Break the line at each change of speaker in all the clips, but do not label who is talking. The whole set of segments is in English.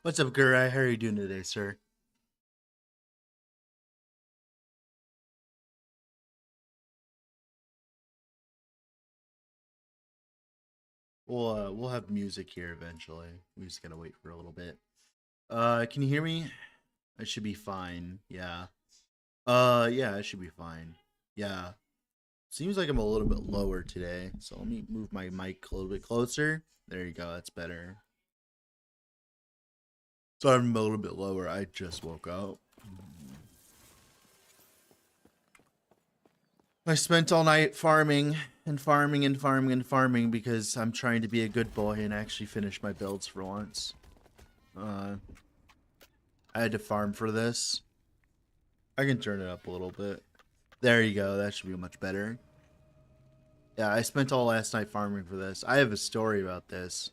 What's up, Gurai? How are you doing today, sir? We'll have music here eventually. We just gotta wait for a little bit. Can you hear me? I should be fine. Yeah. Yeah, I should be fine. Yeah. Seems like I'm a little bit lower today, so let me move my mic a little bit closer. There you go. That's better. So I'm a little bit lower. I just woke up. I spent all night farming and farming and farming and farming because I'm trying to be a good boy and actually finish my builds for once. Uh, I had to farm for this. I can turn it up a little bit. There you go. That should be much better. Yeah, I spent all last night farming for this. I have a story about this.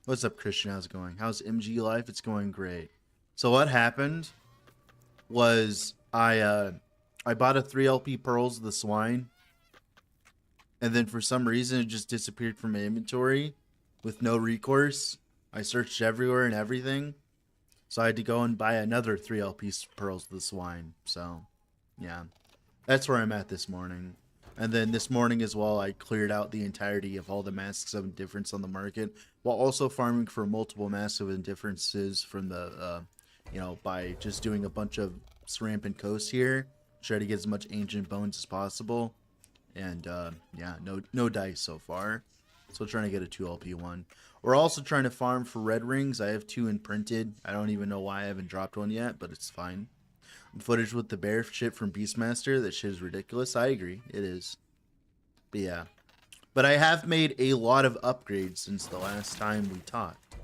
What's up, Christian? How's it going? How's MG life? It's going great. So what happened was I bought a 3 LP Pearls of the Swine, and then for some reason it just disappeared from my inventory with no recourse. I searched everywhere and everything. So I had to go and buy another 3 LP Pearls of the Swine. So, yeah. That's where I'm at this morning. And then this morning as well, I cleared out the entirety of all the Masks of Indifference on the market, while also farming for multiple Masks of Indifferences from the, by just doing a bunch of Rampant Coast here. Try to get as much Ancient Bones as possible. And, yeah, no dice so far. So trying to get a 2 LP one. We're also trying to farm for red rings. I have 2 imprinted. I don't even know why I haven't dropped one yet, but it's fine. Footage with the bear shit from Beastmaster. That shit is ridiculous. I agree. It is. But yeah. But I have made a lot of upgrades since the last time we talked.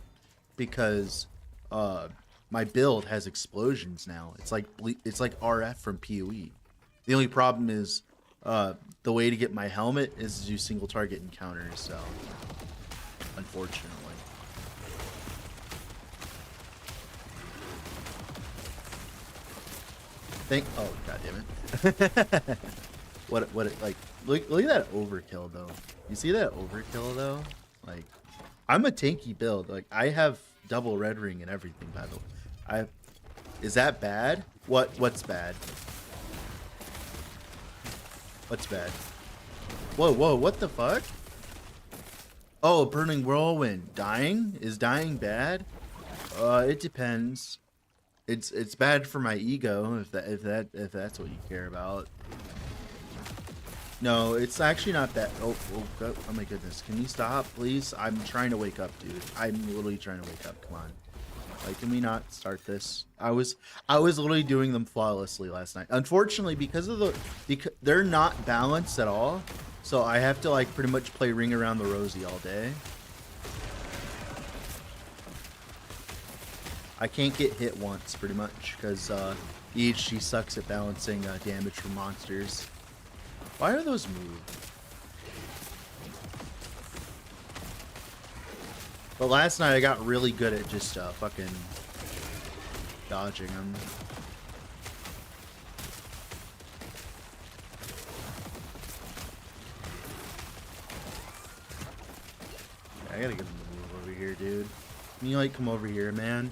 Because my build has explosions now. It's like RF from PoE. The only problem is the way to get my helmet is to do single target encounters, so unfortunately. Oh, god damn it. What like look at that overkill though. You see that overkill though? Like, I'm a tanky build. Like, I have double red ring and everything, by the way. Is that bad? What's bad? What's bad? Whoa, what the fuck? Oh, burning whirlwind. Dying? Is dying bad? It depends. It's bad for my ego if that's what you care about. No, it's actually not that. Oh my goodness. Can you stop, please? I'm trying to wake up, dude. I'm literally trying to wake up. Come on. Like, can we not start this? I was literally doing them flawlessly last night. Unfortunately, because they're not balanced at all, so I have to like pretty much play Ring Around the Rosie all day. I can't get hit once, pretty much, because EHG sucks at balancing damage from monsters. Why are those moved? But last night I got really good at just fucking dodging them. I gotta get him to move over here, dude. Can you like come over here, man?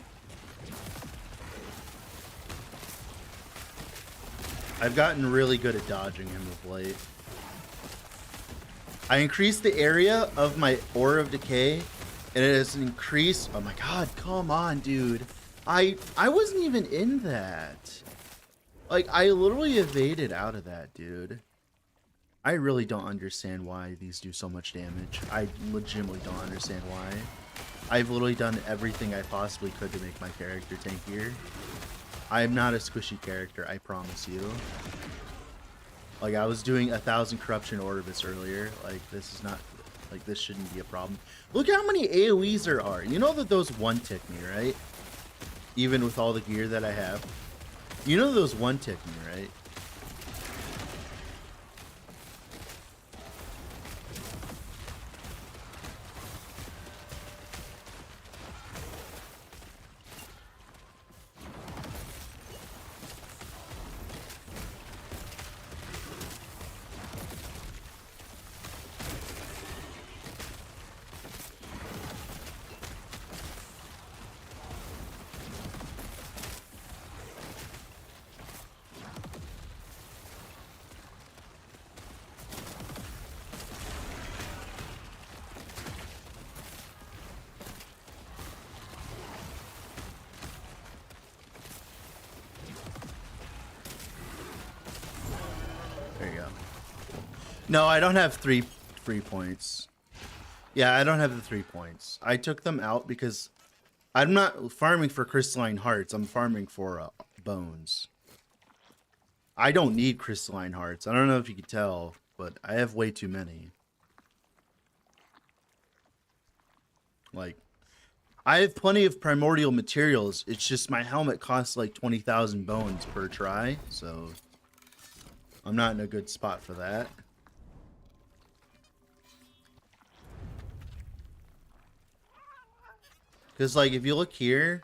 I've gotten really good at dodging him of late. I increased the area of my Aura of Decay, and it has increased. Oh my god, come on, dude. I wasn't even in that. Like, I literally evaded out of that, dude. I really don't understand why these do so much damage. I legitimately don't understand why. I've literally done everything I possibly could to make my character tankier. I am not a squishy character, I promise you. Like, I was doing 1,000 Corruption Orbis earlier. Like, this is not... Like, this shouldn't be a problem. Look how many AoEs there are. You know that those one-tick me, right? Even with all the gear that I have. You know those one-tick me, right? No, I don't have 3 points. Yeah, I don't have the 3 points. I took them out because I'm not farming for crystalline hearts. I'm farming for bones. I don't need crystalline hearts. I don't know if you could tell, but I have way too many. Like, I have plenty of primordial materials. It's just my helmet costs like 20,000 bones per try, so I'm not in a good spot for that. Because, like, if you look here,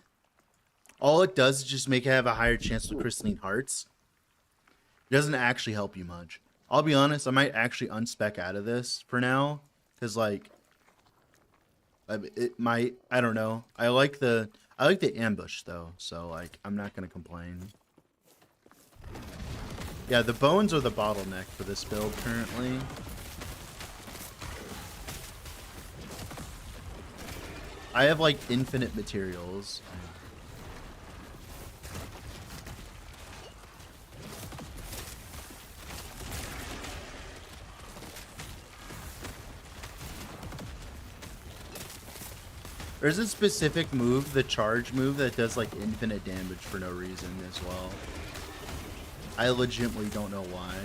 all it does is just make it have a higher chance with crystalline hearts. It doesn't actually help you much. I'll be honest, I might actually unspec out of this for now. Because, like, it might, I don't know. I like the ambush, though. So, like, I'm not going to complain. Yeah, the bones are the bottleneck for this build currently. I have, like, infinite materials. There's a specific move, the charge move, that does, like, infinite damage for no reason as well. I legitimately don't know why.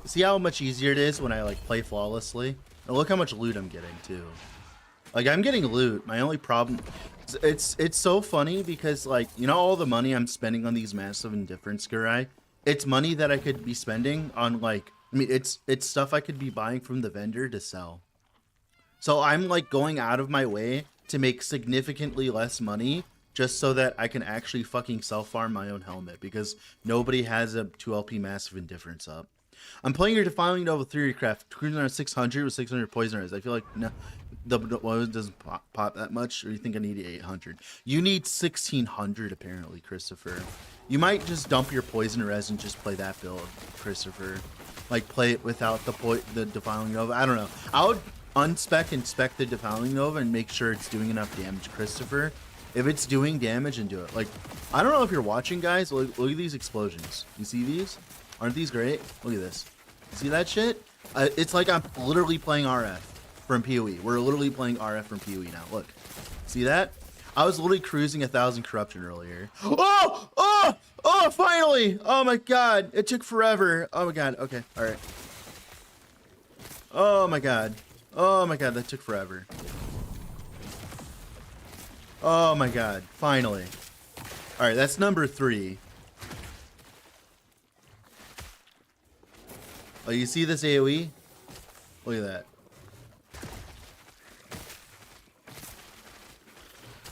See how much easier it is when I, like, play flawlessly? And look how much loot I'm getting, too. Like, I'm getting loot. My only problem... It's so funny because, like, you know all the money I'm spending on these massive indifference Gurai? It's money that I could be spending on, like... I mean, it's stuff I could be buying from the vendor to sell. So I'm, like, going out of my way to make significantly less money just so that I can actually fucking self-farm my own helmet because nobody has a 2LP massive indifference up. I'm playing your Defiling Nova Theory Craft, cruising around 600 with 600 poisoners. I feel like no, it doesn't pop that much, or you think I need 800? You need 1600 apparently, Christopher. You might just dump your poison res and just play that build, Christopher. Like play it without the Defiling Nova. I don't know. I would unspec and spec the Defiling Nova and make sure it's doing enough damage, Christopher. If it's doing damage, and do it. Like, I don't know if you're watching, guys. Look at these explosions. You see these? Aren't these great? Look at this. See that shit? It's like I'm literally playing RF from PoE. We're literally playing RF from PoE now. Look. See that? I was literally cruising 1,000 corruption earlier. Oh! Oh! Oh, finally! Oh my god. It took forever. Oh my god. Okay. Alright. Oh my god. Oh my god. That took forever. Oh my god. Finally. Alright, that's number 3. Oh, you see this AoE? Look at that.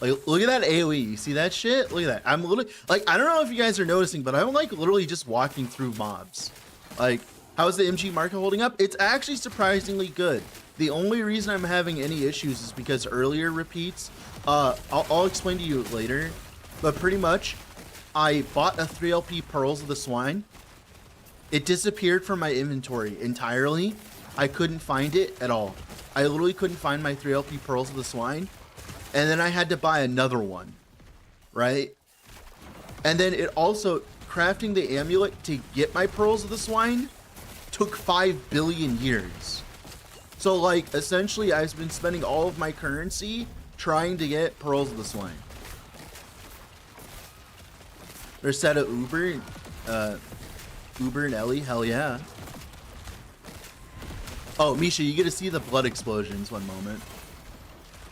Like, look at that AoE. You see that shit? Look at that. I'm literally, like, I don't know if you guys are noticing, but I'm, like, literally just walking through mobs. Like, how's the MG market holding up? It's actually surprisingly good. The only reason I'm having any issues is because earlier repeats, I'll explain to you later, but pretty much, I bought a 3LP Pearls of the Swine. It disappeared from my inventory entirely. I couldn't find it at all. I literally couldn't find my 3LP Pearls of the Swine. And then I had to buy another one, right? And then it also, crafting the amulet to get my Pearls of the Swine took 5 billion years. So, like, essentially, I've been spending all of my currency trying to get Pearls of the Swine. There's set of Uber and Ellie, hell yeah. Oh, Misha, you get to see the blood explosions one moment.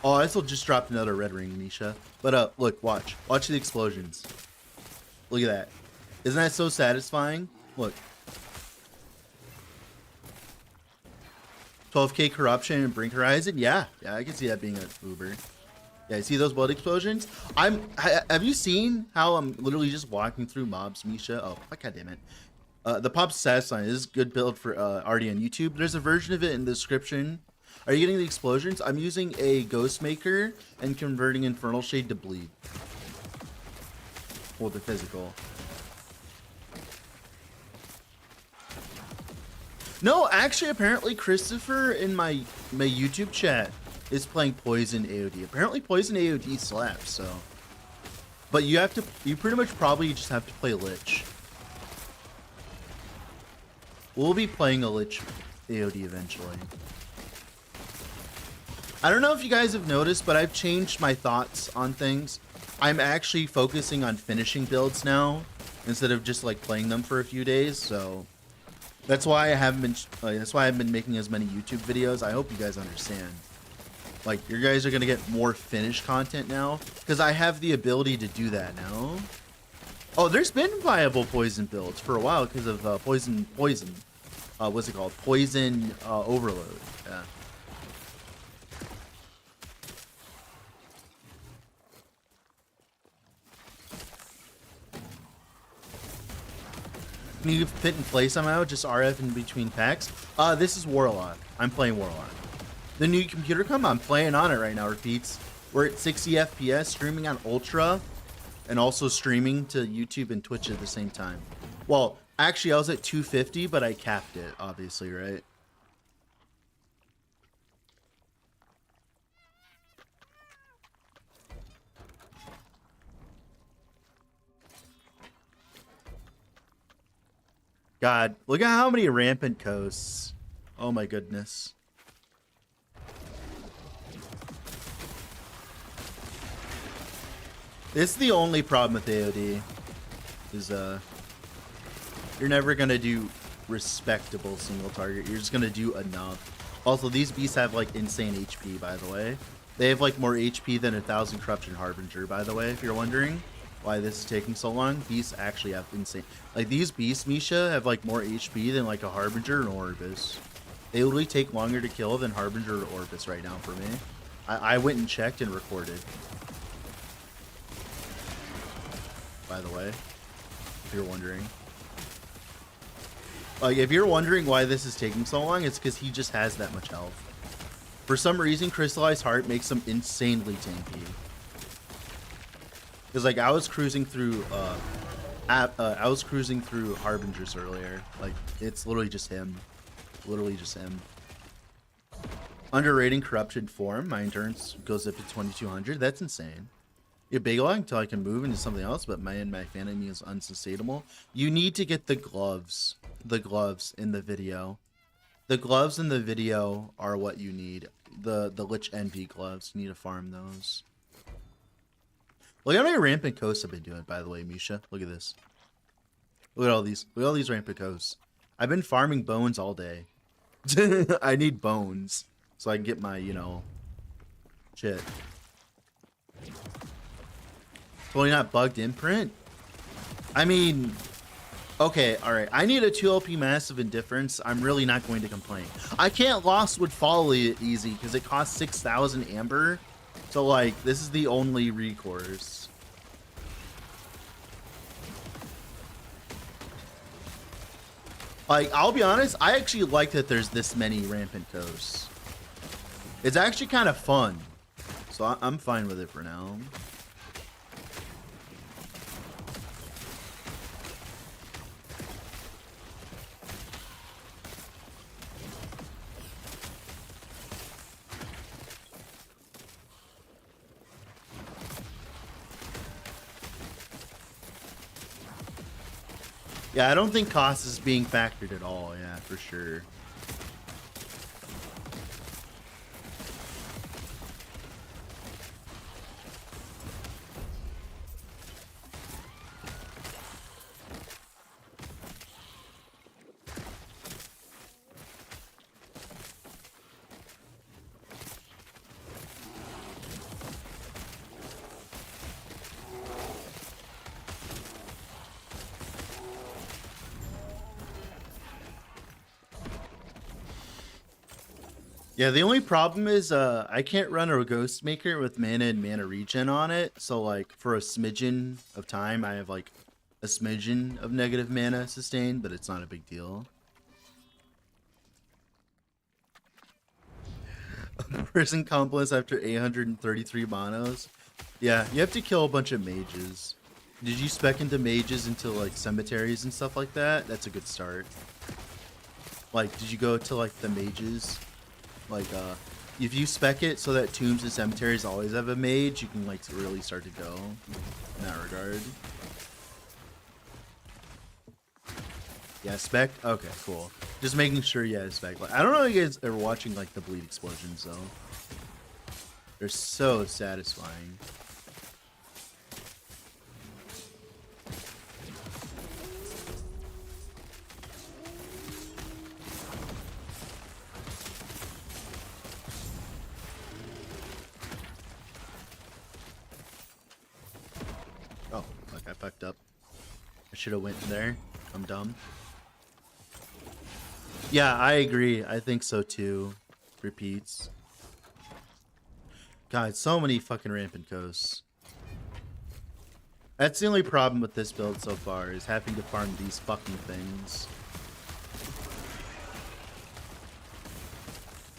Oh, I also just dropped another red ring, Misha. But look, watch the explosions. Look at that. Isn't that so satisfying? Look. 12k corruption and Brink Horizon? Yeah, I can see that being an Uber. Yeah, you see those blood explosions? Have you seen how I'm literally just walking through mobs, Misha? Oh, god damn it. The Pop's satisfying. This is a good build for already on YouTube. There's a version of it in the description. Are you getting the explosions? I'm using a Ghost Maker and converting Infernal Shade to bleed. Well, the physical. No, actually, apparently Christopher in my YouTube chat is playing Poison AOD. Apparently Poison AOD slaps, so. But you pretty much probably just have to play Lich. We'll be playing a Lich AOD eventually. I don't know if you guys have noticed, but I've changed my thoughts on things. I'm actually focusing on finishing builds now instead of just like playing them for a few days. So that's why I haven't been. That's why I've been making as many YouTube videos. I hope you guys understand. Like, you guys are gonna get more finished content now because I have the ability to do that now. Oh, there's been viable poison builds for a while because of poison. What's it called? Poison overload. Yeah. Can you fit and play somehow? Just RF in between packs? This is Warlock. I'm playing Warlock. The new computer come? I'm playing on it right now, repeats. We're at 60 FPS, streaming on Ultra, and also streaming to YouTube and Twitch at the same time. Well, actually, I was at 250, but I capped it, obviously, right? God, look at how many Rampant coasts. Oh my goodness. This is the only problem with AOD. Is you're never gonna do respectable single target. You're just gonna do enough. Also, these beasts have like insane HP, by the way. They have like more HP than 1,000 Corruption Harbinger, by the way, if you're wondering why this is taking so long. Beasts actually have insane, like these beasts, Misha, have like more HP than like a Harbinger and Orbis. They literally take longer to kill than Harbinger or Orbis right now for me. I went and checked and recorded, by the way, if you're wondering. Like, if you're wondering why this is taking so long, it's because he just has that much health. For some reason, Crystallized Heart makes him insanely tanky. Because like I was cruising through Harbingers earlier. Like, it's literally just him. Literally just him. Underrating Corrupted Form. My endurance goes up to 2200. That's insane. You're big long until I can move into something else, but my enemy is unsustainable. You need to get the gloves. The gloves in the video. The gloves in the video are what you need. The Lich Envy gloves. You need to farm those. Look how many Rampant Coasts I've been doing, by the way, Misha. Look at this. Look at all these. Look at all these Rampant Coasts. I've been farming bones all day. I need bones so I can get my, you know, shit. Totally not bugged imprint. I mean, okay, all right. I need a 2 LP Massive Indifference. I'm really not going to complain. I can't Lostwood Folly it easy because it costs 6,000 Amber. So, like, this is the only recourse. Like, I'll be honest, I actually like that there's this many Rampant Coasts. It's actually kind of fun. So I'm fine with it for now. Yeah, I don't think cost is being factored at all. Yeah, for sure. Yeah, the only problem is I can't run a Ghost Maker with mana and mana regen on it. So like for a smidgen of time, I have like a smidgen of negative mana sustained, but it's not a big deal. Prison complex after 833 monos. Yeah, you have to kill a bunch of mages. Did you spec into mages into like cemeteries and stuff like that? That's a good start. Like, did you go to like the mages? Like, if you spec it so that tombs and cemeteries always have a mage, you can like really start to go in that regard. Yeah, spec. Okay, cool. Just making sure you had spec. Like, I don't know if you guys are watching like the bleed explosions though. They're so satisfying. Oh, fuck, I fucked up. I should have went there. I'm dumb. Yeah, I agree. I think so too. Repeats. God, so many fucking rampant coasts. That's the only problem with this build so far, is having to farm these fucking things.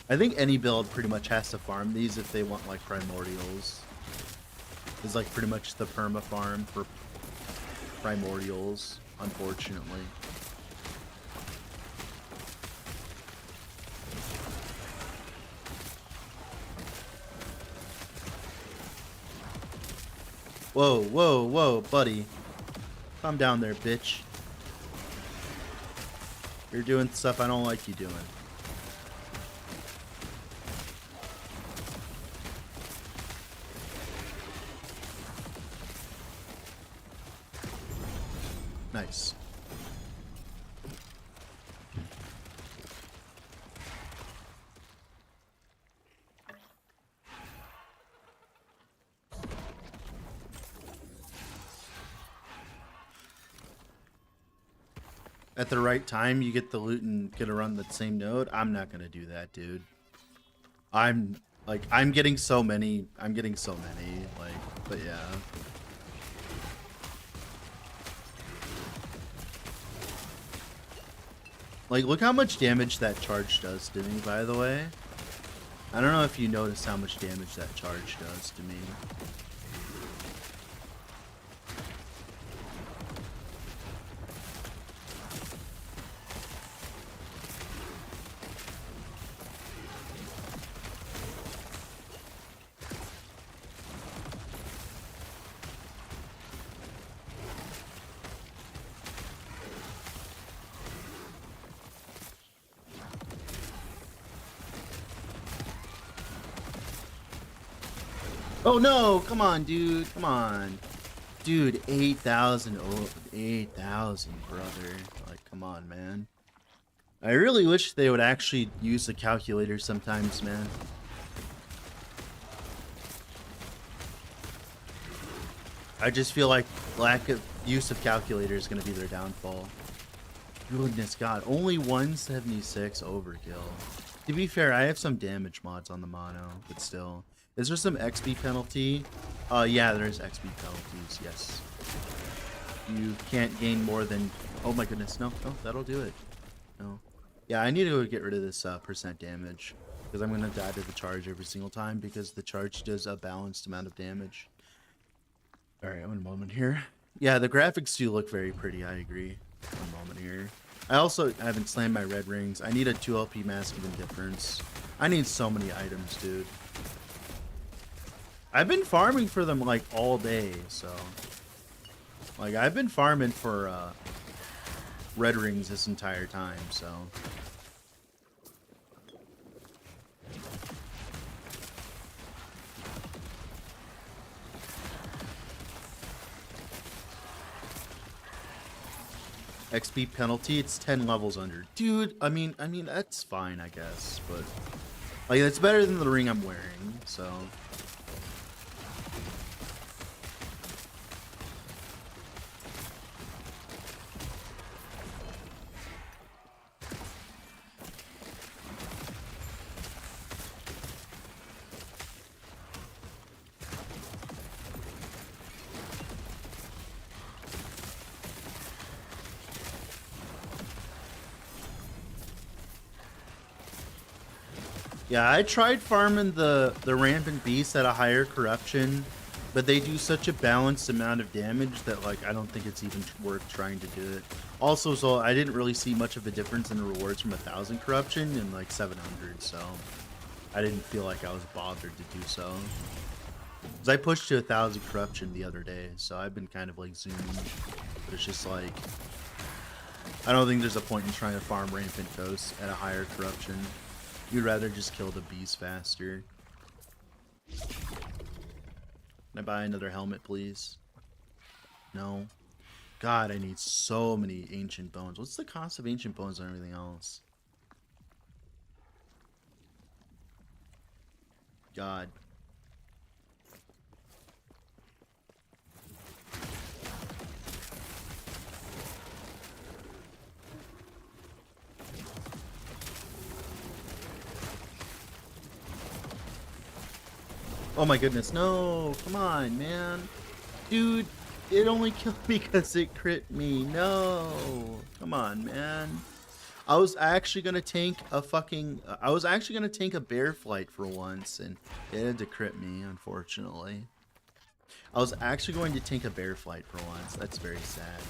I think any build pretty much has to farm these if they want like primordials. It's like pretty much the perma farm for primordials, unfortunately. Whoa, whoa, whoa, buddy. Calm down there, bitch. You're doing stuff I don't like you doing. Nice. At the right time, you get the loot and get to run the same node. I'm not gonna do that, dude. I'm getting so many. I'm getting so many. Like, but yeah. Like, look how much damage that charge does to me, by the way. I don't know if you noticed how much damage that charge does to me. Oh no, come on, dude. Come on. Dude, 8,000. Oh, 8,000, brother. Like, come on, man. I really wish they would actually use the calculator sometimes, man. I just feel like lack of use of calculator is going to be their downfall. Goodness God, only 176 overkill. To be fair, I have some damage mods on the mono, but still. Is there some XP penalty? Yeah, there's XP penalties, yes. You can't gain more than... Oh my goodness, no, that'll do it. No. Yeah, I need to go get rid of this percent damage. Because I'm going to die to the charge every single time, because the charge does a balanced amount of damage. Alright, one moment here. Yeah, the graphics do look very pretty, I agree. One moment here. I also haven't slammed my red rings. I need a 2 LP Mask of Indifference. I need so many items, dude. I've been farming for them like all day, so like I've been farming for red rings this entire time, so XP penalty, it's 10 levels under. Dude, I mean that's fine, I guess, but like it's better than the ring I'm wearing, so yeah, I tried farming the Rampant Beast at a higher corruption, but they do such a balanced amount of damage that like I don't think it's even worth trying to do it. Also, so I didn't really see much of a difference in the rewards from 1,000 corruption and like 700, so I didn't feel like I was bothered to do so. Because I pushed to 1,000 corruption the other day, so I've been kind of like zooming. But it's just like, I don't think there's a point in trying to farm Rampant Ghosts at a higher corruption. You'd rather just kill the beast faster. Can I buy another helmet, please? No. God, I need so many ancient bones. What's the cost of ancient bones and everything else? God. Oh my goodness, no! Come on, man! Dude, it only killed me because it crit me. No! Come on, man. I was actually gonna tank a fucking... I was actually gonna tank a bear flight for once, and it had to crit me, unfortunately. I was actually going to tank a bear flight for once. That's very sad.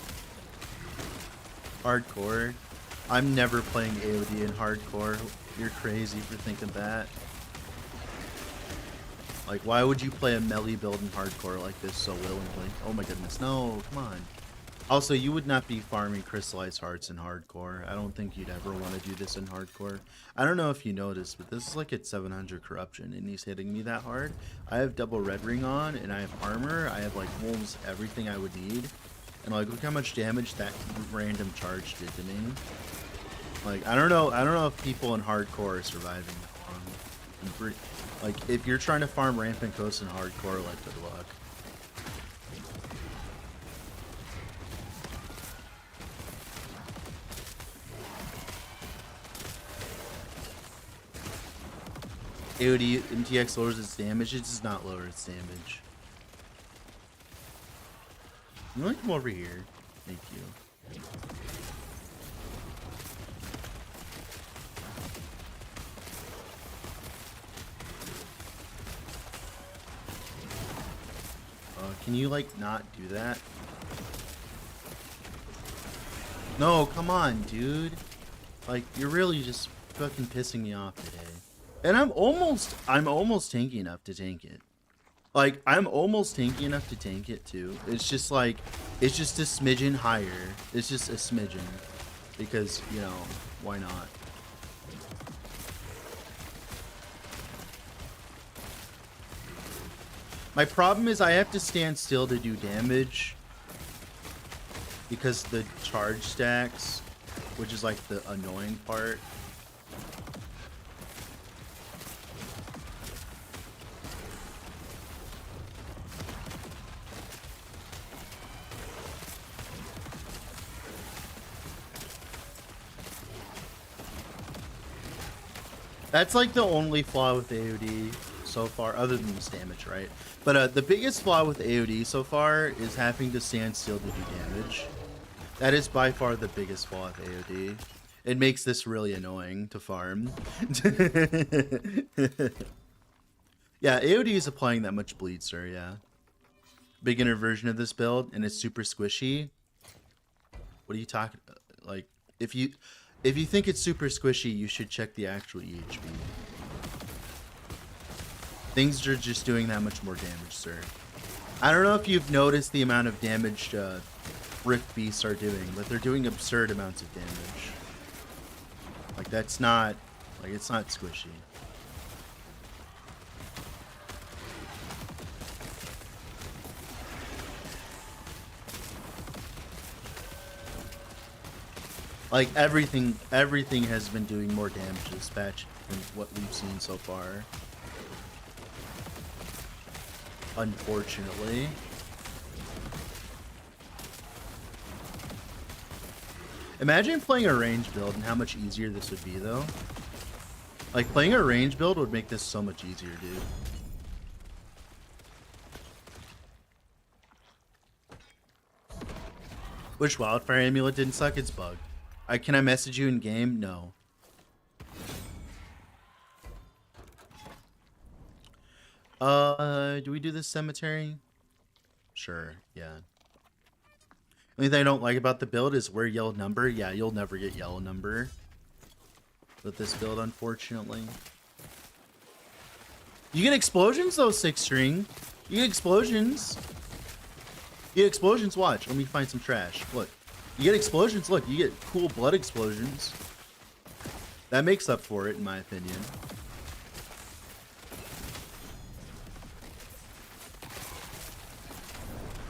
Hardcore? I'm never playing AOD in hardcore. You're crazy for thinking that. Like, why would you play a melee build in hardcore like this so willingly? Oh my goodness, no, come on. Also, you would not be farming crystallized hearts in hardcore. I don't think you'd ever want to do this in hardcore. I don't know if you noticed, but this is like at 700 corruption, and he's hitting me that hard. I have double red ring on, and I have armor. I have like almost everything I would need. And like, look how much damage that random charge did to me. Like, I don't know if people in hardcore are surviving that long. Like, if you're trying to farm Rampant Ghosts in hardcore, like, good luck. AOD MTX lowers its damage. It does not lower its damage. You want to come over here? Thank you. Can you, like, not do that? No, come on, dude. Like, you're really just fucking pissing me off today. And I'm almost tanky enough to tank it. Like, I'm almost tanky enough to tank it, too. It's just, like, it's just a smidgen higher. It's just a smidgen. Because, you know, why not? My problem is I have to stand still to do damage because the charge stacks, which is like the annoying part. That's like the only flaw with AOD so far, other than this damage, right? But the biggest flaw with AOD so far is having to stand still to do damage. That is by far the biggest flaw with AOD. It makes this really annoying to farm. Yeah, AOD is applying that much bleed, sir, yeah. Beginner version of this build, and it's super squishy. What are you talking about? Like, if you think it's super squishy, you should check the actual EHP. Things are just doing that much more damage, sir. I don't know if you've noticed the amount of damage Rift Beasts are doing, but they're doing absurd amounts of damage. Like, that's not... Like, it's not squishy. Like, everything has been doing more damage this patch than what we've seen so far. Unfortunately. Imagine playing a range build and how much easier this would be, though. Like, playing a range build would make this so much easier, dude. Which Wildfire Amulet didn't suck? It's bugged. Can I message you in game? No. Do we do this cemetery? Sure, yeah. Only thing I don't like about the build is wear yellow number. Yeah, you'll never get yellow number with this build, unfortunately. You get explosions though, 6-string. You get explosions. You get explosions, watch. Let me find some trash. Look. You get explosions, look, you get cool blood explosions. That makes up for it, in my opinion.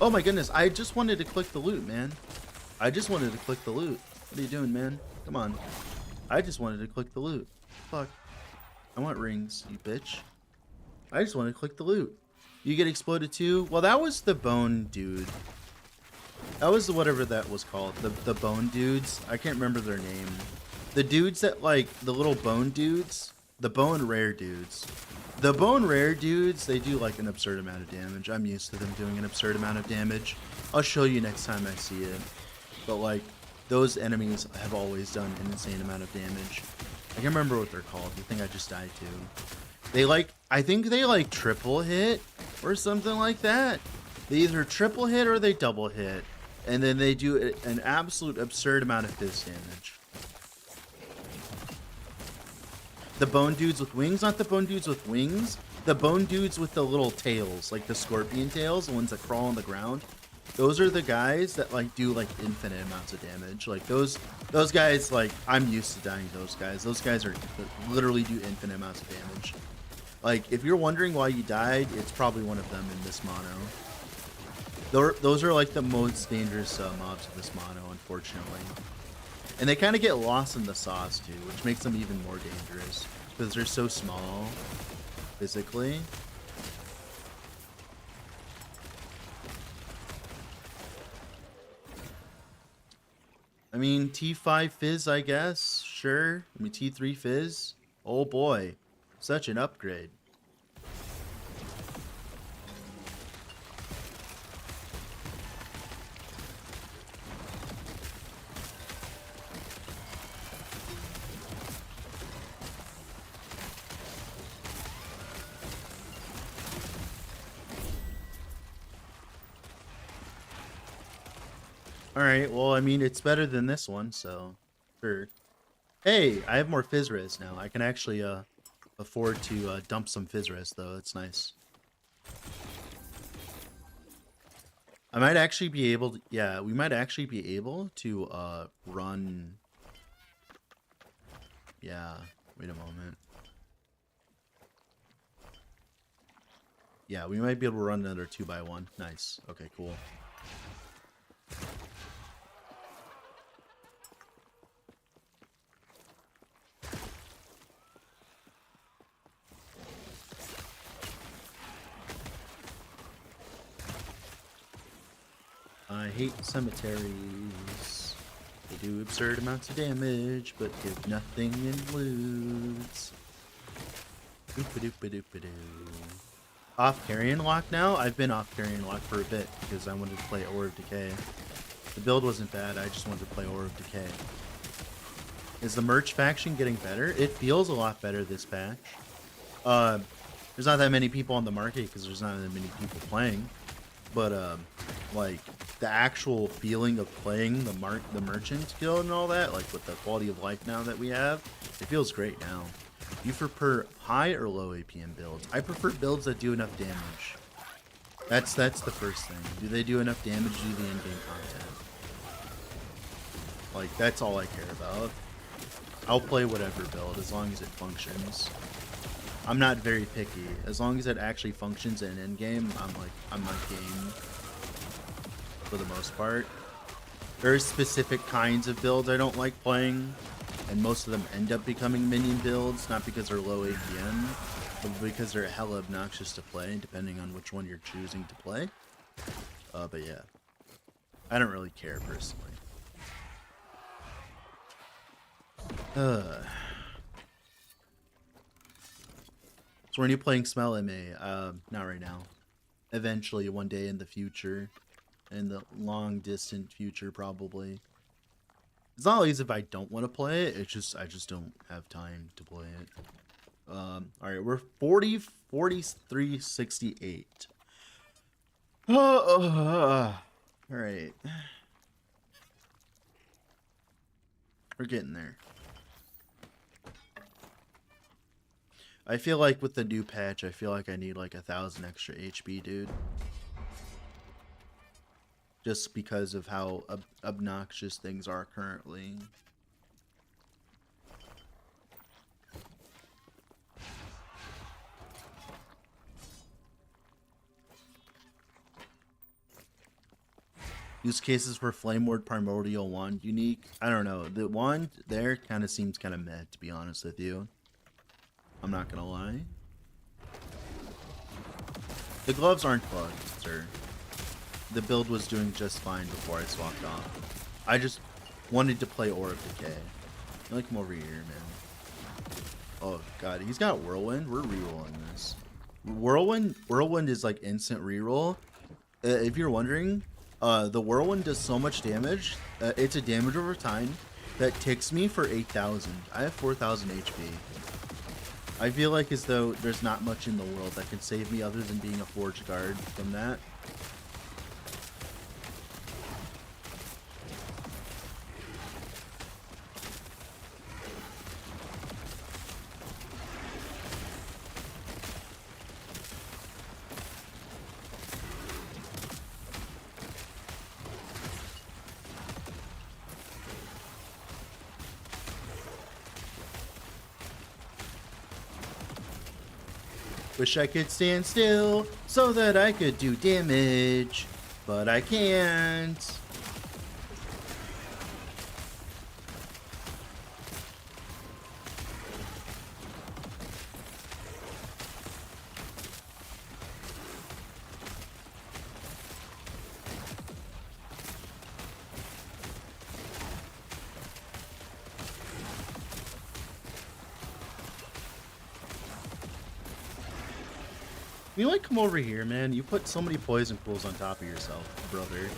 Oh my goodness, I just wanted to click the loot, man. I just wanted to click the loot. What are you doing, man? Come on. I just wanted to click the loot. Fuck. I want rings, you bitch. I just wanted to click the loot. You get exploded too? Well, that was the bone dude. That was whatever that was called. The bone dudes. I can't remember their name. The dudes that, like, the little bone dudes. The bone rare dudes. The bone rare dudes, they do, like, an absurd amount of damage. I'm used to them doing an absurd amount of damage. I'll show you next time I see it. But, like, those enemies have always done an insane amount of damage. I can't remember what they're called. The thing I just died to. They, like, I think they, like, triple hit or something like that. They either triple hit or they double hit. And then they do an absolute absurd amount of fizz damage. The bone dudes with wings, not the bone dudes with wings. The bone dudes with the little tails, like the scorpion tails, the ones that crawl on the ground. Those are the guys that, like, do, like, infinite amounts of damage. Like, those guys, like, I'm used to dying to those guys. Those guys are literally do infinite amounts of damage. Like, if you're wondering why you died, it's probably one of them in this mono. Those are, like, the most dangerous mobs of this mono, unfortunately. And they kind of get lost in the sauce, too, which makes them even more dangerous. Because they're so small, physically. I mean, T5 Fizz, I guess. Sure. I mean, T3 Fizz. Oh, boy. Such an upgrade. Alright, well, I mean, it's better than this one, so sure. Hey, I have more fizz res now. I can actually afford to dump some fizz res, though. That's nice. I might actually be able to, yeah, we might actually be able to run. Yeah, wait a moment. Yeah, we might be able to run another 2x1. Nice. Okay, cool. I hate cemeteries. They do absurd amounts of damage, but give nothing in loots. Doop-a-doop-a-doop-a-doo. Off carrion lock now? I've been off carrion lock for a bit because I wanted to play Aura of Decay. The build wasn't bad, I just wanted to play Aura of Decay. Is the merch faction getting better? It feels a lot better this patch. There's not that many people on the market because there's not that many people playing. But like the actual feeling of playing the merchant guild and all that, like with the quality of life now that we have, it feels great now. You prefer high or low APM builds? I prefer builds that do enough damage. That's the first thing. Do they do enough damage to do the in-game content? Like, that's all I care about. I'll play whatever build as long as it functions. I'm not very picky. As long as it actually functions in endgame, I'm like game for the most part. There's specific kinds of builds I don't like playing, and most of them end up becoming minion builds, not because they're low APM, but because they're hella obnoxious to play, depending on which one you're choosing to play. But yeah, I don't really care personally. So when are you playing Smell MA? Not right now. Eventually, one day in the future. In the long distant future, probably. It's not always if I don't want to play it, it's just I just don't have time to play it. Alright, we're 40, 43, 68. Alright. We're getting there. I feel like with the new patch, I feel like I need like 1,000 extra HP, dude. Just because of how obnoxious things are currently. Use cases for Flame Ward Primordial Wand unique. I don't know. The wand there kind of seems kind of meh, to be honest with you. I'm not gonna lie. The gloves aren't bugged, sir. The build was doing just fine before I swapped off. I just wanted to play Aura of Decay. Like, come over here, man. Oh god, he's got Whirlwind. We're rerolling this. Whirlwind is like instant reroll. If you're wondering, the Whirlwind does so much damage. It's a damage over time that ticks me for 8,000. I have 4,000 HP. I feel like as though there's not much in the world that can save me other than being a Forge Guard from that. Wish I could stand still so that I could do damage, but I can't. You like come over here, man? You put so many poison pools on top of yourself, brother.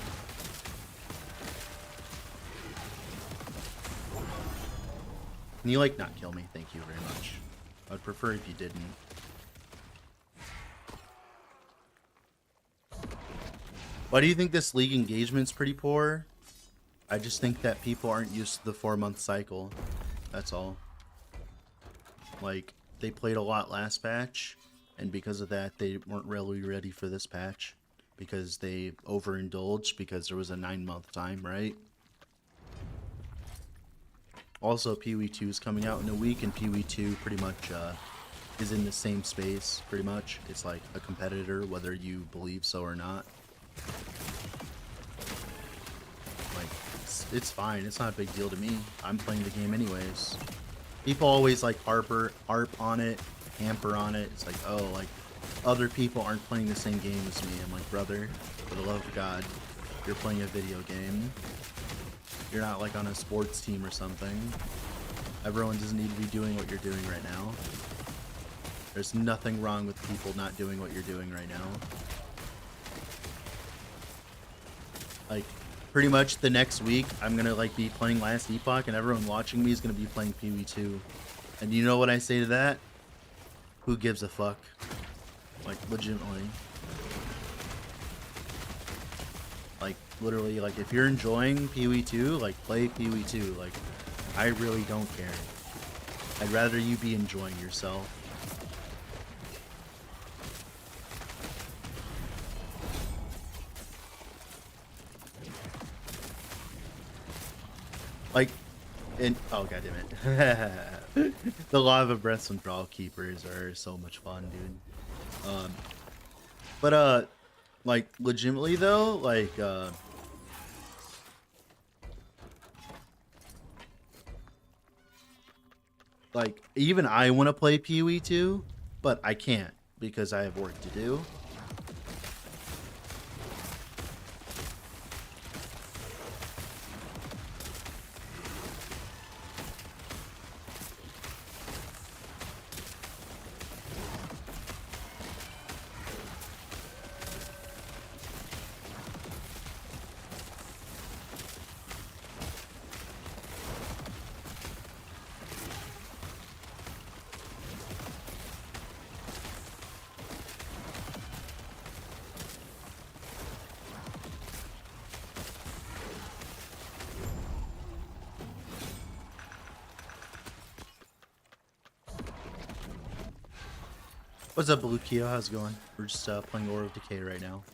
Can you like not kill me? Thank you very much. I'd prefer if you didn't. Why do you think this league engagement's pretty poor? I just think that people aren't used to the 4-month cycle. That's all. Like, they played a lot last patch. And because of that, they weren't really ready for this patch. Because they overindulged because there was a 9-month time, right? Also, PoE 2 is coming out in a week, and PoE 2 pretty much is in the same space, pretty much. It's like a competitor, whether you believe so or not. Like, it's fine. It's not a big deal to me. I'm playing the game anyways. People always like harp on it. Hamper on it. It's like, oh, like other people aren't playing the same game as me. I'm like, brother, for the love of God, you're playing a video game. You're not like on a sports team or something. Everyone doesn't need to be doing what you're doing right now. There's nothing wrong with people not doing what you're doing right now. Like, pretty much the next week, I'm gonna like be playing Last Epoch, and everyone watching me is gonna be playing PoE 2. And you know what I say to that? Who gives a fuck? Like, legitimately. Like, literally, like, if you're enjoying PoE 2, like, play PoE 2. Like, I really don't care. I'd rather you be enjoying yourself. Like, and oh god damn it. The lava breaths and brawl keepers are so much fun, dude. But like legitimately though, like even I want to play PoE 2, but I can't because I have work to do. What's up, Blue Keo? How's it going? We're just playing Aura of Decay right now.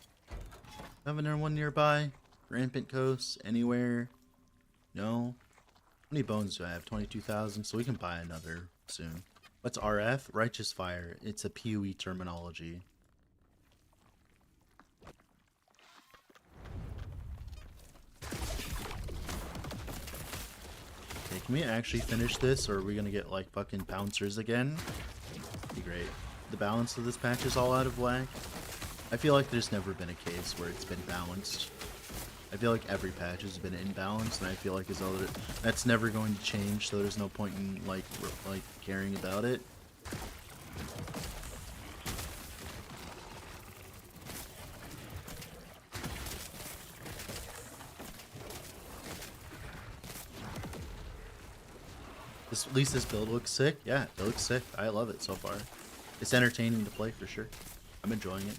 Have anyone nearby? Rampant Coast? Anywhere? No? How many bones do I have? 22,000, so we can buy another soon. What's RF? Righteous Fire. It's a PoE terminology. Okay, can we actually finish this, or are we gonna get like fucking bouncers again? Be great. The balance of this patch is all out of whack. I feel like there's never been a case where it's been balanced. I feel like every patch has been imbalanced, and I feel like that's never going to change, so there's no point in like caring about it. At least this build looks sick. Yeah, it looks sick. I love it so far. It's entertaining to play for sure. I'm enjoying it.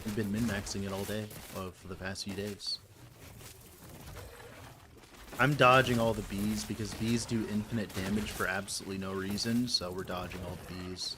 We've been min-maxing it all day for the past few days. I'm dodging all the bees because bees do infinite damage for absolutely no reason, so we're dodging all the bees.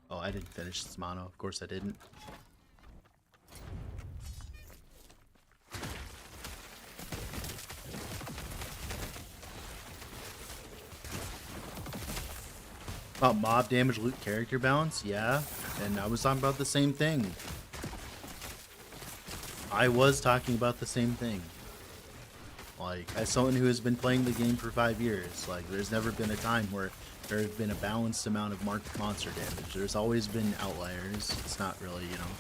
Oh, I didn't finish this mono. Of course I didn't. About mob damage, loot, character balance? Yeah, and I was talking about the same thing. I was talking about the same thing. Like, as someone who has been playing the game for 5 years, like, there's never been a time where there has been a balanced amount of monster damage. There's always been outliers. It's not really, you know.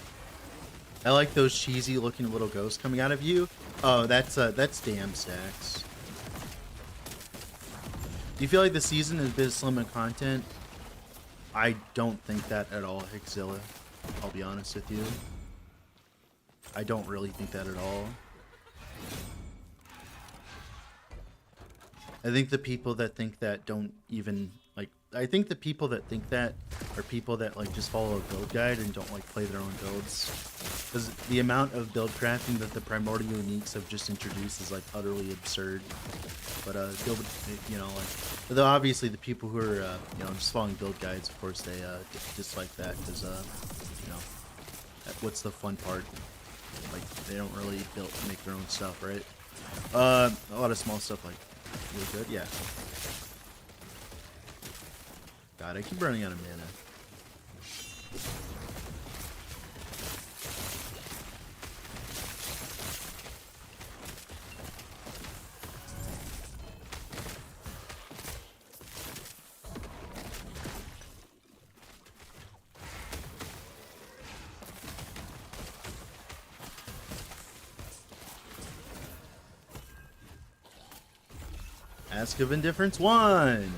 I like those cheesy looking little ghosts coming out of you. Oh, that's damn stacks. Do you feel like the season has been slim in content? I don't think that at all, Hixzilla. I'll be honest with you. I don't really think that at all. I think the people that think that don't even, like, I think the people that think that are people that, like, just follow a build guide and don't, like, play their own builds. Because the amount of build crafting that the Primordial Uniques have just introduced is, like, utterly absurd. But, you know, like, though obviously the people who are, you know, just following build guides, of course, they, dislike that, because, you know, what's the fun part? Like, they don't really make their own stuff, right? A lot of small stuff, like, really good, yeah. God, I keep running out of mana. Ask of Indifference 1!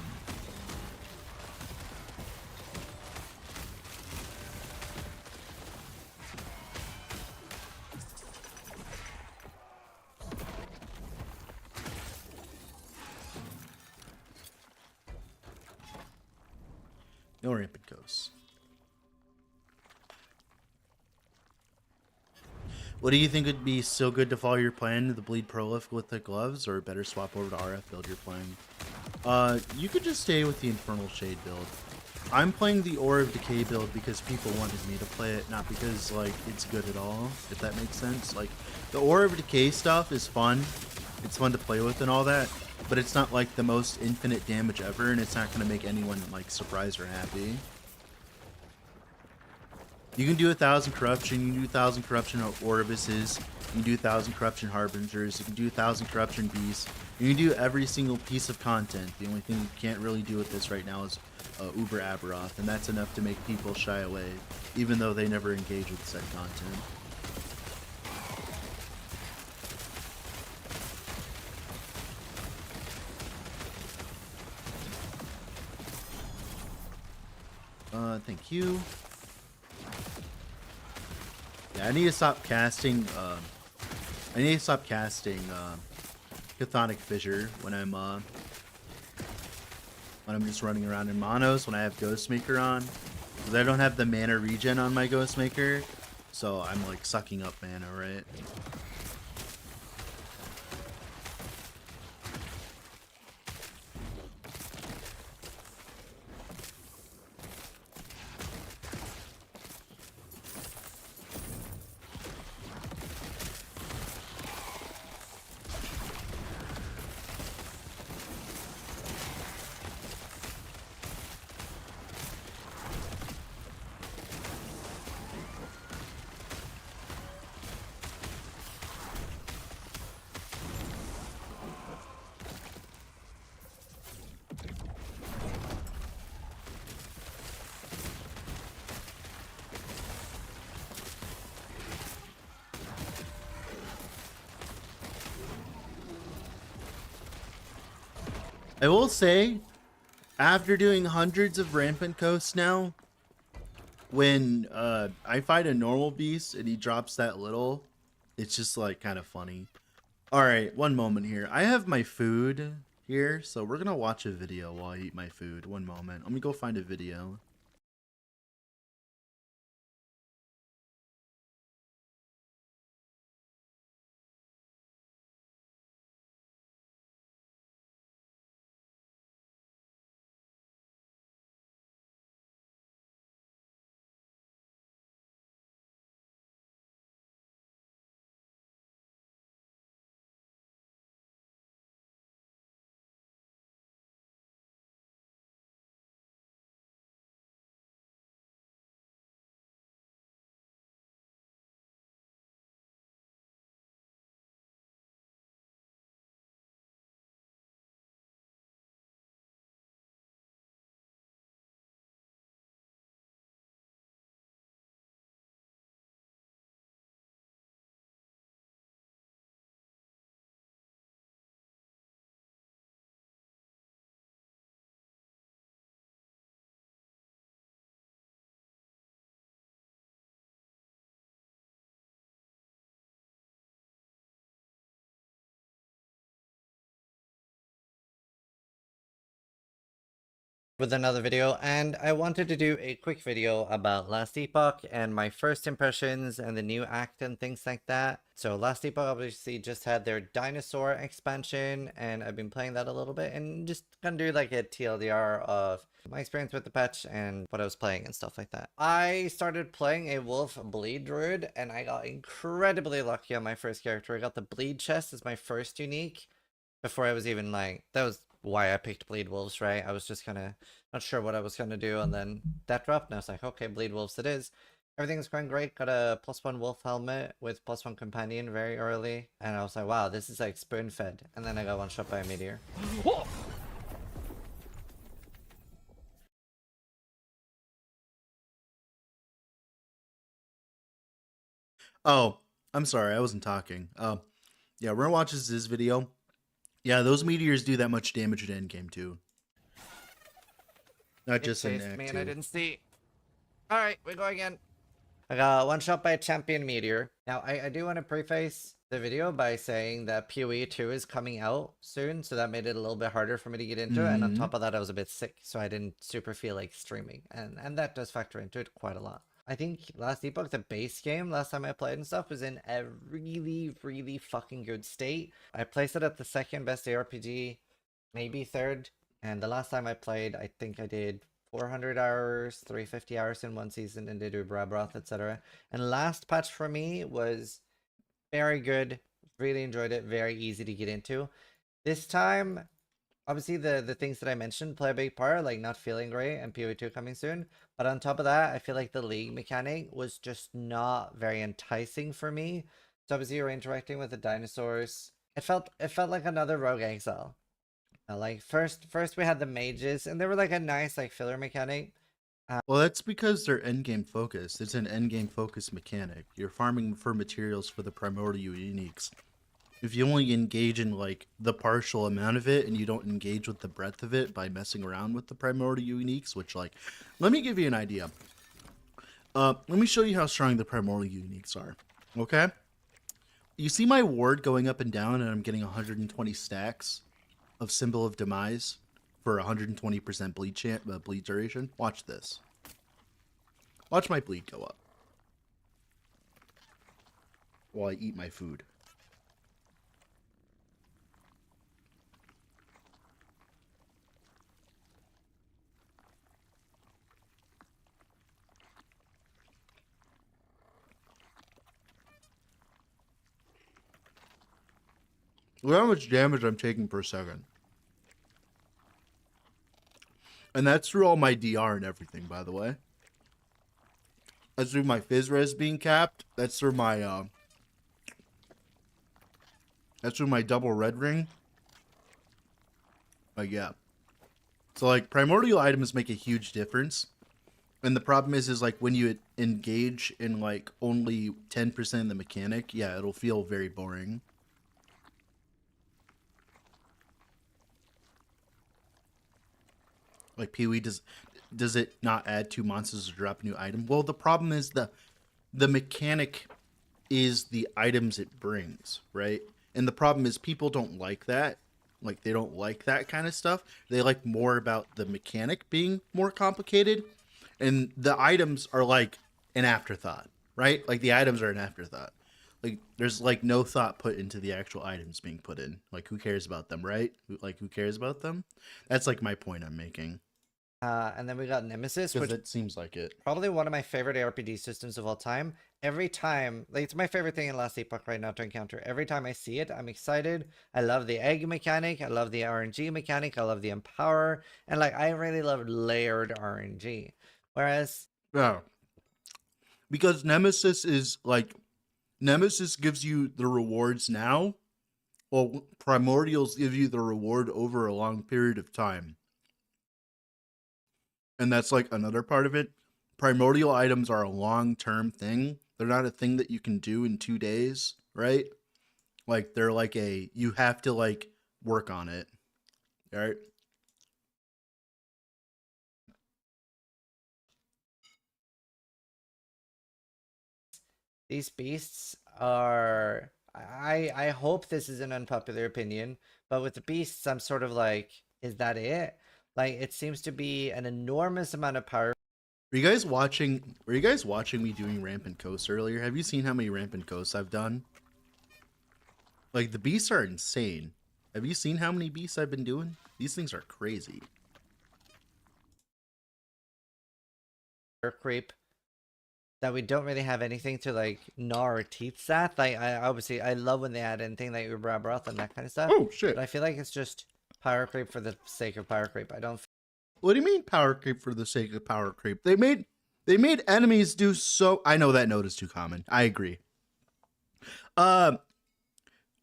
No Rampant Ghosts. What do you think would be so good to follow your plan? The Bleed Prolif with the gloves, or better swap over to RF build you're playing? You could just stay with the Infernal Shade build. I'm playing the Aura of Decay build because people wanted me to play it, not because, like, it's good at all, if that makes sense. Like, the Aura of Decay stuff is fun. It's fun to play with and all that, but it's not, like, the most infinite damage ever, and it's not going to make anyone, like, surprised or happy. You can do 1,000 corruption, you can do 1,000 corruption Orbises, you can do 1,000 corruption harbingers, you can do 1,000 corruption beasts, you can do every single piece of content. The only thing you can't really do with this right now is Uber Aberoth, and that's enough to make people shy away, even though they never engage with said content. Thank you. Yeah, I need to stop casting. I need to stop casting Chthonic Fissure when I'm just running around in monos when I have Ghostmaker on, because I don't have the mana regen on my Ghostmaker, so I'm like sucking up mana, right? I will say, after doing hundreds of Rampant Coasts now, when I fight a normal beast and he drops that little, it's just like kind of funny. All right, one moment here. I have my food here, so we're gonna watch a video while I eat my food. One moment. Let me go find a video.
With another video, and I wanted to do a quick video about Last Epoch and my first impressions and the new act and things like that. So Last Epoch obviously just had their dinosaur expansion, and I've been playing that a little bit and just gonna do like a TLDR of my experience with the patch and what I was playing and stuff like that. I started playing a wolf bleed druid and I got incredibly lucky on my first character. I got the bleed chest as my first unique before I was even like, that was why I picked Bleed Wolves, right? I was just kind of not sure what I was going to do, and then that dropped, and I was like, okay, Bleed Wolves it is. Everything's going great. Got a +1 wolf helmet with +1 companion very early, and I was like, wow, this is like spoon fed. And then I got one shot by a meteor.
Oh, I'm sorry, I wasn't talking. Yeah, we're gonna watch this video. Yeah, those meteors do that much damage at endgame too. Not just in
Chased
Act
me and I
2.
didn't see. Alright, we go again. I got one shot by a champion meteor. Now, I do want to preface the video by saying that PoE 2 is coming out soon, so that made it a little bit harder for me to get into it. And on top of that, I was a bit sick, so I didn't super feel like streaming. And that does factor into it quite a lot. I think Last Epoch, the base game, last time I played and stuff, was in a really, really fucking good state. I placed it at the second best ARPG, maybe third. And the last time I played, I think I did 400 hours, 350 hours in one season, and did Brabroth, etc. And last patch for me was very good. Really enjoyed it. Very easy to get into. This time, obviously the things that I mentioned play a big part, like not feeling great and PoE 2 coming soon. But on top of that, I feel like the league mechanic was just not very enticing for me. So obviously you're interacting with the dinosaurs. It felt like another Rogue Exile. Like first we had the mages, and they were like a nice like filler mechanic.
Well, that's because they're endgame focused. It's an endgame focused mechanic. You're farming for materials for the primordial uniques. If you only engage in like the partial amount of it and you don't engage with the breadth of it by messing around with the primordial uniques, which like, let me give you an idea. Let me show you how strong the primordial uniques are. Okay? You see my ward going up and down, and I'm getting 120 stacks of Symbol of Demise for 120% bleed duration. Watch this. Watch my bleed go up while I eat my food. Look how much damage I'm taking per second. And that's through all my DR and everything, by the way. That's through my Fizz res being capped. That's through my double red ring. Like, yeah. So, like, primordial items make a huge difference. And the problem is like, when you engage in, like, only 10% of the mechanic, yeah, it'll feel very boring. Like, Pee-wee, does it not add 2 monsters to drop a new item? Well, the problem is the mechanic is the items it brings, right? And the problem is people don't like that. Like, they don't like that kind of stuff. They like more about the mechanic being more complicated. And the items are like an afterthought, right? Like, the items are an afterthought. Like, there's like no thought put into the actual items being put in. Like, who cares about them, right? Who cares about them? That's like my point I'm making.
And then we got Nemesis, which
it seems like it.
Probably one of my favorite ARPG systems of all time. Every time, like, it's my favorite thing in Last Epoch right now to encounter. Every time I see it, I'm excited. I love the egg mechanic. I love the RNG mechanic. I love the empower. And, like, I really love layered RNG. Whereas...
Yeah. Because Nemesis is, like... Nemesis gives you the rewards now. Well, Primordials give you the reward over a long period of time. And that's, like, another part of it. Primordial items are a long-term thing. They're not a thing that you can do in 2 days, right? Like, they're like you have to, like, work on it, right?
These beasts are... I hope this is an unpopular opinion, but with the beasts, I'm sort of like, is that it? Like, it seems to be an enormous amount of power.
Were you guys watching me doing Rampant Coast earlier? Have you seen how many Rampant Coasts I've done? Like, the beasts are insane. Have you seen how many beasts I've been doing? These things are crazy.
Creep that we don't really have anything to, like, gnaw our teeth at. Like, I love when they add anything like Uber Broth and that kind of stuff.
Oh shit.
But I feel like it's just power creep for the sake of power creep. I don't...
What do you mean power creep for the sake of power creep? They made enemies do so... I know that note is too common. I agree. What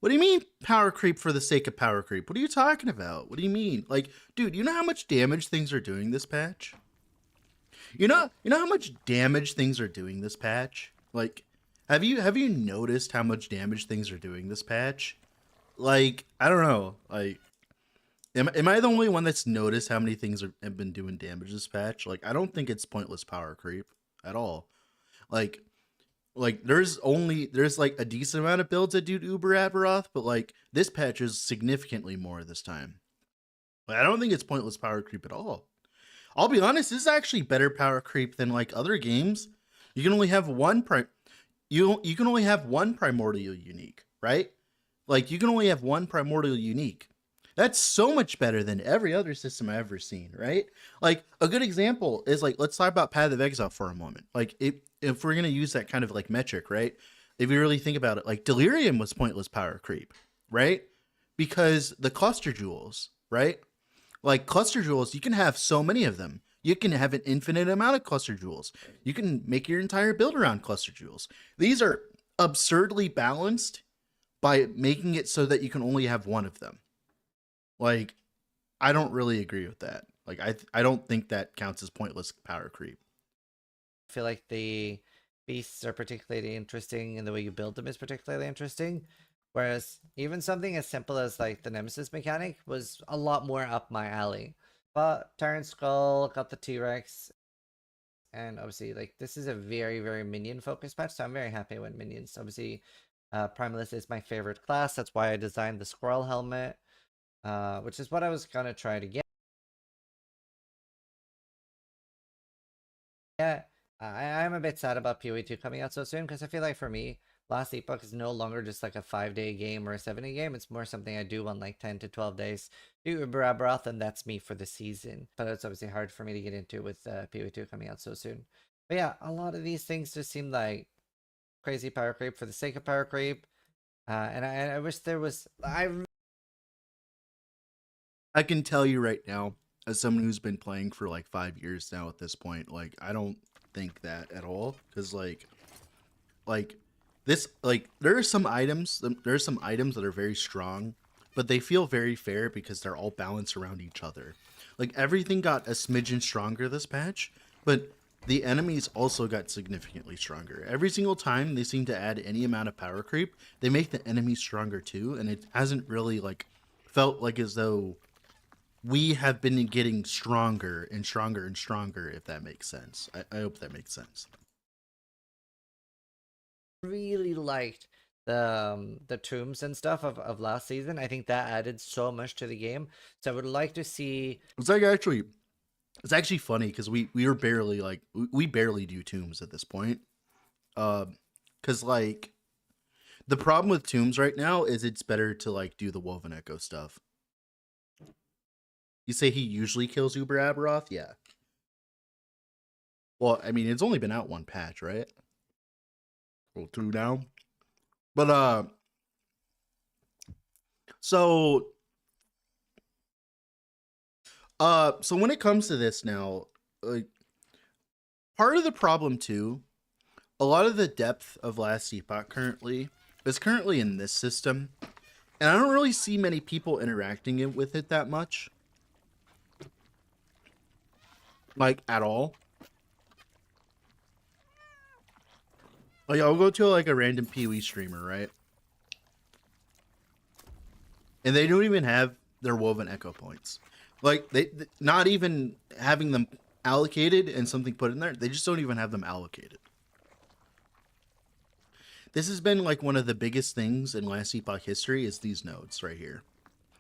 do you mean power creep for the sake of power creep? What are you talking about? What do you mean? Like, dude, you know how much damage things are doing this patch? You know how much damage things are doing this patch? Like, have you noticed how much damage things are doing this patch? Like, I don't know. Like, am I the only one that's noticed how many things have been doing damage this patch? Like, I don't think it's pointless power creep at all. Like there's like a decent amount of builds that do Uber Aberoth, but like this patch is significantly more this time. But I don't think it's pointless power creep at all. I'll be honest, this is actually better power creep than like other games. You can only have one you can only have one primordial unique, right? Like, you can only have one primordial unique. That's so much better than every other system I've ever seen, right? Like, a good example is, like, let's talk about Path of Exile for a moment. Like, if we're going to use that kind of, like, metric, right? If you really think about it, like, Delirium was pointless power creep, right? Because the cluster jewels, right? Like, cluster jewels, you can have so many of them. You can have an infinite amount of cluster jewels. You can make your entire build around cluster jewels. These are absurdly balanced by making it so that you can only have one of them. Like, I don't really agree with that. Like, I don't think that counts as pointless power creep.
I feel like the beasts are particularly interesting and the way you build them is particularly interesting. Whereas even something as simple as, like, the Nemesis mechanic was a lot more up my alley. But Tyrant Skull, got the T-Rex, and obviously like this is a very, very minion focused patch, so I'm very happy with minions. Obviously, Primalist is my favorite class. That's why I designed the squirrel helmet, which is what I was gonna try to get. Yeah, I'm a bit sad about PoE2 coming out so soon because I feel like for me, Last Epoch is no longer just like a 5-day game or a 7-day game. It's more something I do on like 10 to 12 days. Do Uber Aberoth, and that's me for the season. But it's obviously hard for me to get into with PoE2 coming out so soon. But yeah, a lot of these things just seem like crazy power creep for the sake of power creep. And I wish there was.
I can tell you right now, as someone who's been playing for like 5 years now at this point, like I don't think that at all, because like this, like there are some items that are very strong, but they feel very fair because they're all balanced around each other. Like everything got a smidgen stronger this patch, but the enemies also got significantly stronger. Every single time they seem to add any amount of power creep, they make the enemies stronger too, and it hasn't really like felt like as though we have been getting stronger and stronger and stronger, if that makes sense. I hope that makes sense.
Really liked the tombs and stuff of last season. I think that added so much to the game. So I would like to see.
It's like actually, it's actually funny because we were barely like we barely do tombs at this point. Because like the problem with tombs right now is it's better to like do the Woven Echo stuff. You say he usually kills Uber Aberoth? Yeah. Well, I mean, it's only been out one patch, right? Well, two now. But so so when it comes to this now, like part of the problem too, a lot of the depth of Last Epoch currently is currently in this system, and I don't really see many people interacting with it that much. Like at all. Like I'll go to like a random PoE streamer, right? And they don't even have their Woven Echo points. Like they not even having them allocated and something put in there, they just don't even have them allocated. This has been like one of the biggest things in Last Epoch history is these nodes right here.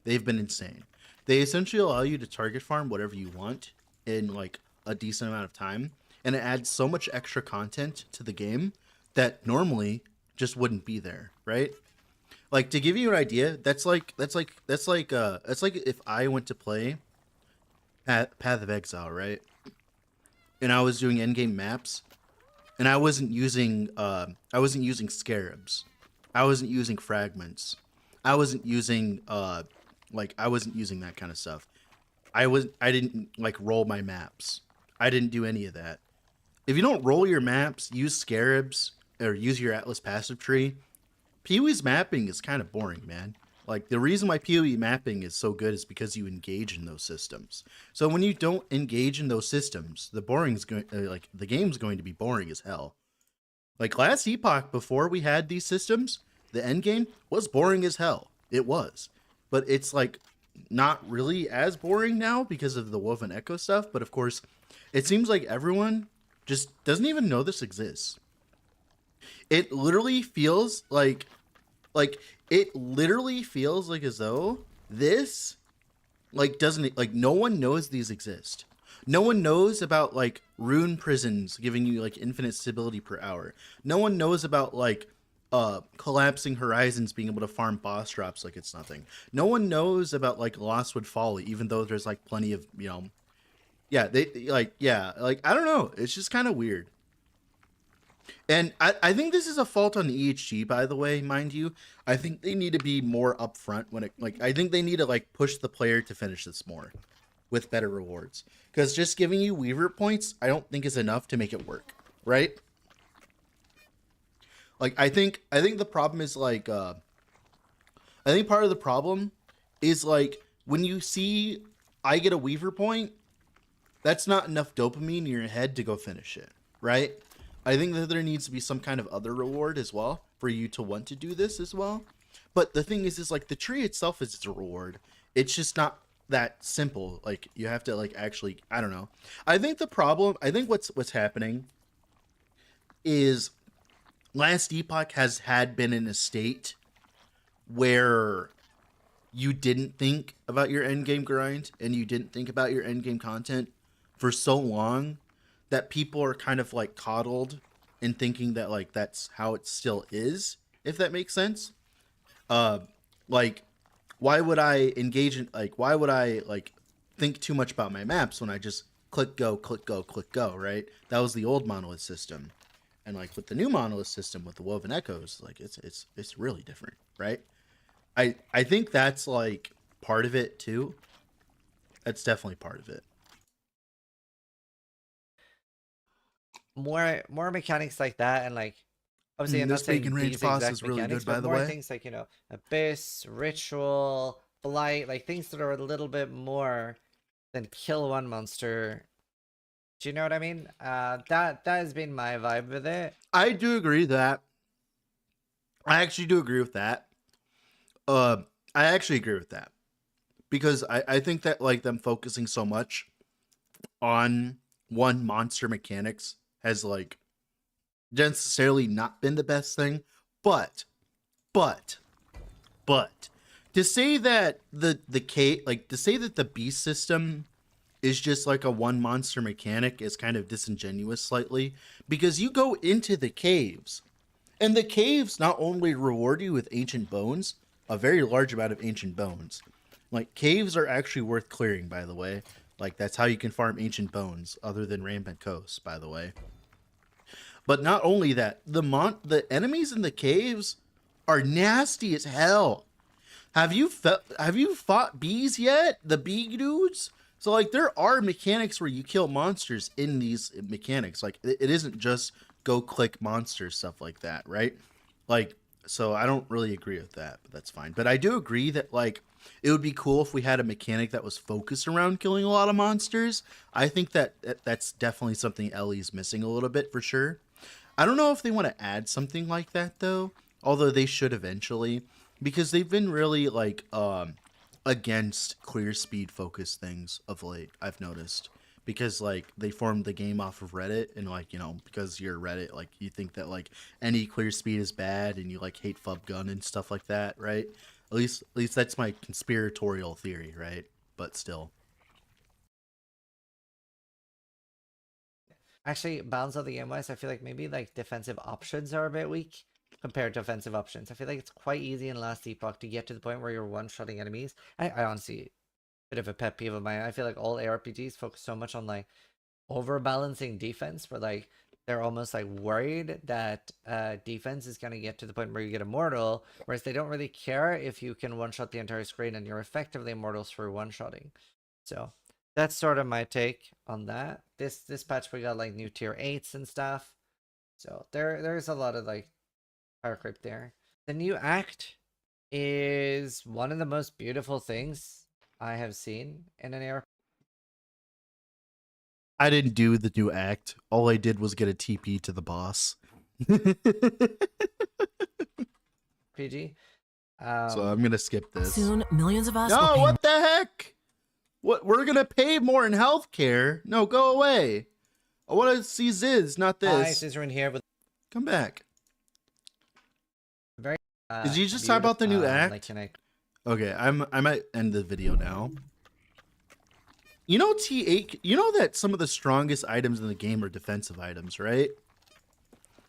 They've been insane. They essentially allow you to target farm whatever you want in like a decent amount of time, and it adds so much extra content to the game that normally just wouldn't be there, right? Like to give you an idea, that's like if I went to play Path of Exile, right? And I was doing endgame maps, and I wasn't using scarabs, I wasn't using fragments, I wasn't using that kind of stuff. I didn't like roll my maps. I didn't do any of that. If you don't roll your maps, use scarabs, or use your Atlas passive tree, PoE's mapping is kind of boring, man. Like the reason why PoE mapping is so good is because you engage in those systems. So when you don't engage in those systems, the game's going to be boring as hell. Like Last Epoch, before we had these systems, the end game was boring as hell. It was, but it's like not really as boring now because of the Woven Echo stuff. But of course, it seems like everyone just doesn't even know this exists. It literally feels like as though this like doesn't, like no one knows these exist. No one knows about like rune prisons giving you like infinite stability per hour. No one knows about like collapsing horizons being able to farm boss drops like it's nothing. No one knows about like Lostwood Folly, even though there's like plenty of, you know, like I don't know, it's just kind of weird. And I think this is a fault on the EHG, by the way, mind you. I think they need to be more upfront when it, like, I think they need to like push the player to finish this more with better rewards, because just giving you Weaver points I don't think is enough to make it work, right? Like I think the problem is like I think part of the problem is like when you see I get a Weaver point, that's not enough dopamine in your head to go finish it, right? I think that there needs to be some kind of other reward as well for you to want to do this as well. But the thing is like the tree itself is a reward. It's just not that simple. Like you have to like actually, I don't know. I think what's happening is last Epoch has been in a state where you didn't think about your endgame grind and you didn't think about your endgame content for so long that people are kind of like coddled in thinking that like that's how it still is, if that makes sense. uh like why would I engage in like why would I like think too much about my maps when I just click go, click go, click go, right? That was the old monolith system. And like with the new monolith system with the woven echoes, like it's really different, right? I think that's like part of it too. That's definitely part of it.
More mechanics like that, and like obviously I'm not
This bacon
saying
range
these
pasta
exact
is really
mechanics,
good, by
but
the
more
way.
things like, you know, abyss, ritual, blight, like things that are a little bit more than kill one monster. Do you know what I mean? That has been my vibe with it.
I do agree that. I actually do agree with that. I actually agree with that because I think that like them focusing so much on one monster mechanics has like necessarily not been the best thing, but but but to say that the K like to say that the beast system is just like a one monster mechanic is kind of disingenuous slightly, because you go into the caves and the caves not only reward you with ancient bones, a very large amount of ancient bones. Like caves are actually worth clearing, by the way. Like that's how you can farm ancient bones, other than Rampant Coast, by the way. But not only that, the enemies in the caves are nasty as hell. Have you fought bees yet? The bee dudes? So like there are mechanics where you kill monsters in these mechanics. Like it isn't just go click monster stuff like that, right? Like so I don't really agree with that, but that's fine. But I do agree that like it would be cool if we had a mechanic that was focused around killing a lot of monsters. I think that's definitely something Ellie's missing a little bit for sure. I don't know if they want to add something like that though, although they should eventually, because they've been really like against clear speed focused things of late. I've noticed, because like they formed the game off of Reddit, and like, you know, because you're Reddit, like you think that like any clear speed is bad and you like hate fub gun and stuff like that, right? At least that's my conspiratorial theory, right? But still.
Actually, balance of the game wise, I feel like maybe like defensive options are a bit weak compared to offensive options. I feel like it's quite easy in last epoch to get to the point where you're one-shotting enemies. I honestly, bit of a pet peeve of mine. I feel like all ARPGs focus so much on like overbalancing defense, where like they're almost like worried that defense is gonna get to the point where you get immortal, whereas they don't really care if you can one-shot the entire screen and you're effectively immortal through one-shotting. So that's sort of my take on that. This patch we got like new tier 8s and stuff. So there's a lot of like power creep there. The new act is one of the most beautiful things I have seen in an ARPG.
I didn't do the new act. All I did was get a TP to the boss. So I'm gonna skip this.
Soon, millions of us will
No,
pay
what the heck? What, we're gonna pay more in healthcare? No, go away. I want to see Ziz, not
Hi,
this.
Scissor in here with
Come back.
very
Did you just talk about the new act?
like, can I
Okay, I might end the video now. You know, T8, you know that some of the strongest items in the game are defensive items, right?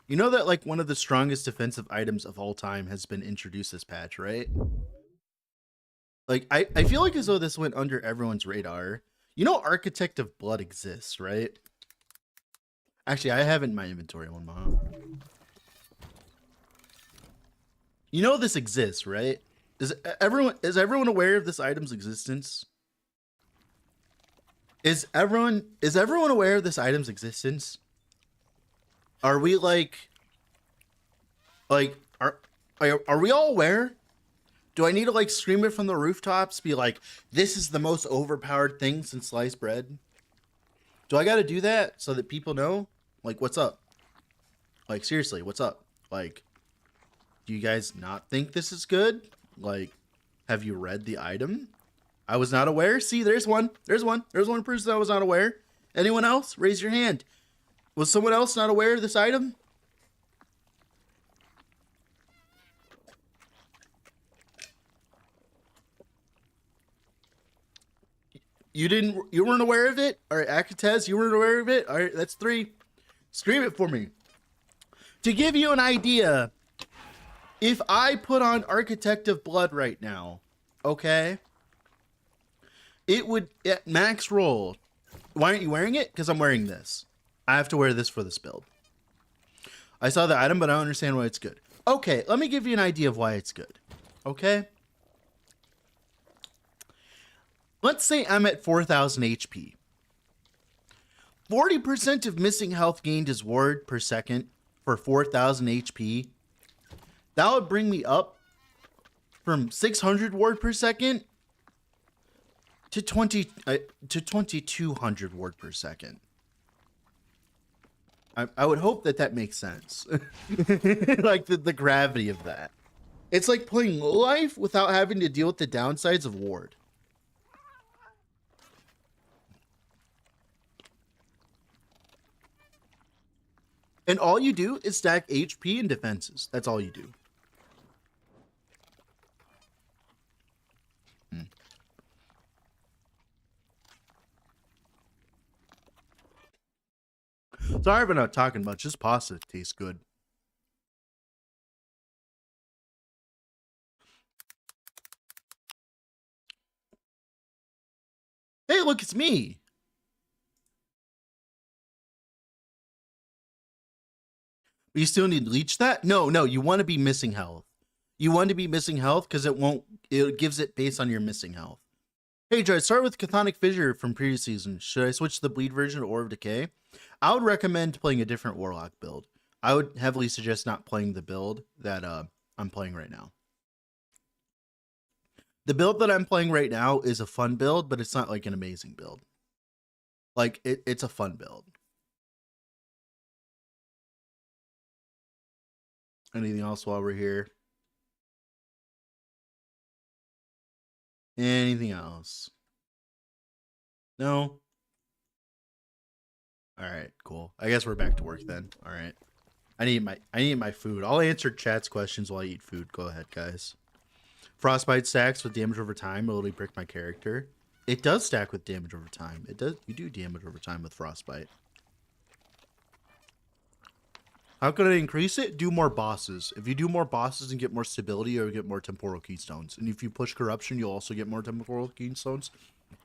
You know that like one of the strongest defensive items of all time has been introduced this patch, right? Like I feel like as though this went under everyone's radar. You know Architect of Blood exists, right? Actually, I have it in my inventory one moment. You know this exists, right? Is everyone aware of this item's existence? Is everyone aware of this item's existence? Are we like are we all aware? Do I need to like scream it from the rooftops, be like, this is the most overpowered thing since sliced bread? Do I got to do that so that people know? Like, what's up? Like, seriously, what's up? Like, do you guys not think this is good? Like, have you read the item? I was not aware. See, there's one. There's one person that was not aware. Anyone else? Raise your hand. Was someone else not aware of this item? You weren't aware of it? All right, Akates, you weren't aware of it? All right, that's 3. Scream it for me. To give you an idea, if I put on Architect of Blood right now, okay, it would, at max roll. Why aren't you wearing it? Because I'm wearing this. I have to wear this for this build. I saw the item, but I don't understand why it's good. Okay, let me give you an idea of why it's good. Okay? Let's say I'm at 4,000 HP. 40% of missing health gained is ward per second for 4,000 HP. That would bring me up from 600 ward per second to 2,200 ward per second. I would hope that makes sense. Like the gravity of that. It's like playing life without having to deal with the downsides of ward. And all you do is stack HP and defenses. That's all you do. Sorry if I'm not talking much. This pasta tastes good. Hey, look, it's me. You still need to leech that? No, you want to be missing health. You want to be missing health because it gives it based on your missing health. Hey, Joy, start with Chthonic Fissure from previous season. Should I switch to the bleed version or Orb of Decay? I would recommend playing a different Warlock build. I would heavily suggest not playing the build that I'm playing right now. The build that I'm playing right now is a fun build, but it's not like an amazing build. Like, it's a fun build. Anything else while we're here? Anything else? No? Alright, cool. I guess we're back to work then. Alright. I need my food. I'll answer chat's questions while I eat food. Go ahead, guys. Frostbite stacks with damage over time. Will it brick my character? It does stack with damage over time. It does. You do damage over time with Frostbite. How could I increase it? Do more bosses. If you do more bosses and get more stability, you'll get more temporal keystones. And if you push corruption, you'll also get more temporal keystones.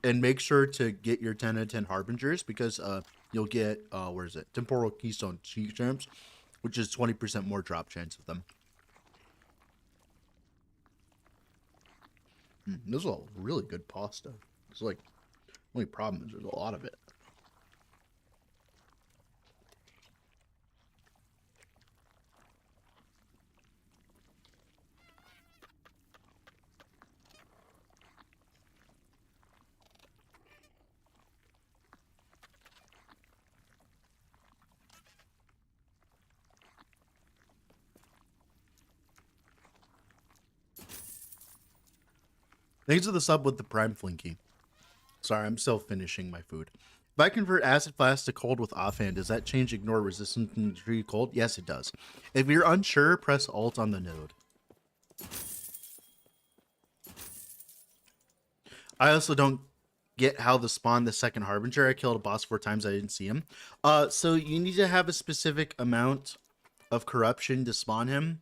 And make sure to get your 10 out of 10 harbingers because you'll get where is it? Temporal keystone gems, which is 20% more drop chance of them. This is a really good pasta. It's like only problem is there's a lot of it. Thanks for the sub with the Prime Flinky. Sorry, I'm still finishing my food. If I convert Acid Flask to cold with offhand, does that change ignore resistance to tree cold? Yes, it does. If you're unsure, press Alt on the node. I also don't get how to spawn the second Harbinger. I killed a boss 4 times. I didn't see him. So you need to have a specific amount of corruption to spawn him.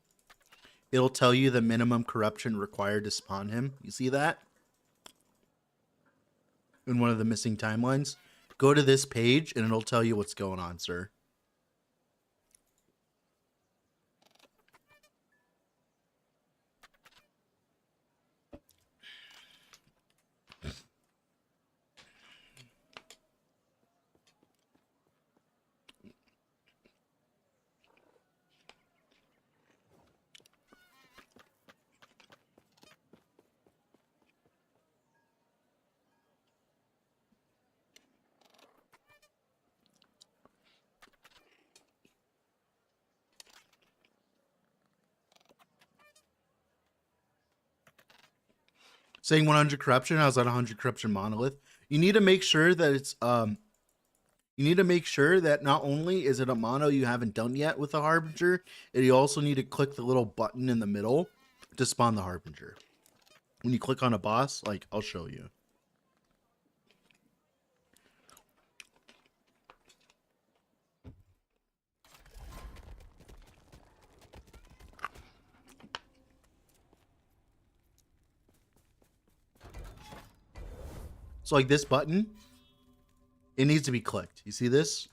It'll tell you the minimum corruption required to spawn him. You see that? In one of the missing timelines. Go to this page and it'll tell you what's going on, sir. saying 100 corruption. I was at 100 corruption monolith. You need to make sure that it's you need to make sure that not only is it a mono you haven't done yet with the Harbinger, you also need to click the little button in the middle to spawn the Harbinger. When you click on a boss, like, I'll show you. So like this button, it needs to be clicked. You see this?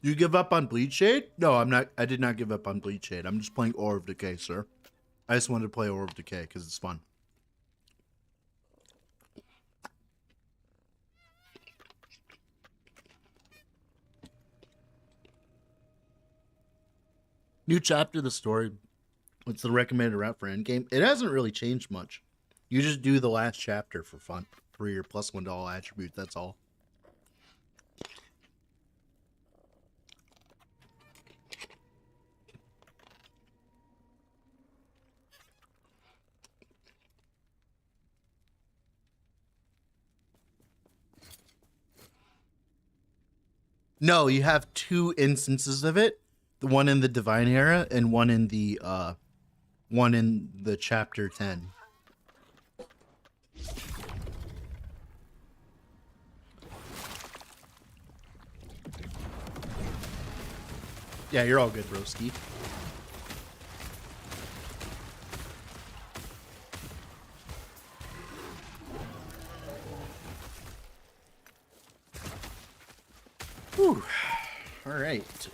You give up on Bleed Shade? No, I'm not. I did not give up on Bleed Shade. I'm just playing Aura of Decay, sir. I just wanted to play Aura of Decay because it's fun. New chapter of the story. What's the recommended route for Endgame? It hasn't really changed much. You just do the last chapter for fun. For your +1 to all attributes, that's all. No, you have 2 instances of it. The one in the Divine Era and one in the chapter 10. Yeah, you're all good, broski. Whew. All right,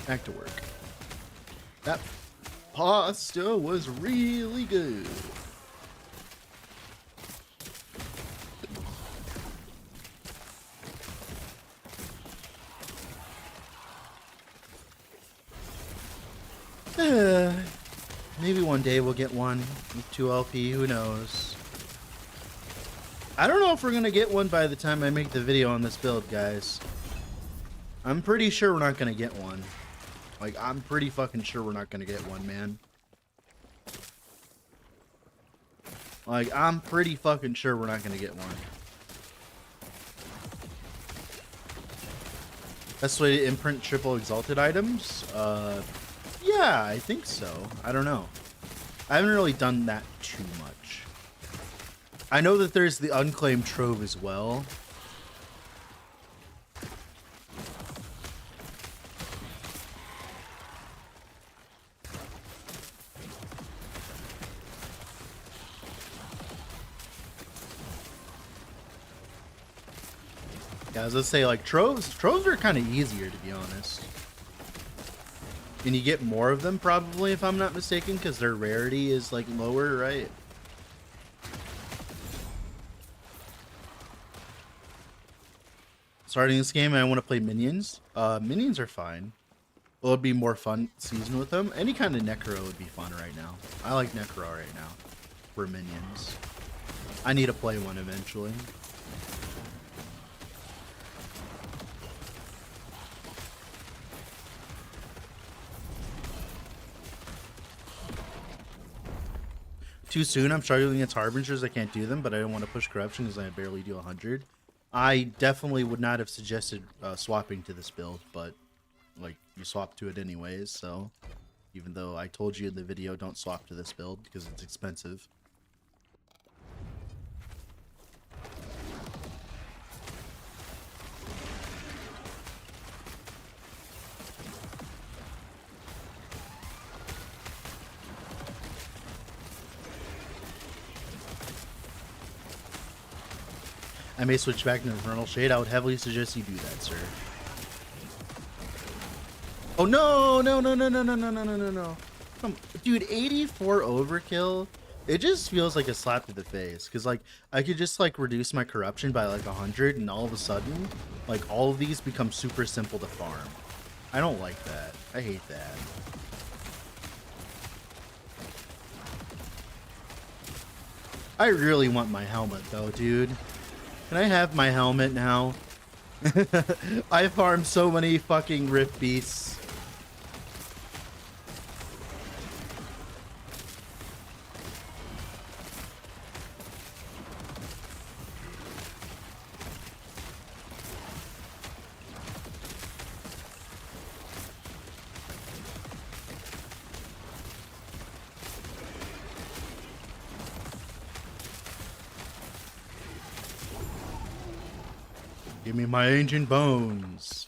back to work. That pasta was really good. Maybe one day we'll get one with 2 LP, who knows. I don't know if we're gonna get one by the time I make the video on this build, guys. I'm pretty sure we're not gonna get one. Like, I'm pretty fucking sure we're not gonna get one, man. Like, I'm pretty fucking sure we're not gonna get one. Best way to imprint triple exalted items? Yeah, I think so. I don't know. I haven't really done that too much. I know that there's the unclaimed trove as well. Yeah, I was gonna say, like, troves are kind of easier, to be honest. And you get more of them, probably, if I'm not mistaken, because their rarity is, like, lower, right? Starting this game, I want to play minions. Minions are fine. Well, it'd be more fun season with them. Any kind of Necro would be fun right now. I like Necro right now for minions. I need to play one eventually. Too soon. I'm struggling against Harbingers. I can't do them, but I don't want to push corruption because I barely do 100. I definitely would not have suggested swapping to this build, but like, you swap to it anyways, so even though I told you in the video don't swap to this build because it's expensive. I may switch back to Infernal Shade. I would heavily suggest you do that, sir. Oh no, no, no, no, no, no, no, no, no, no, no. Come, dude, 84 overkill It just feels like a slap to the face, because like I could just like reduce my corruption by like 100, and all of a sudden, like all of these become super simple to farm. I don't like that. I hate that. I really want my helmet though, dude. Can I have my helmet now? I farmed so many fucking rift beasts. Give me my ancient bones.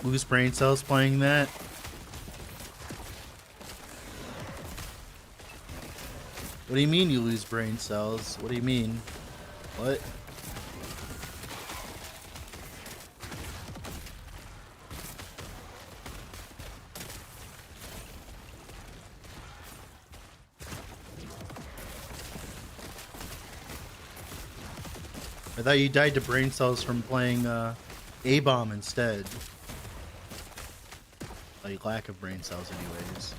Lose brain cells playing that. What do you mean you lose brain cells? What do you mean? What? I thought you died to brain cells from playing A-bomb instead. Like lack of brain cells anyways.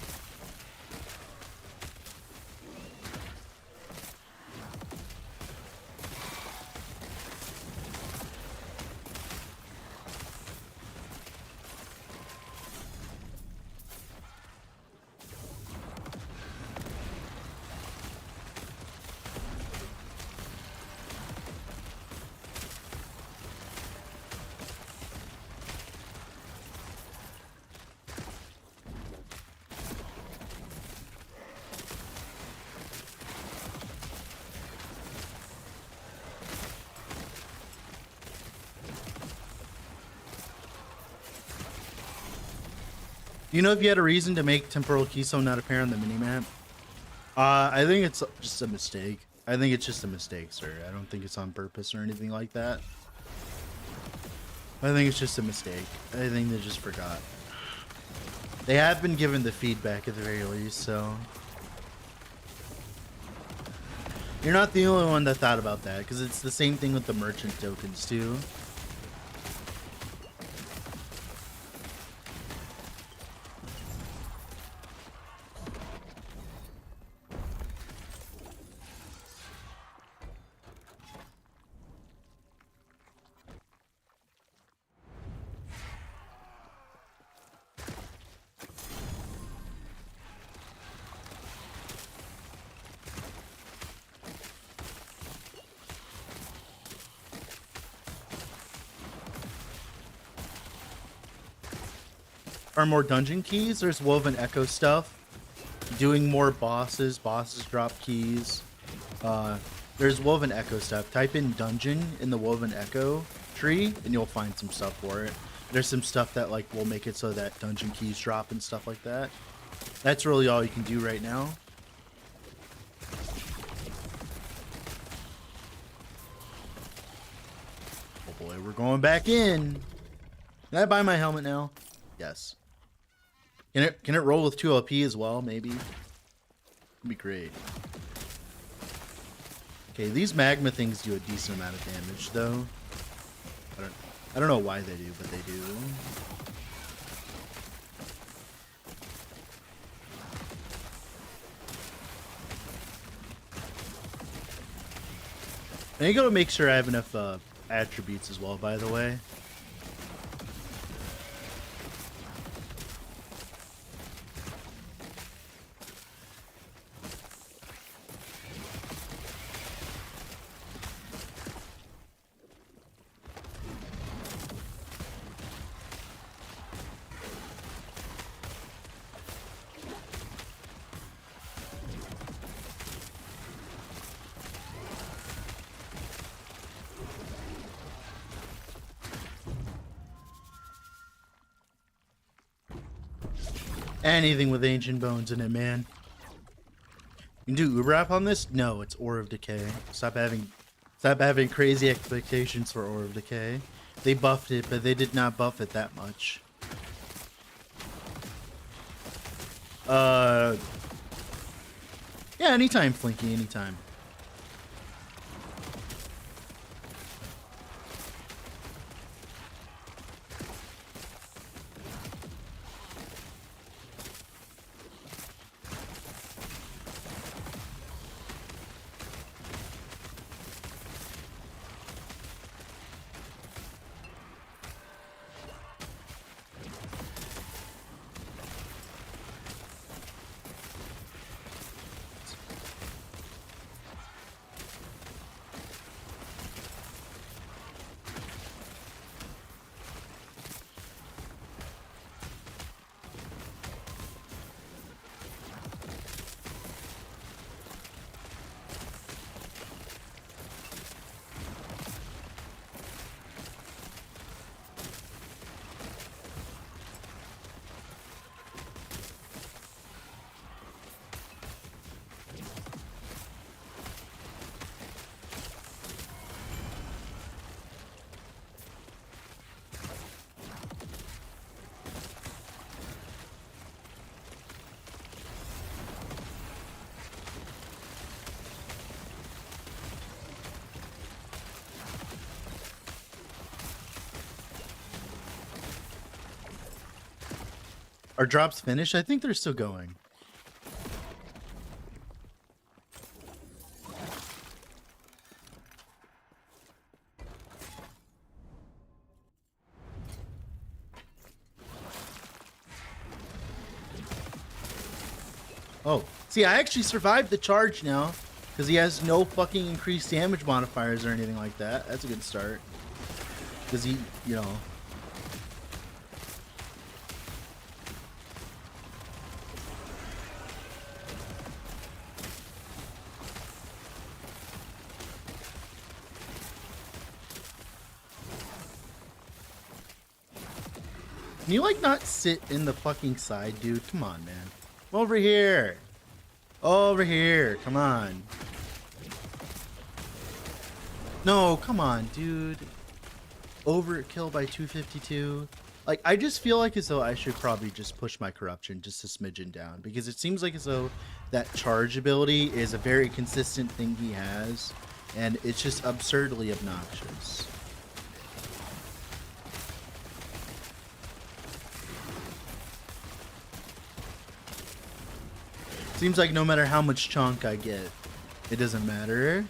You know if you had a reason to make temporal keystone not appear on the minimap? I think it's just a mistake. I think it's just a mistake, sir. I don't think it's on purpose or anything like that. I think it's just a mistake. I think they just forgot. They have been given the feedback at the very least, so... You're not the only one that thought about that, because it's the same thing with the merchant tokens, too. Are more dungeon keys. There's woven echo stuff. Doing more bosses. Bosses drop keys. There's woven echo stuff. Type in dungeon in the woven echo tree, and you'll find some stuff for it. There's some stuff that like will make it so that dungeon keys drop and stuff like that. That's really all you can do right now. Oh boy, we're going back in. Can I buy my helmet now? Yes. Can it roll with 2 LP as well, maybe? That'd be great. Okay, these magma things do a decent amount of damage though. I don't know why they do, but they do. I gotta make sure I have enough attributes as well, by the way. Anything with ancient bones in it, man. You can do Uber app on this? No, it's Ore of Decay. Stop having crazy expectations for Ore of Decay. They buffed it, but they did not buff it that much. Yeah, anytime, Flinky, anytime. Are drops finished? I think they're still going. Oh, see, I actually survived the charge now because he has no fucking increased damage modifiers or anything like that. That's a good start. Because he, you know. Can you, like, not sit in the fucking side, dude? Come on, man. Over here. Over here. Come on. No, come on, dude. Overkill by 252. Like, I just feel like as though I should probably just push my corruption just a smidgen down. Because it seems like as though that charge ability is a very consistent thing he has. And it's just absurdly obnoxious. Seems like no matter how much chunk I get, it doesn't matter.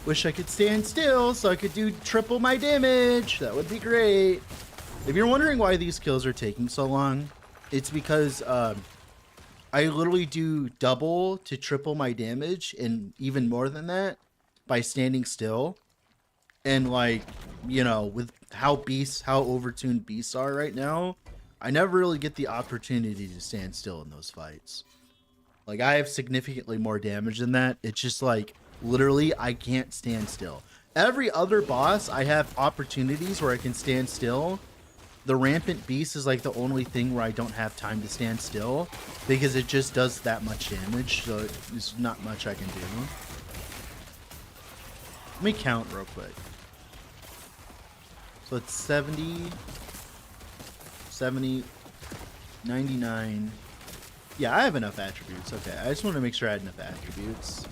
Wish I could stand still so I could do triple my damage. That would be great. If you're wondering why these kills are taking so long, it's because I literally do double to triple my damage and even more than that by standing still. And like, you know, with how overtuned beasts are right now, I never really get the opportunity to stand still in those fights. Like, I have significantly more damage than that. It's just like, literally, I can't stand still. Every other boss, I have opportunities where I can stand still. The Rampant Beast is like the only thing where I don't have time to stand still because it just does that much damage, so there's not much I can do. Let me count real quick. So it's 70, 99. Yeah, I have enough attributes. Okay, I just want to make sure I had enough attributes.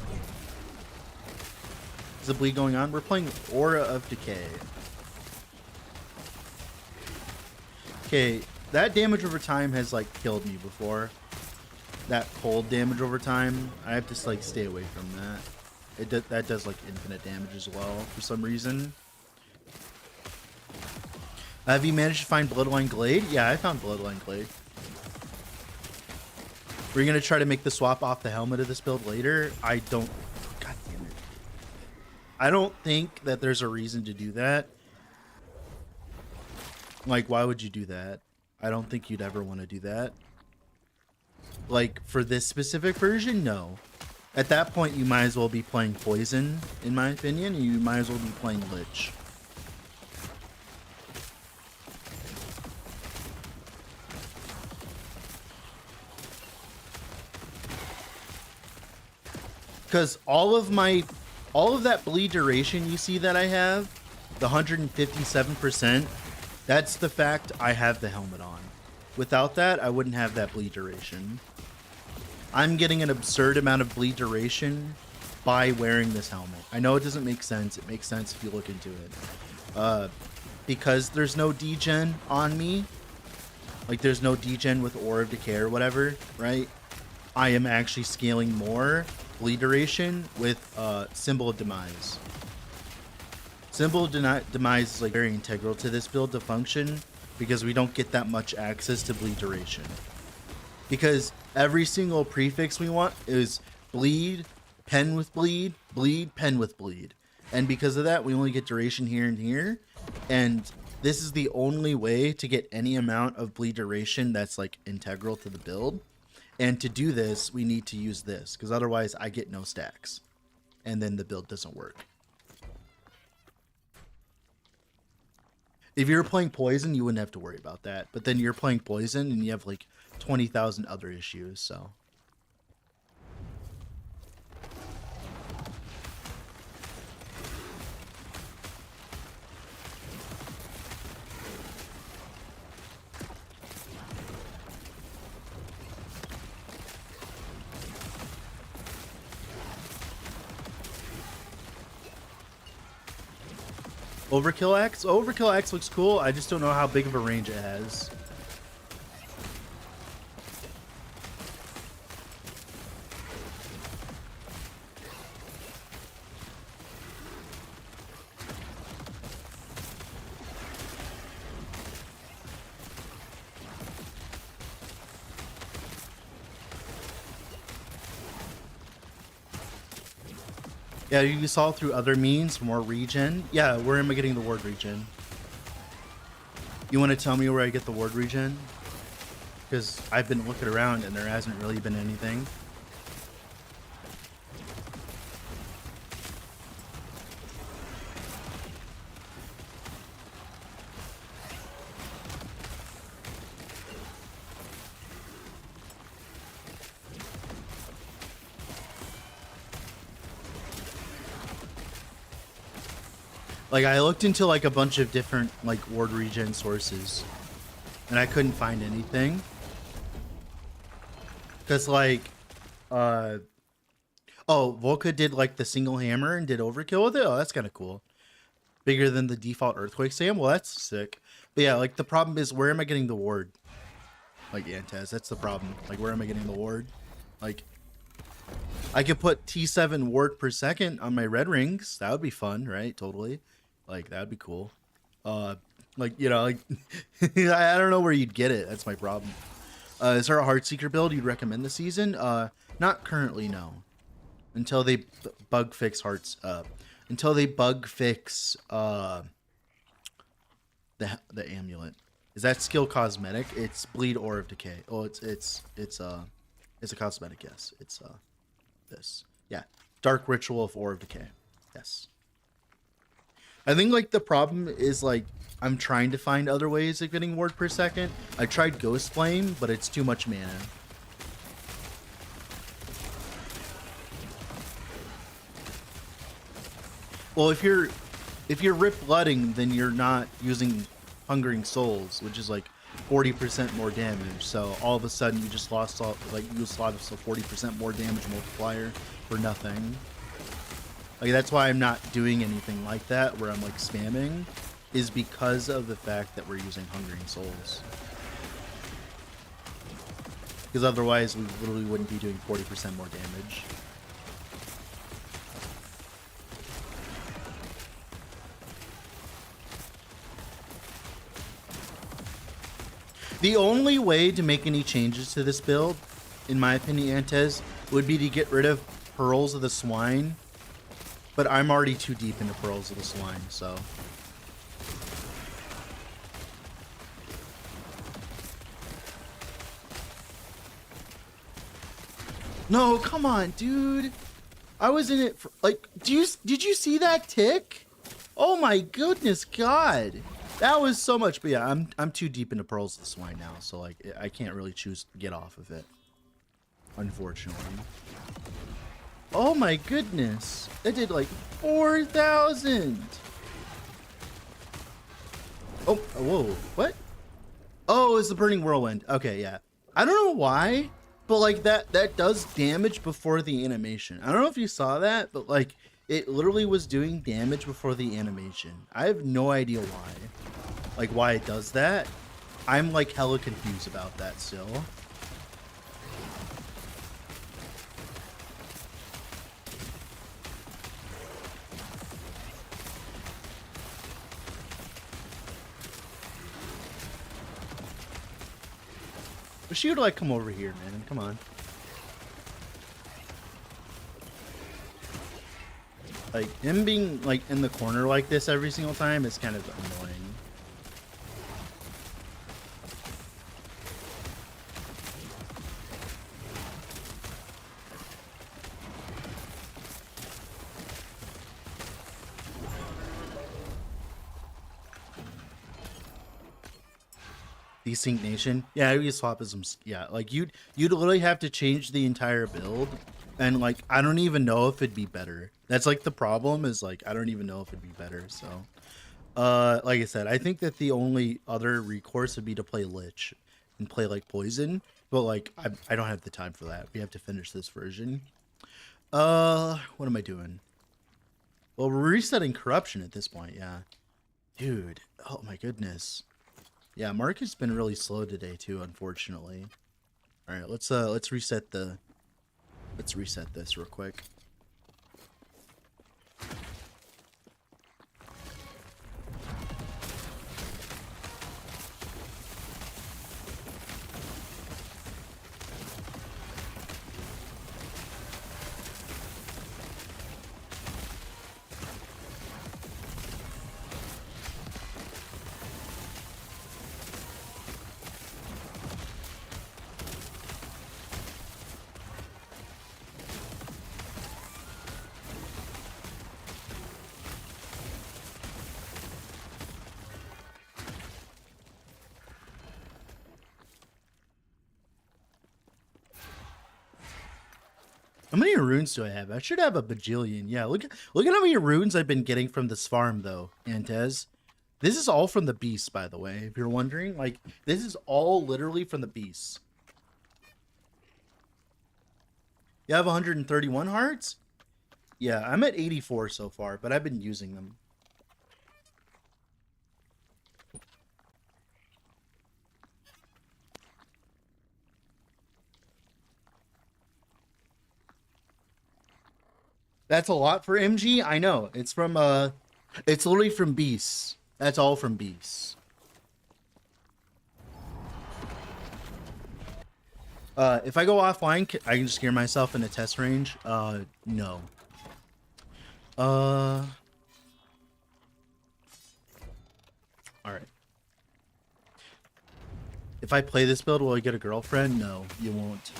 Is the bleed going on? We're playing Aura of Decay. Okay, that damage over time has like killed me before. That cold damage over time, I have to like stay away from that. That does like infinite damage as well for some reason. Have you managed to find Bloodline Glade? Yeah, I found Bloodline Glade. Were you gonna try to make the swap off the helmet of this build later? I don't. God damn it. I don't think that there's a reason to do that. Like, why would you do that? I don't think you'd ever want to do that. Like, for this specific version, no. At that point, you might as well be playing Poison, in my opinion, and you might as well be playing Lich. Because all of that bleed duration you see that I have, the 157%, that's the fact I have the helmet on. Without that, I wouldn't have that bleed duration. I'm getting an absurd amount of bleed duration by wearing this helmet. I know it doesn't make sense. It makes sense if you look into it. Because there's no degen on me, like there's no degen with Aura of Decay or whatever, right? I am actually scaling more bleed duration with Symbol of Demise. Symbol of Demise is like very integral to this build to function because we don't get that much access to bleed duration. Because every single prefix we want is bleed, pen with bleed, bleed, pen with bleed. And because of that, we only get duration here and here. And this is the only way to get any amount of bleed duration that's like integral to the build. And to do this, we need to use this, because otherwise I get no stacks. And then the build doesn't work. If you were playing Poison, you wouldn't have to worry about that. But then you're playing Poison, and you have like 20,000 other issues, so... Overkill Axe? Overkill Axe looks cool. I just don't know how big of a range it has. Yeah, you saw through other means for more regen. Yeah, where am I getting the ward regen? You want to tell me where I get the ward regen? Because I've been looking around and there hasn't really been anything. Like, I looked into like a bunch of different like ward regen sources and I couldn't find anything. Cause like, oh, Volca did like the single hammer and did overkill with it. Oh, that's kind of cool. Bigger than the default earthquake Sam. Well, that's sick. But yeah, like the problem is, where am I getting the ward? Like Antez, that's the problem. Like, where am I getting the ward? Like, I could put T7 ward per second on my red rings. That would be fun, right? Totally. Like, that would be cool. Like, you know, like, I don't know where you'd get it. That's my problem. Is there a Heartseeker build you'd recommend this season? Not currently, no. Until they bug fix hearts. Until they bug fix the amulet. Is that skill cosmetic? It's bleed Aura of Decay. Oh, it's a cosmetic. Yes, it's this. Yeah, dark ritual of Aura of Decay. Yes. I think like the problem is like I'm trying to find other ways of getting ward per second. I tried Ghost Flame, but it's too much mana. Well, if you're rip blooding, then you're not using Hungering Souls, which is like 40% more damage. So all of a sudden you just lost all, like you just lost a 40% more damage multiplier for nothing. Like that's why I'm not doing anything like that where I'm like spamming, is because of the fact that we're using Hungering Souls. Because otherwise we literally wouldn't be doing 40% more damage. The only way to make any changes to this build, in my opinion, Antez, would be to get rid of Pearls of the Swine. But I'm already too deep into Pearls of the Swine, so... No, come on, dude. I was in it for, like, did you see that tick? Oh my goodness, God. That was so much, but yeah, I'm too deep into Pearls of the Swine now, so like I can't really choose to get off of it. Unfortunately. Oh my goodness. That did like 4,000. Oh, whoa, what? Oh, it's the Burning Whirlwind. Okay, yeah. I don't know why, but like that does damage before the animation. I don't know if you saw that, but like it literally was doing damage before the animation. I have no idea why. Like why it does that. I'm like hella confused about that still. But she would like come over here, man. Come on. Like him being like in the corner like this every single time is kind of annoying. Desync Nation. Yeah, you swap some. Yeah, like you'd literally have to change the entire build, and like I don't even know if it'd be better. That's like the problem is like I don't even know if it'd be better. So, like I said, I think that the only other recourse would be to play Lich and play like Poison, but like I don't have the time for that. We have to finish this version. What am I doing? Well, we're resetting Corruption at this point. Yeah, dude. Oh my goodness. Yeah, Mark has been really slow today too, unfortunately. All right, let's reset this real quick. How many runes do I have? I should have a bajillion. Yeah, look at how many runes I've been getting from this farm though, Antez. This is all from the beasts, by the way, if you're wondering. Like, this is all literally from the beasts. You have 131 hearts? Yeah, I'm at 84 so far, but I've been using them. That's a lot for MG. I know. It's from it's literally from beasts. That's all from beasts. If I go offline, I can just scare myself in a test range. No. All right. If I play this build, will I get a girlfriend? No, you won't.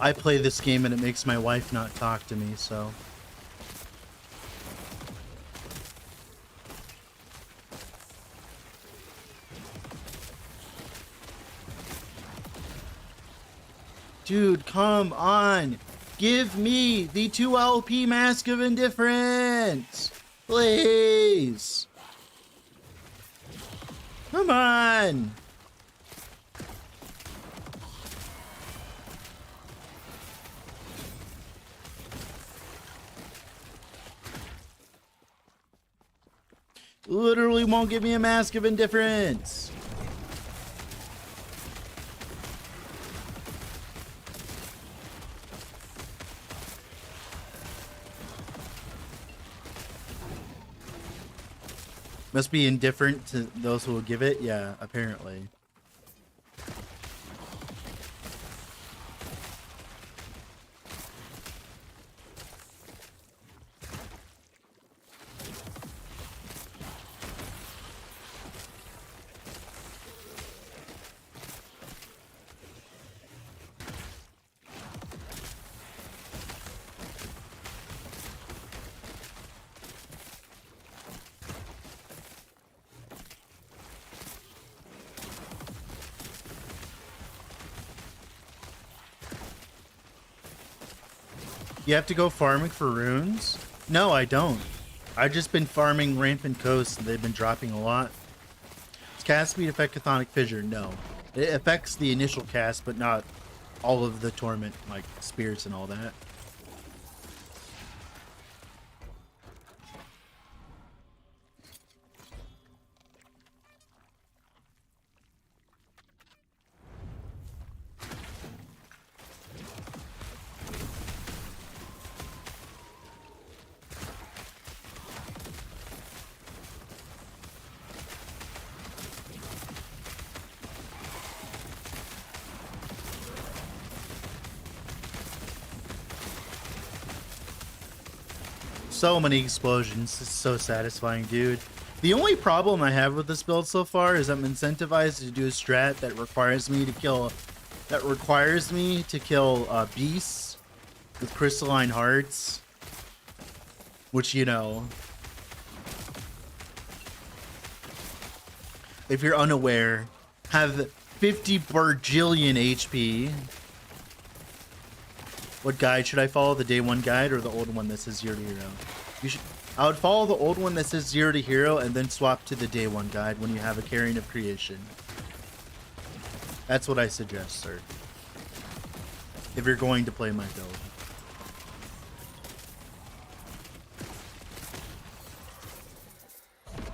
I play this game and it makes my wife not talk to me, so. Dude, come on. Give me the 2 LP Mask of Indifference. Please. Come on. Literally won't give me a Mask of Indifference. Must be indifferent to those who will give it. Yeah, apparently. You have to go farming for runes? No, I don't. I've just been farming Rampant Coast and they've been dropping a lot. Does cast speed affect Chthonic Fissure? No. It affects the initial cast, but not all of the torment, like spirits and all that. So many explosions. It's so satisfying, dude. The only problem I have with this build so far is I'm incentivized to do a strat that requires me to kill beasts with crystalline hearts, which, you know, if you're unaware, have 50 bajillion HP. What guide should I follow? The day one guide or the old one that says 0 to hero? I would follow the old one that says 0 to hero and then swap to the day one guide when you have a carrying of creation. That's what I suggest, sir. If you're going to play my build.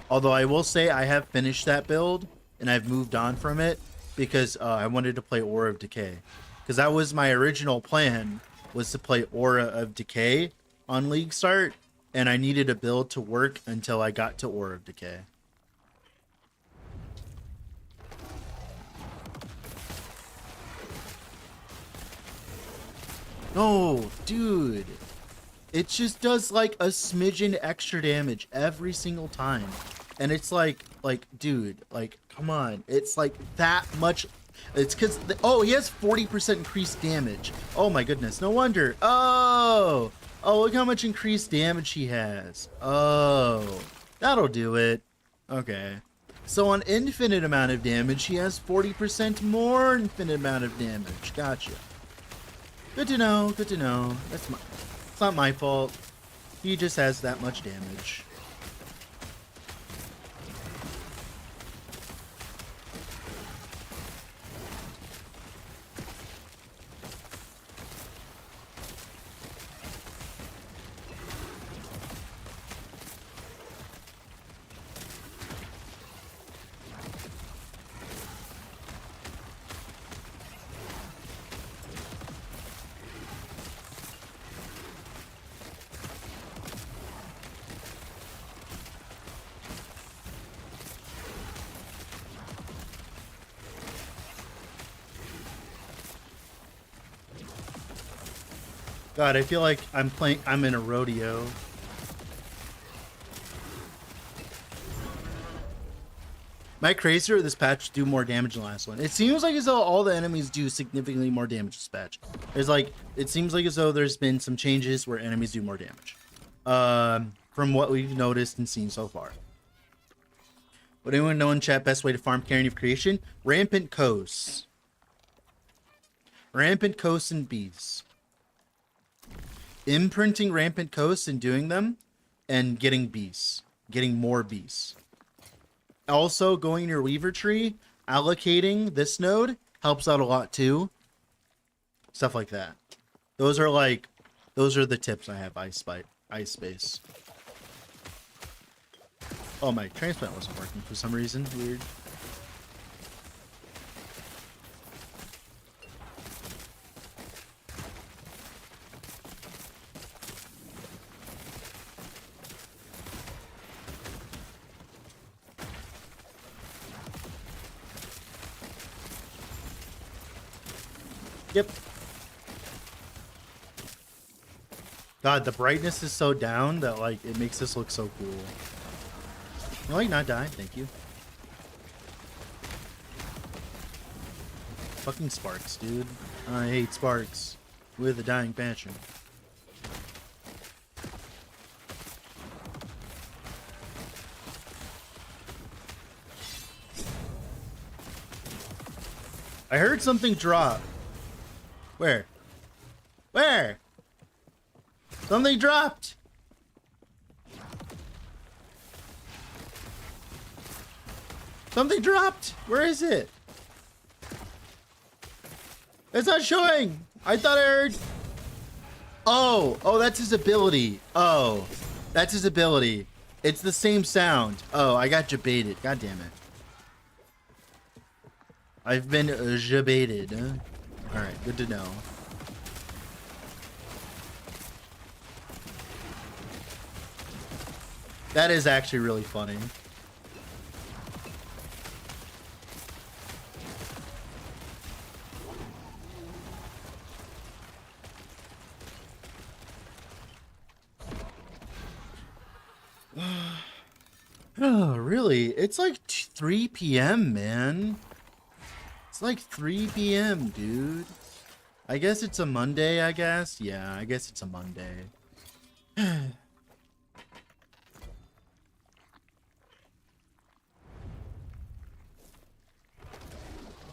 Although I will say I have finished that build and I've moved on from it because I wanted to play Aura of Decay. Because that was my original plan, was to play Aura of Decay on League Start, and I needed a build to work until I got to Aura of Decay. No, dude. It just does like a smidgen extra damage every single time. And it's like, dude, like, come on. It's like that much. It's because, oh, he has 40% increased damage. Oh my goodness, no wonder. Oh, look how much increased damage he has. Oh, that'll do it. Okay. So on infinite amount of damage, he has 40% more infinite amount of damage. Gotcha. Good to know, good to know. It's not my fault. He just has that much damage. God, I feel like I'm in a rodeo. Am I crazy or this patch do more damage than the last one? It seems like as though all the enemies do significantly more damage this patch. It seems like as though there's been some changes where enemies do more damage. From what we've noticed and seen so far. Would anyone know in chat best way to farm Carrying of Creation? Rampant Coasts. Rampant Coasts and Beasts. Imprinting Rampant Coasts and doing them, and getting beasts. Getting more beasts. Also, going your Weaver tree, allocating this node helps out a lot too. Stuff like that. Those are the tips I have. Ice Space. Oh, my transplant wasn't working for some reason. Weird. Yep. God, the brightness is so down that, like, it makes this look so cool. No, like, not die. Thank you. Fucking sparks, dude. I hate sparks with a dying passion. I heard something drop. Where? Where? Something dropped. Something dropped. Where is it? It's not showing. I thought I heard. Oh, that's his ability. Oh, that's his ability. It's the same sound. Oh, I got jebaited. God damn it. I've been jebaited. All right, good to know. That is actually really funny. Oh, really? It's like 3 p.m., man. It's like 3 p.m., dude. I guess it's a Monday, I guess. Yeah, I guess it's a Monday.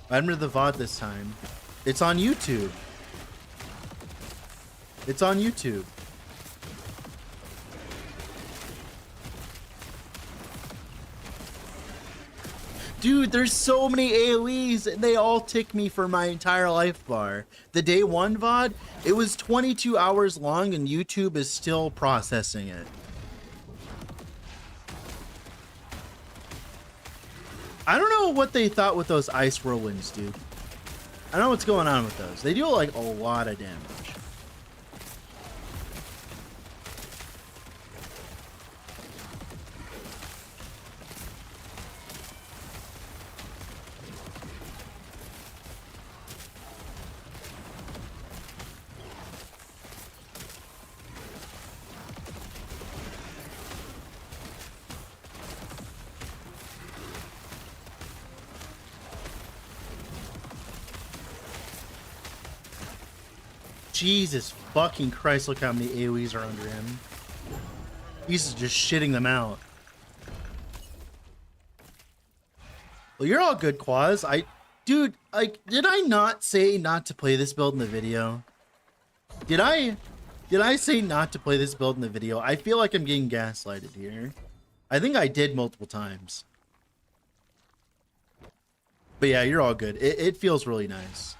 I'm to the VOD this time. It's on YouTube. It's on YouTube. Dude, there's so many AoEs, and they all tick me for my entire life bar. The day one VOD, it was 22 hours long, and YouTube is still processing it. I don't know what they thought with those ice whirlwinds, dude. I don't know what's going on with those. They do like a lot of damage. Jesus fucking Christ, look how many AoEs are under him. He's just shitting them out. Well, you're all good, Quaz. Dude, like, did I not say not to play this build in the video? Did I say not to play this build in the video? I feel like I'm getting gaslighted here. I think I did multiple times. But yeah, you're all good. It feels really nice.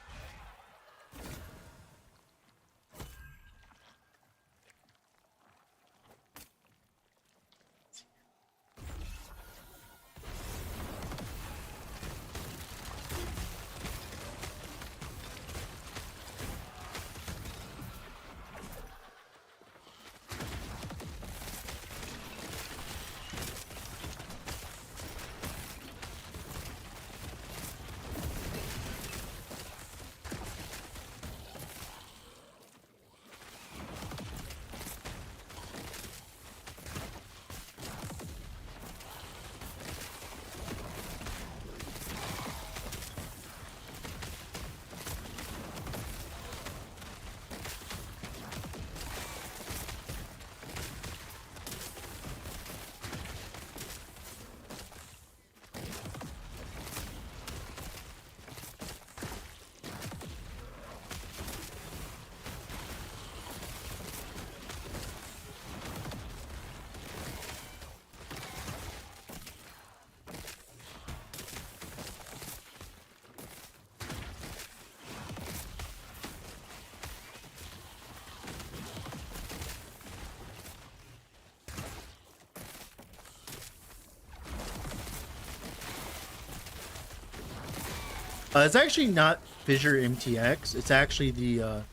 It's actually not Fissure MTX. It's actually the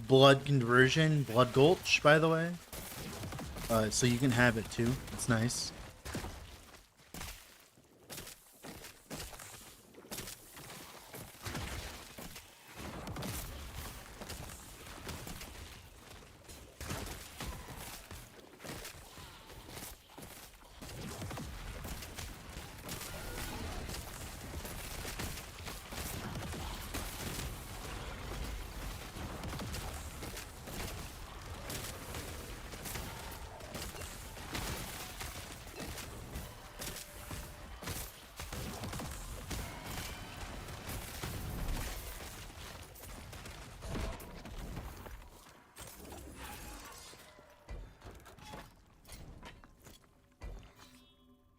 Blood Conversion, Blood Gulch, by the way. So you can have it too. It's nice.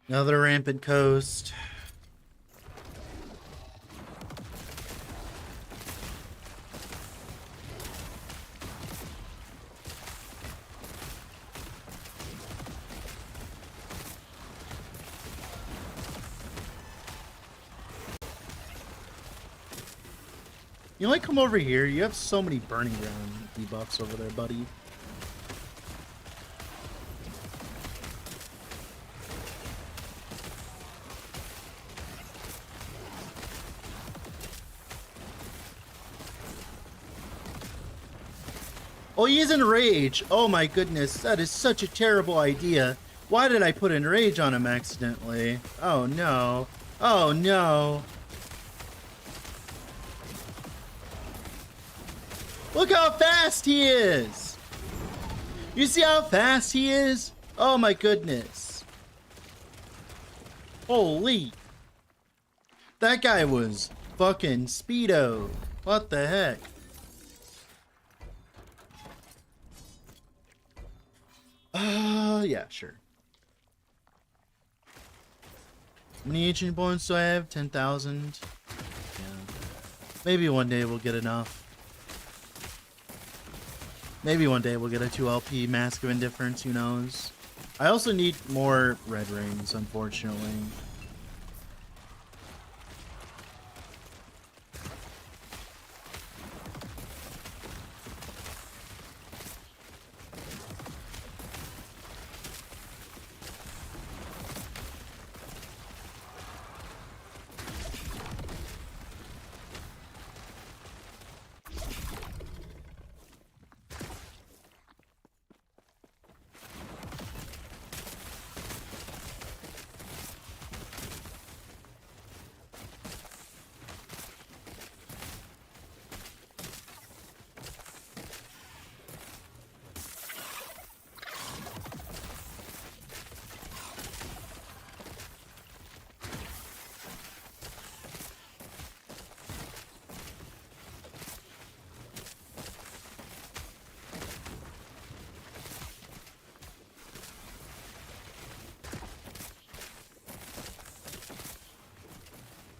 Another rampant coast. You like come over here? You have so many burning ground debuffs over there, buddy. Oh, he's in rage. Oh my goodness, that is such a terrible idea. Why did I put enrage on him accidentally? Oh no. Oh no. Look how fast he is! You see how fast he is? Oh my goodness. Holy. That guy was fucking speedo. What the heck? Yeah, sure. How many ancient bones do I have? 10,000. Yeah. Maybe one day we'll get enough. Maybe one day we'll get a 2 LP Mask of Indifference, who knows? I also need more red rings, unfortunately.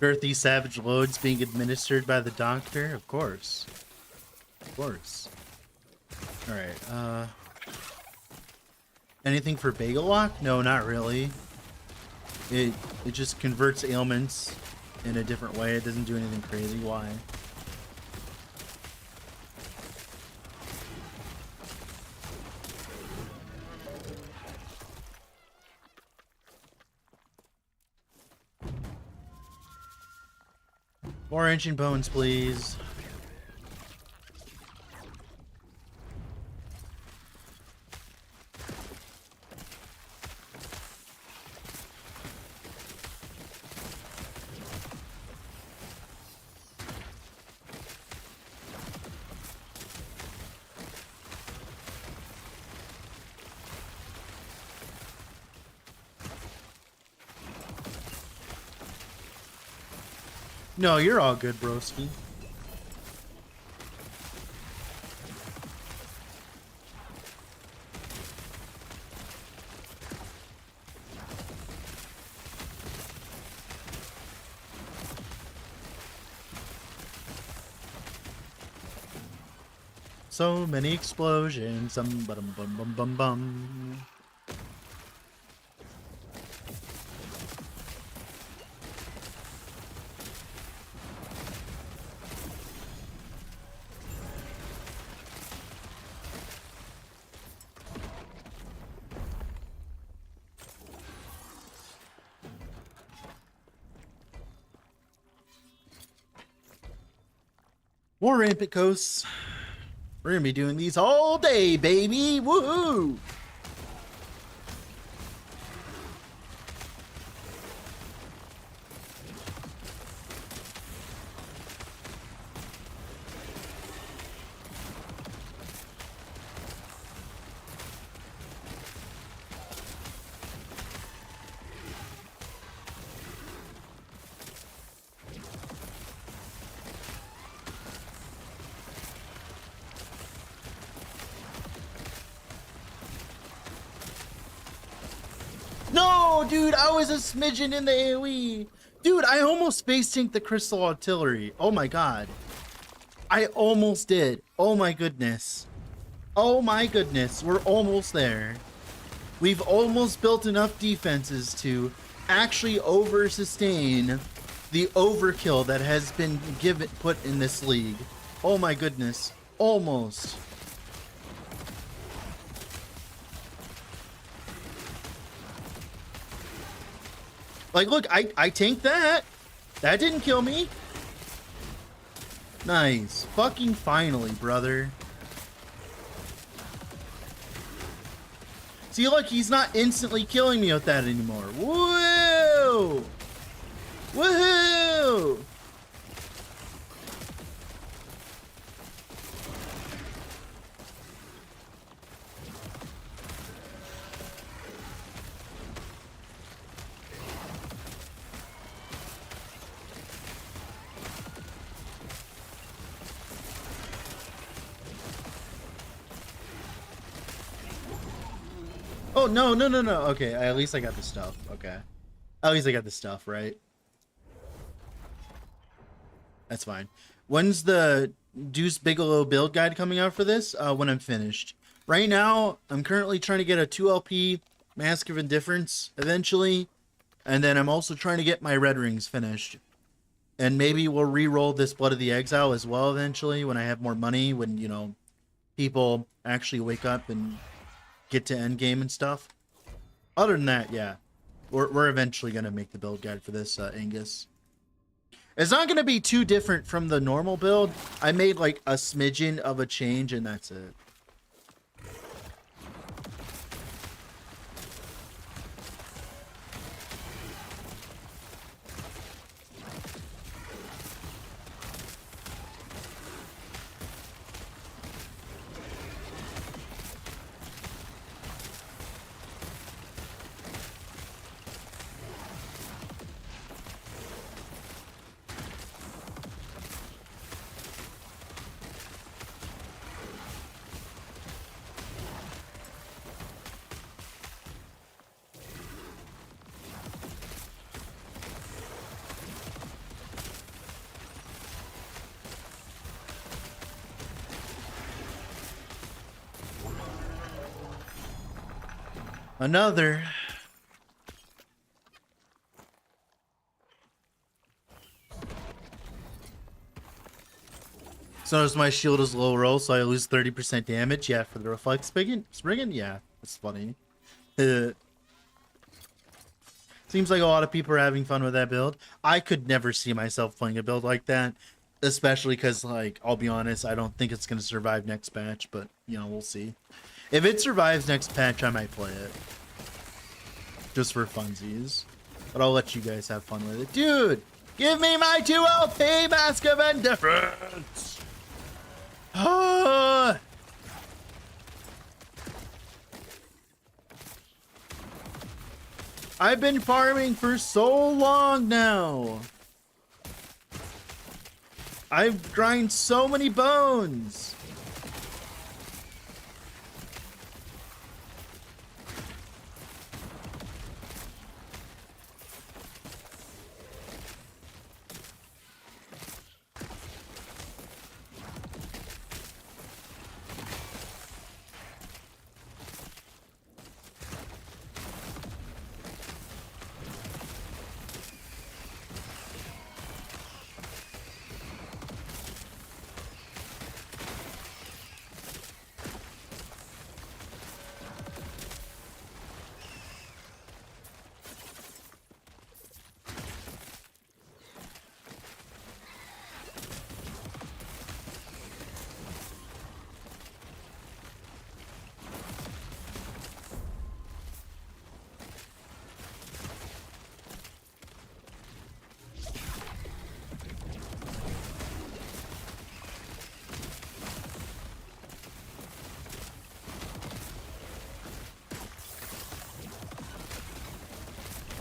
Girthy savage loads being administered by the doctor? Of course. Of course. Alright, anything for Bagel Lock? No, not really. It just converts ailments in a different way. It doesn't do anything crazy. Why? More ancient bones, please. No, you're all good, broski. So many explosions. Bum bum bum bum bum bum. More rampant coasts. We're gonna be doing these all day, baby. Woohoo! dude, I was a smidgen in the AoE. Dude, I almost space tanked the crystal artillery. Oh my god. I almost did. Oh my goodness. Oh my goodness. We're almost there. We've almost built enough defenses to actually over-sustain the overkill that has been put in this league. Oh my goodness. Almost. Like, look, I tanked that. That didn't kill me. Nice. Fucking finally, brother. See, look, he's not instantly killing me with that anymore. Woo! Woohoo! Oh, no, no, no, no. Okay, at least I got the stuff. Okay. At least I got the stuff, right? That's fine. When's the Deuce Bigelow build guide coming out for this? When I'm finished. Right now, I'm currently trying to get a 2LP Mask of Indifference eventually. And then I'm also trying to get my Red Rings finished. And maybe we'll re-roll this Blood of the Exile as well eventually when I have more money, when, you know, people actually wake up and get to Endgame and stuff. Other than that, yeah. We're eventually going to make the build guide for this, Angus. It's not going to be too different from the normal build. I made like a smidgen of a change and that's it. Another. So as my shield is low roll, so I lose 30% damage. Yeah, for the reflex springing? Yeah, that's funny. Seems like a lot of people are having fun with that build. I could never see myself playing a build like that. Especially because, like, I'll be honest, I don't think it's going to survive next patch. But, you know, we'll see. If it survives next patch, I might play it. Just for funsies. But I'll let you guys have fun with it. Dude, give me my 2LP Mask of Indifference! I've been farming for so long now. I've grind so many bones.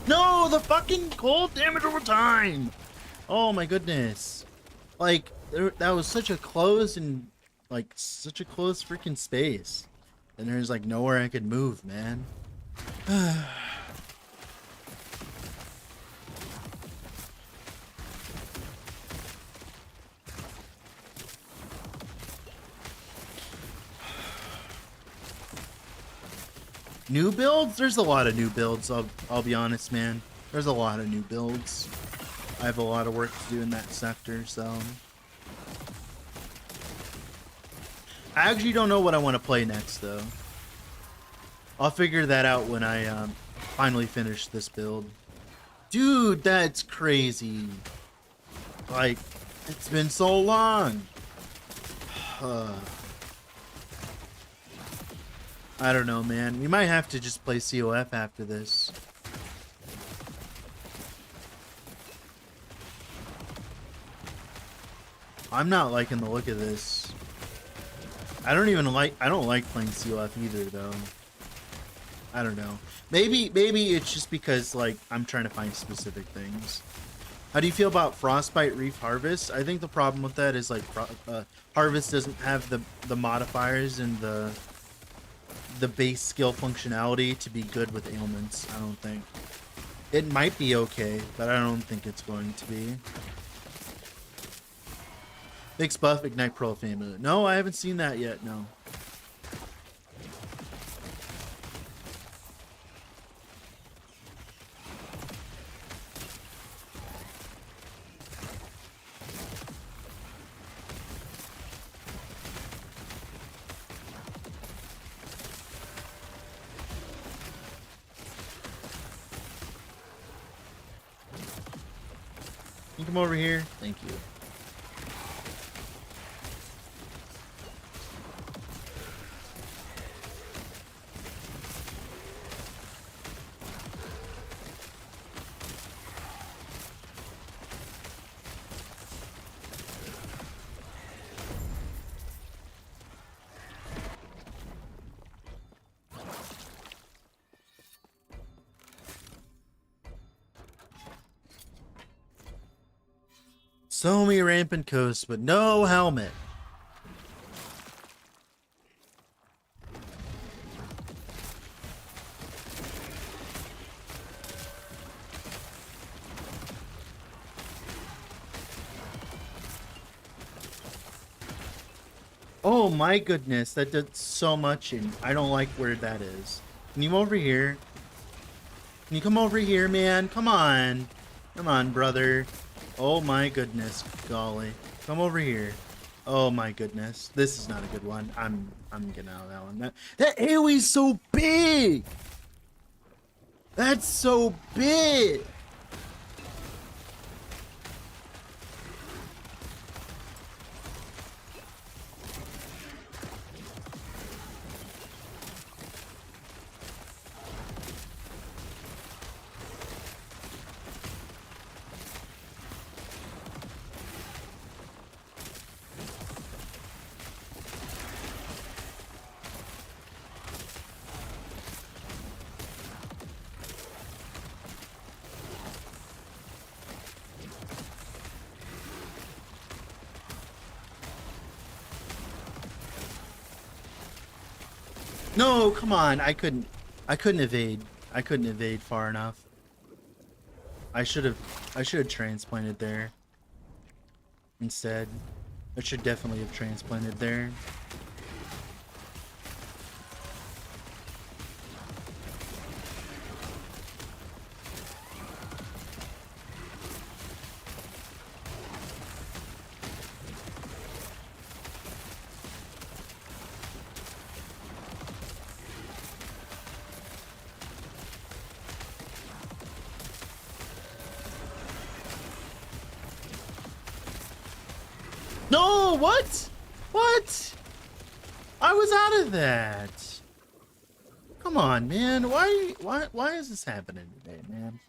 No, the fucking cold damage over time. Oh my goodness. Like, that was such a close and, like, such a close freaking space. And there's, like, nowhere I could move, man. New builds? There's a lot of new builds, I'll be honest, man. There's a lot of new builds. I have a lot of work to do in that sector, so... I actually don't know what I want to play next, though. I'll figure that out when I finally finish this build. Dude, that's crazy. Like, it's been so long. I don't know, man. We might have to just play COF after this. I'm not liking the look of this. I don't like playing COF either, though. I don't know. Maybe it's just because, like, I'm trying to find specific things. How do you feel about Frostbite Reef Harvest? I think the problem with that is, like, Harvest doesn't have the modifiers and the base skill functionality to be good with ailments, I don't think. It might be okay, but I don't think it's going to be. Fix buff, Ignite Profane. No, I haven't seen that yet, no. You come over here. Thank you. So many rampant coasts, but no helmet. Oh my goodness, that did so much, and I don't like where that is. Can you come over here? Can you come over here, man? Come on. Come on, brother. Oh my goodness, golly. Come over here. Oh my goodness. This is not a good one. I'm getting out of that one. That AoE's so big! That's so big! No, come on. I couldn't evade. I couldn't evade far enough. I should have transplanted there instead. I should definitely have transplanted there. No, what? What? I was out of that. Come on, man. Why is this happening today, man?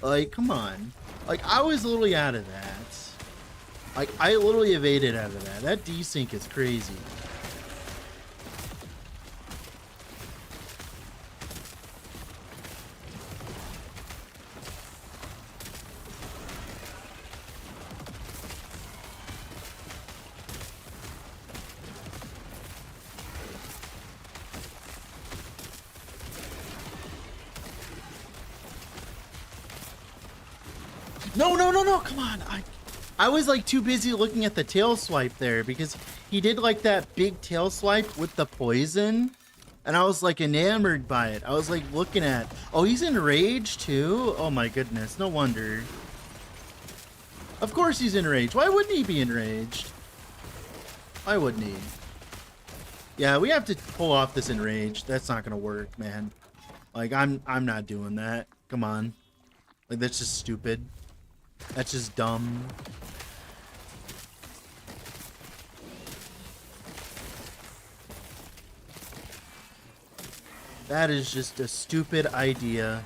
Like, come on. Like, I was literally out of that. Like, I literally evaded out of that. That desync is crazy. No, come on. I was like too busy looking at the tail swipe there because he did like that big tail swipe with the poison And I was like enamored by it. I was like looking at, oh, he's enraged too? Oh my goodness, no wonder. Of course he's enraged. Why wouldn't he be enraged? Why wouldn't he? Yeah, we have to pull off this enrage. That's not gonna work, man. Like I'm not doing that. Come on. Like that's just stupid. That's just dumb. That is just a stupid idea.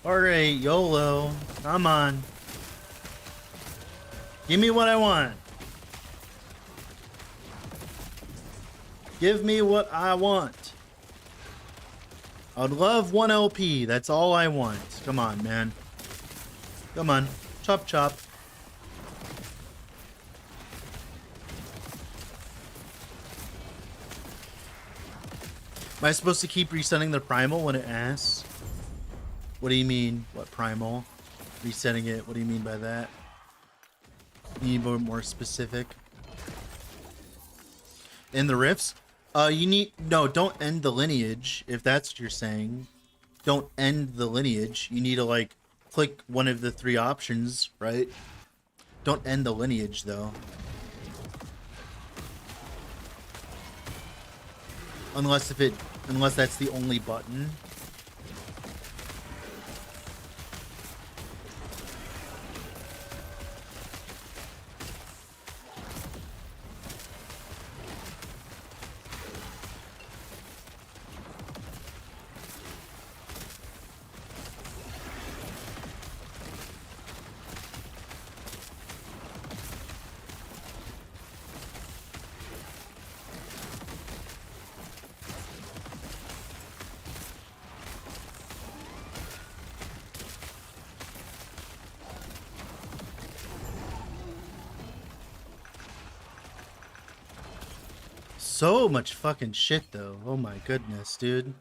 Alright, YOLO. Come on. Give me what I want. Give me what I want. I'd love 1 LP. That's all I want. Come on, man. Come on. Chop, chop. Am I supposed to keep resetting the primal when it asks? What do you mean? What primal? Resetting it. What do you mean by that? You need more specific. In the rifts? You need... No, don't end the lineage, if that's what you're saying. Don't end the lineage. You need to, like, click one of the 3 options, right? Don't end the lineage, though. Unless that's the only button. So much fucking shit, though. Oh my goodness, dude.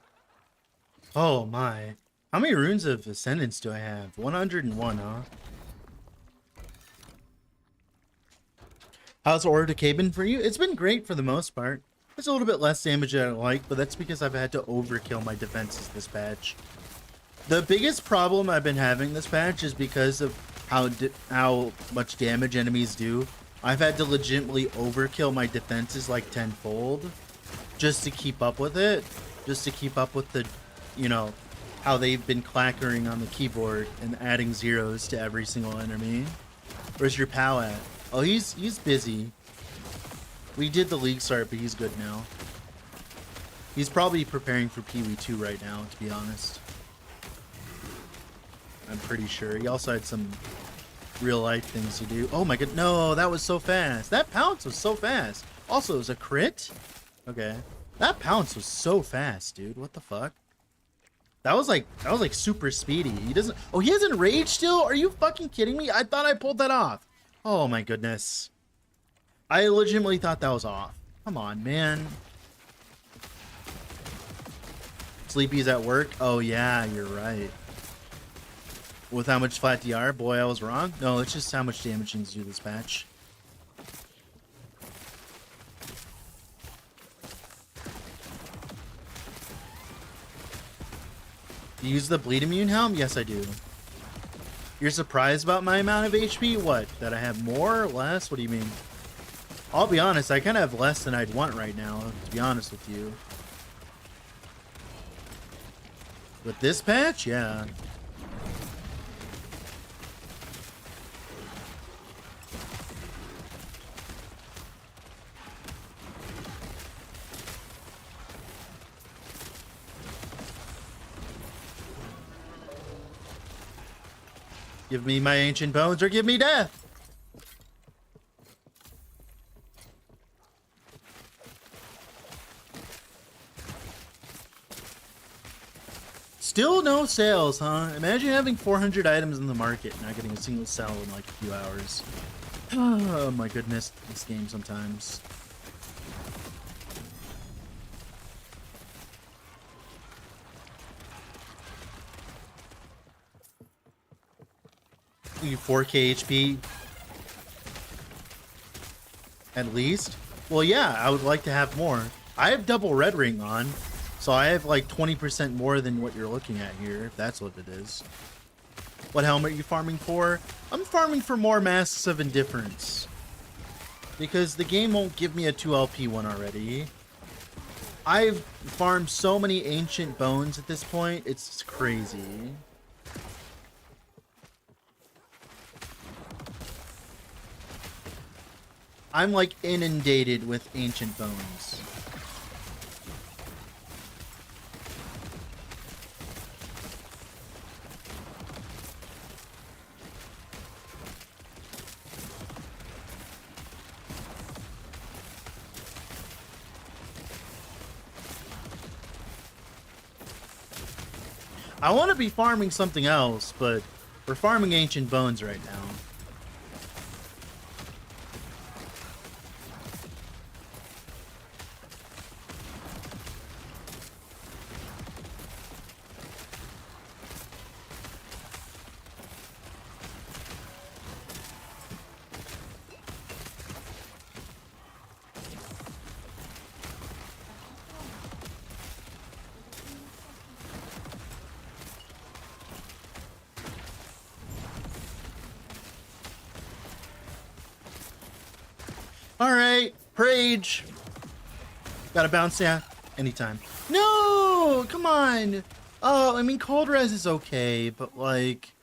Oh my. How many runes of Ascendance do I have? 101, huh? How's Aura Decay been for you? It's been great for the most part. It's a little bit less damage than I like, but that's because I've had to overkill my defenses this patch. The biggest problem I've been having this patch is because of how much damage enemies do. I've had to legitimately overkill my defenses like tenfold just to keep up with it. Just to keep up with the, you know, how they've been clackering on the keyboard and adding zeros to every single enemy. Where's your pal at? Oh, he's busy. We did the league start, but he's good now. He's probably preparing for Pee Wee 2 right now, to be honest. I'm pretty sure. He also had some real life things to do. Oh my god, no, that was so fast. That pounce was so fast. Also, it was a crit? Okay. That pounce was so fast, dude. What the fuck? That was like super speedy. He doesn't... Oh, he hasn't rage still? Are you fucking kidding me? I thought I pulled that off. Oh my goodness. I legitimately thought that was off. Come on, man. Sleepy's at work? Oh yeah, you're right. With how much flat DR? Boy, I was wrong. No, it's just how much damage things do this patch. Use the bleed immune helm? Yes, I do. You're surprised about my amount of HP? What? That I have more or less? What do you mean? I'll be honest, I kind of have less than I'd want right now, to be honest with you. With this patch? Yeah. Give me my ancient bones or give me death! Still no sales, huh? Imagine having 400 items in the market and not getting a single sale in like a few hours. Oh my goodness, this game sometimes. You 4K HP at least? Well, yeah, I would like to have more. I have double red ring on, so I have like 20% more than what you're looking at here, if that's what it is. What helmet are you farming for? I'm farming for more Masks of Indifference, because the game won't give me a 2LP one already. I've farmed so many ancient bones at this point, it's crazy. I'm like inundated with ancient bones. I want to be farming something else, but we're farming ancient bones right now. Alright, Prage. Gotta bounce, yeah, anytime. No, come on. Oh, I mean, cold res is okay, but like...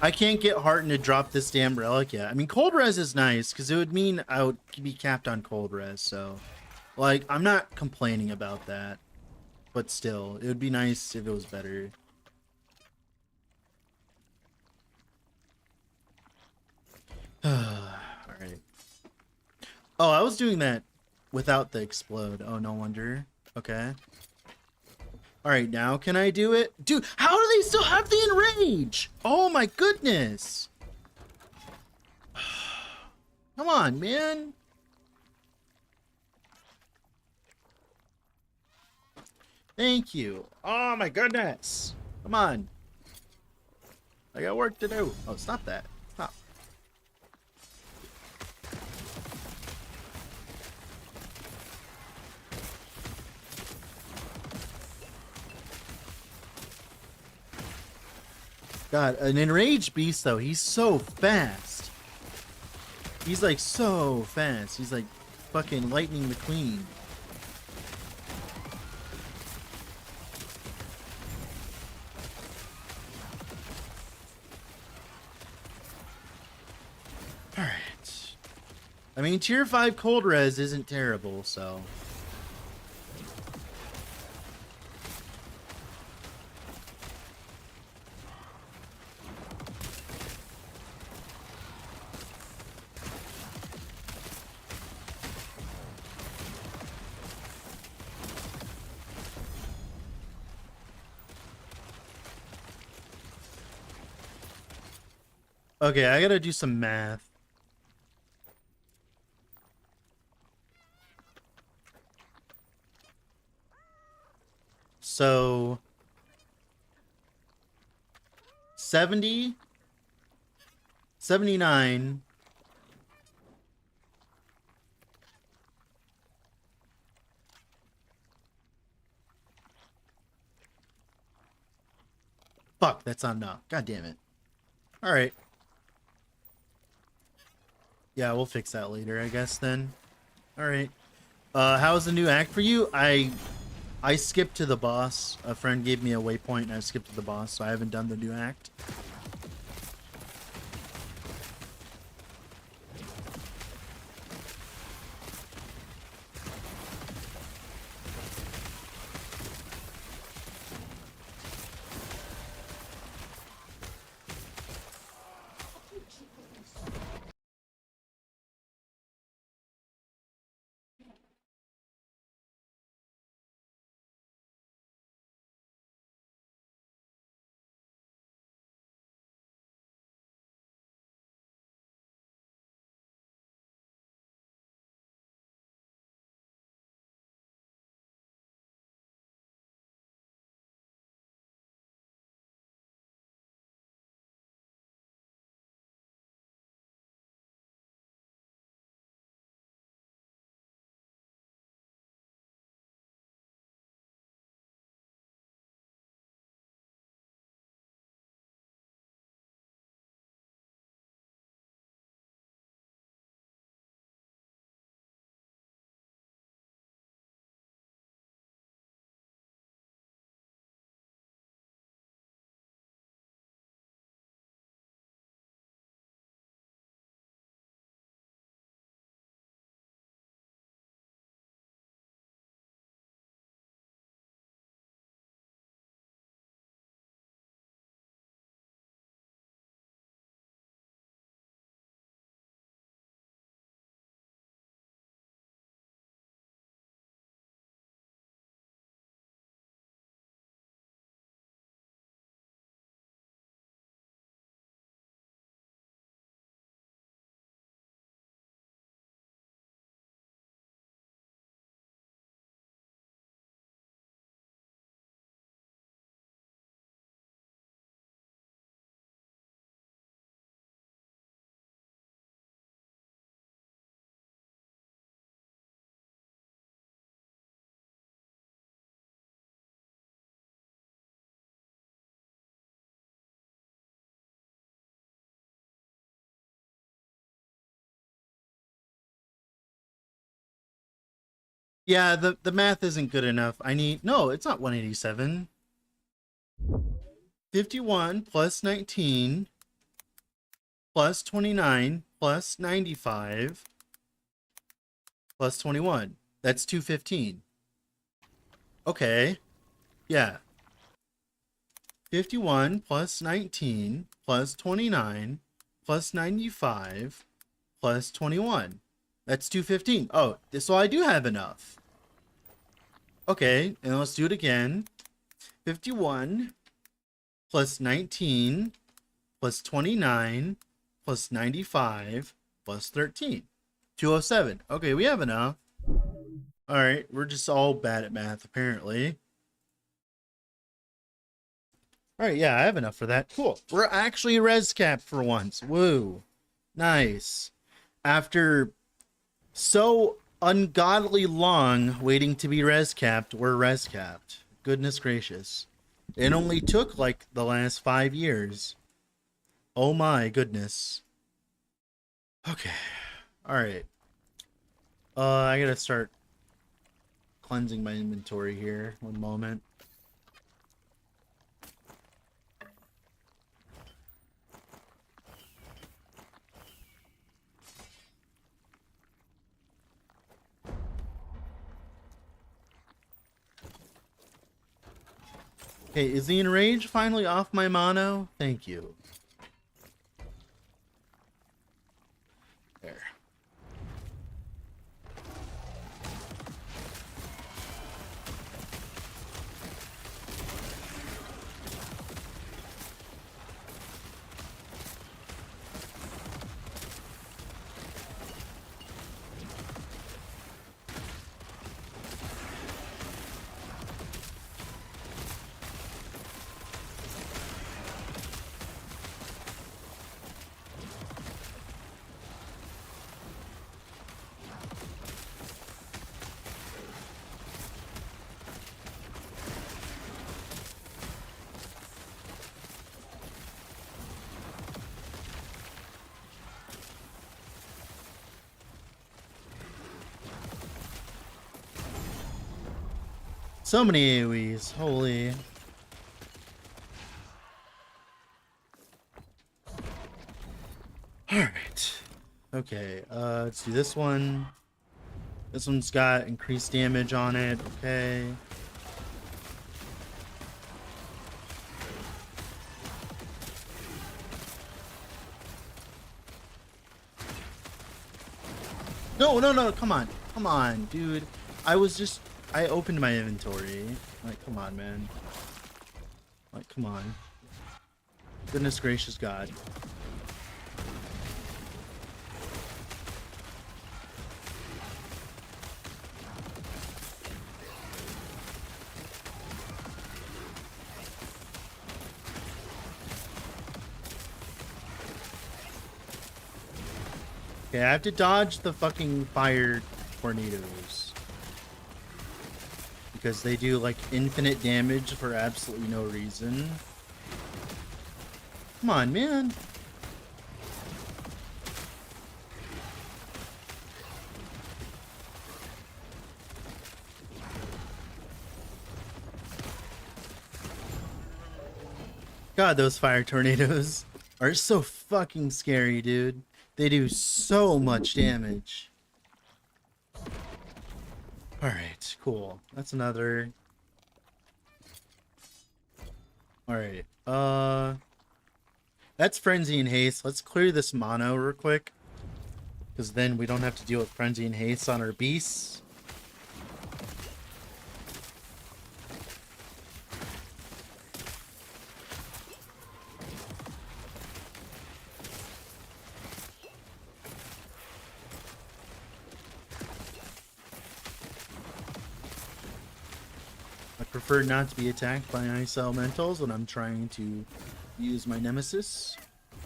I can't get Hearten to drop this damn relic yet. I mean, cold res is nice, because it would mean I would be capped on cold res, so... Like, I'm not complaining about that. But still, it would be nice if it was better. Alright. Oh, I was doing that without the explode. Oh, no wonder. Okay. Alright, now can I do it? Dude, how do they still have the enrage? Oh my goodness. Come on, man. Thank you. Oh my goodness. Come on. I got work to do. Oh, stop that. Stop. God, an enraged beast though, he's so fast. He's like so fast. He's like fucking Lightning McQueen. Alright. I mean, tier 5 cold res isn't terrible, so... Okay, I gotta do some math. So 70, 79. Fuck, that's not enough. God damn it. All right. Yeah, we'll fix that later, I guess then. All right. How's the new act for you? I skipped to the boss. A friend gave me a waypoint and I skipped to the boss, so I haven't done the new act. Yeah, the math isn't good enough. I need no, it's not 187. 51 plus 19 plus 29 plus 95 plus 21. That's 215. Okay. Yeah. 51 plus 19 plus 29 plus 95 plus 21. That's 215. Oh, so I do have enough. Okay, and let's do it again. 51 plus 19 plus 29 plus 95 plus 13. 207. Okay, we have enough. All right, we're just all bad at math, apparently. All right, yeah, I have enough for that. Cool. We're actually res capped for once. Woo. Nice. After so ungodly long waiting to be res capped, we're res capped. Goodness gracious. It only took like the last 5 years. Oh my goodness. Okay. All right. I gotta start cleansing my inventory here. One moment. Okay, is the enrage finally off my mono? Thank you. There. So many AoEs. Holy. Alright. Okay, let's do this one. This one's got increased damage on it. Okay. No, no, no, come on. Come on, dude. I opened my inventory. Like, come on, man. Like, come on. Goodness gracious God. Okay, I have to dodge the fucking fire tornadoes. Because they do, like, infinite damage for absolutely no reason. Come on, man. God, those fire tornadoes are so fucking scary, dude. They do so much damage. Alright, cool. That's another. Alright, that's Frenzy and Haste. Let's clear this mono real quick. Because then we don't have to deal with Frenzy and Haste on our beasts. I prefer not to be attacked by ice elementals when I'm trying to use my nemesis.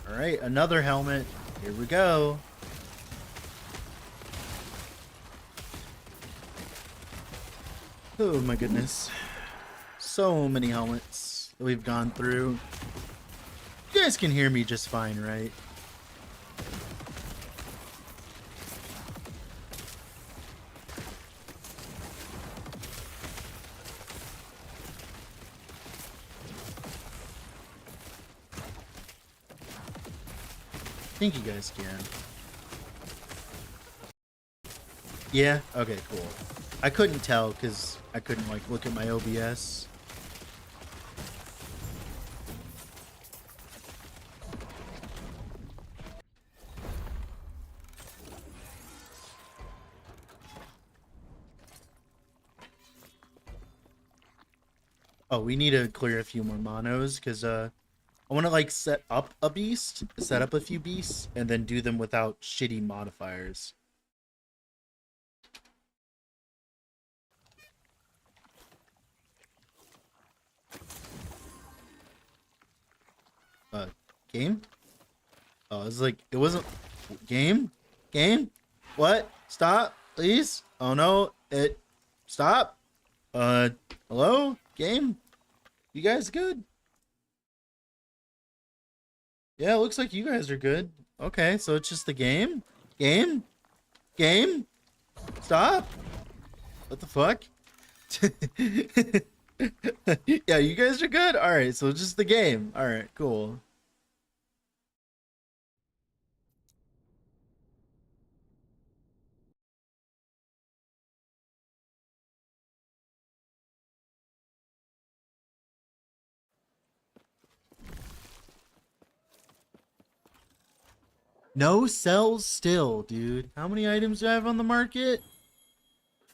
Alright, another helmet. Here we go. Oh my goodness. So many helmets that we've gone through. You guys can hear me just fine, right? I think you guys can. Yeah? Okay, cool. I couldn't tell because I couldn't like look at my OBS. Oh, we need to clear a few more monos because I want to like set up a few beasts, and then do them without shitty modifiers. Game? Oh, it's like it wasn't game. What? Stop, please. Oh no, it stop. Hello, game. You guys good? Yeah, it looks like you guys are good. Okay, so it's just the game. Game. Stop. What the fuck? Yeah, you guys are good. All right, so just the game. All right, cool. No cells still, dude. How many items do I have on the market?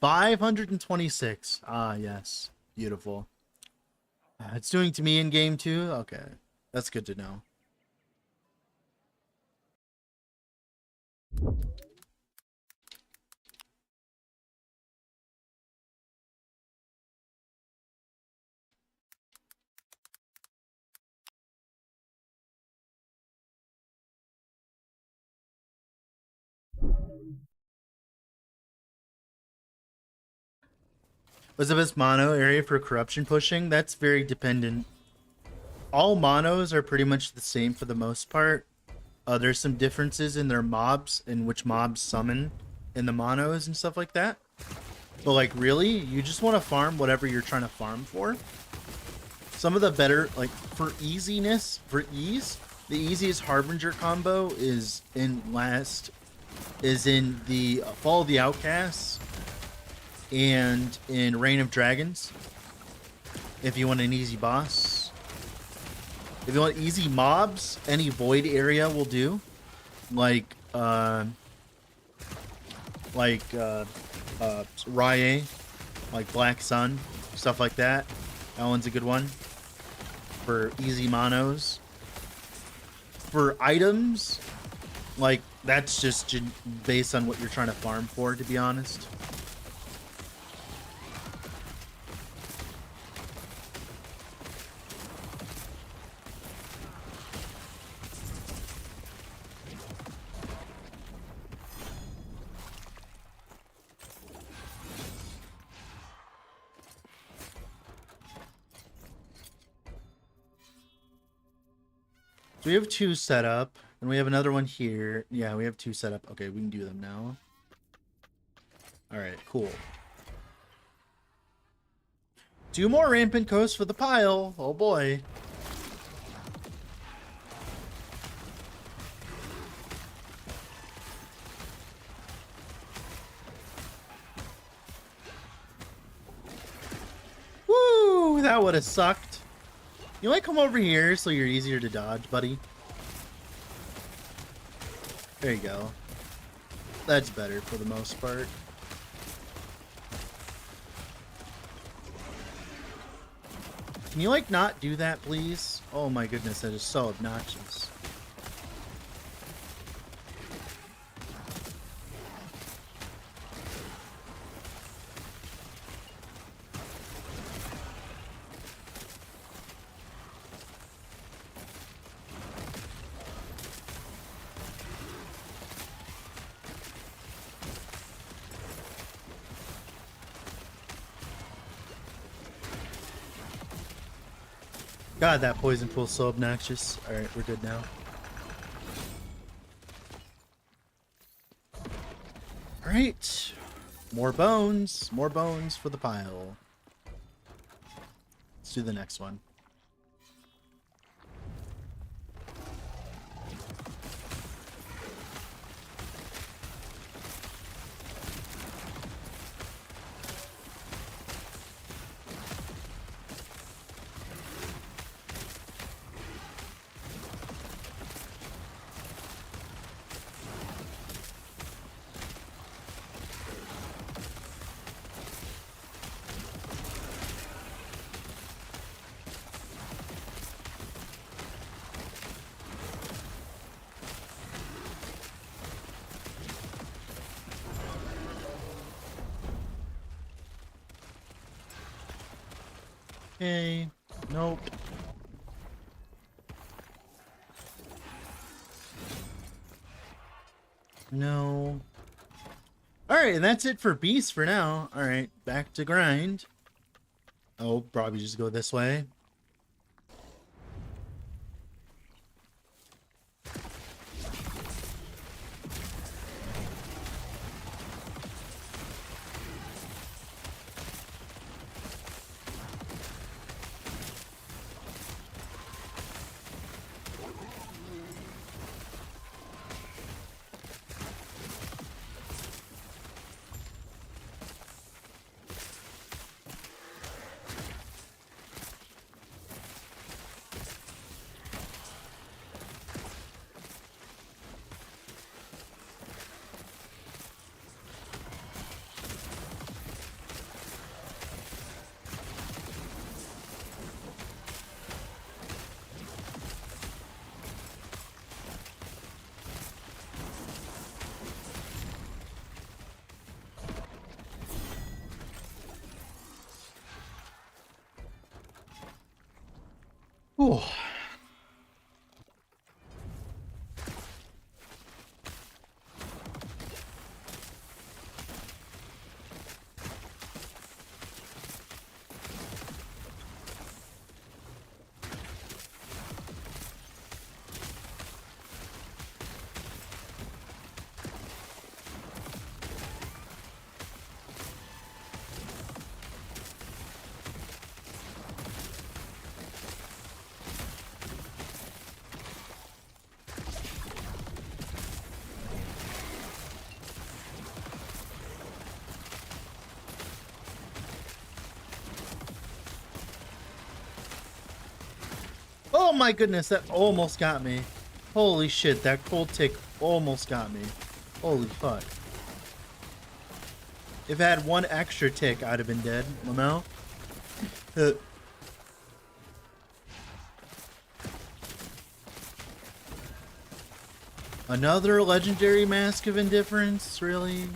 526. Ah, yes. Beautiful. It's doing to me in game too? Okay. That's good to know. What's the best mono area for corruption pushing? That's very dependent. All monos are pretty much the same for the most part. There's some differences in their mobs and which mobs summon in the monos and stuff like that. But like, really, you just want to farm whatever you're trying to farm for. Some of the better, like, for easiness, for ease, the easiest Harbinger combo is in the Fall of the Outcasts and in Reign of Dragons. If you want an easy boss. If you want easy mobs, any void area will do. Like Rye, like Black Sun, stuff like that. That one's a good one for easy monos. For items, like, that's just based on what you're trying to farm for, to be honest. So we have 2 set up, and we have another one here. Yeah, we have 2 set up. Okay, we can do them now. Alright, cool. 2 more Rampant coasts for the pile. Oh boy. Woo! That would have sucked. You might come over here so you're easier to dodge, buddy. There you go. That's better for the most part. Can you, like, not do that, please? Oh my goodness, that is so obnoxious. God, that poison pool's so obnoxious. Alright, we're good now. Alright. More bones. More bones for the pile. Let's do the next one. Okay. Nope. No. Alright, and that's it for Beast for now. Alright, back to grind. Oh, probably just go this way. Ooh. Oh my goodness, that almost got me. Holy shit, that cold tick almost got me. Holy fuck. If I had one extra tick, I'd have been dead. Lamel. Another legendary Mask of Indifference? Really?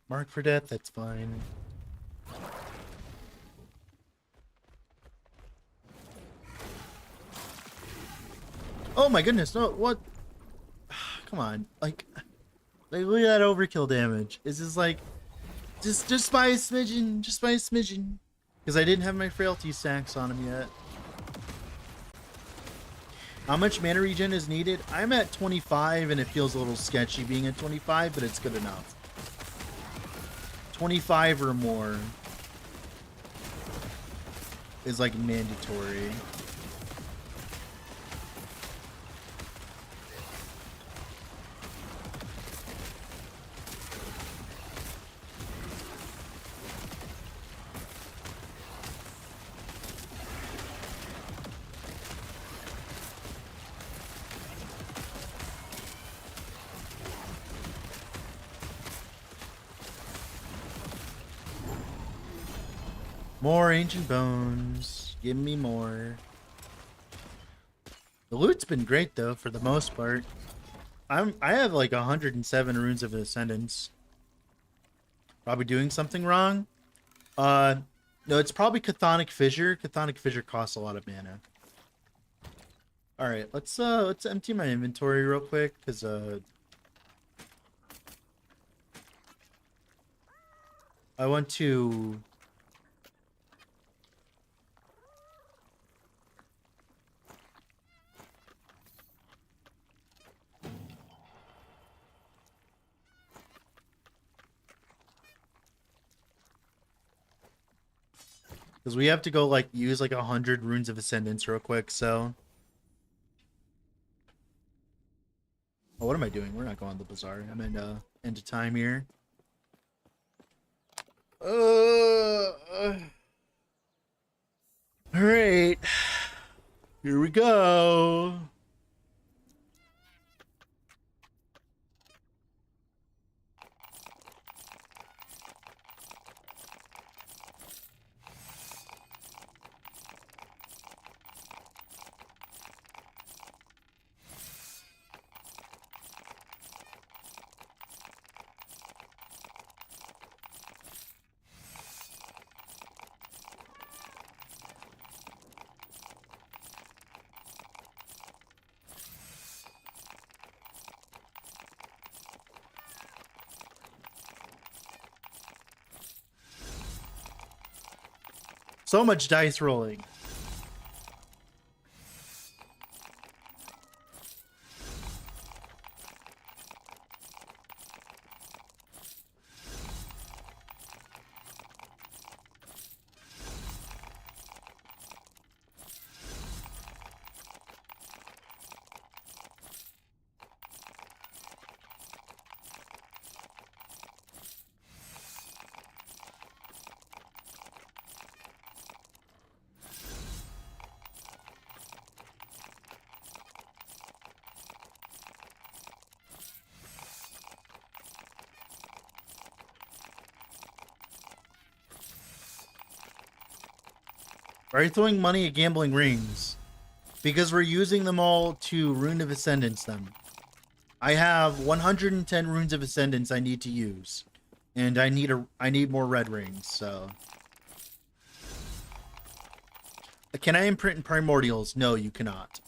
Mark for death, that's fine. Oh my goodness, no, what? Come on, like look at that overkill damage. It's just like, just by a smidgen, just by a smidgen. Because I didn't have my frailty stacks on him yet. How much mana regen is needed? I'm at 25 and it feels a little sketchy being at 25, but it's good enough. 25 or more is like mandatory. More ancient bones. Give me more. The loot's been great though, for the most part. I have like 107 runes of ascendance. Probably doing something wrong. No, it's probably Chthonic Fissure. Chthonic Fissure costs a lot of mana. All right, let's empty my inventory real quick because I want to. Because we have to go like use like 100 runes of ascendance real quick, so. Oh, what am I doing? We're not going to the bazaar. I'm in end of time here. All right. Here we go. So much dice rolling. Why are you throwing money at gambling rings? Because we're using them all to Rune of Ascendance them. I have 110 Runes of Ascendance I need to use. And I need more red rings, so. Can I imprint in Primordials? No, you cannot.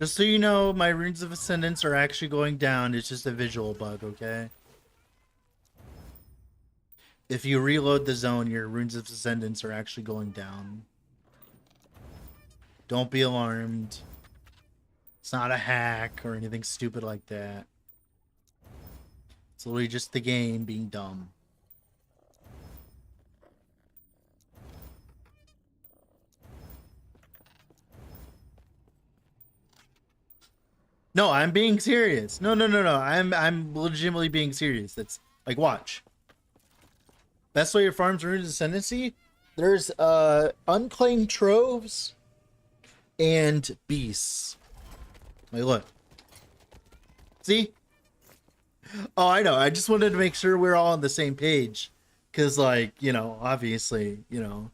Just so you know, my Runes of Ascendance are actually going down. It's just a visual bug, okay? If you reload the zone, your Runes of Ascendance are actually going down. Don't be alarmed. It's not a hack or anything stupid like that. It's literally just the game being dumb. No, I'm being serious. No. I'm legitimately being serious. That's like, watch. Best way to farm Runes Ascendancy? There's unclaimed troves and beasts. Wait, look. See? Oh, I know. I just wanted to make sure we're all on the same page. Cause like, you know, obviously, you know.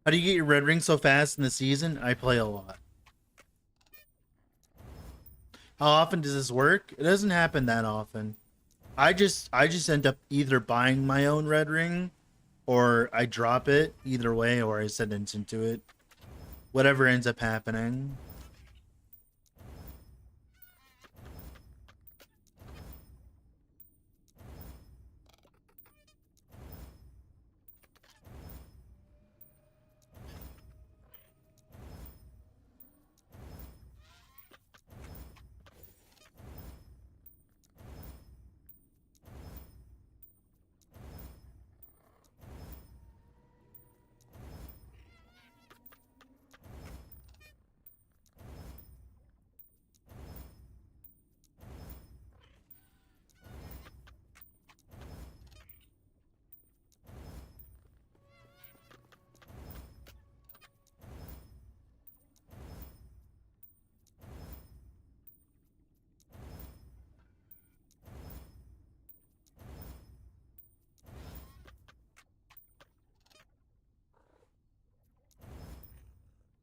How do you get your red ring so fast in the season? I play a lot. How often does this work? It doesn't happen that often. I just end up either buying my own red ring or I drop it either way or I send into it. Whatever ends up happening.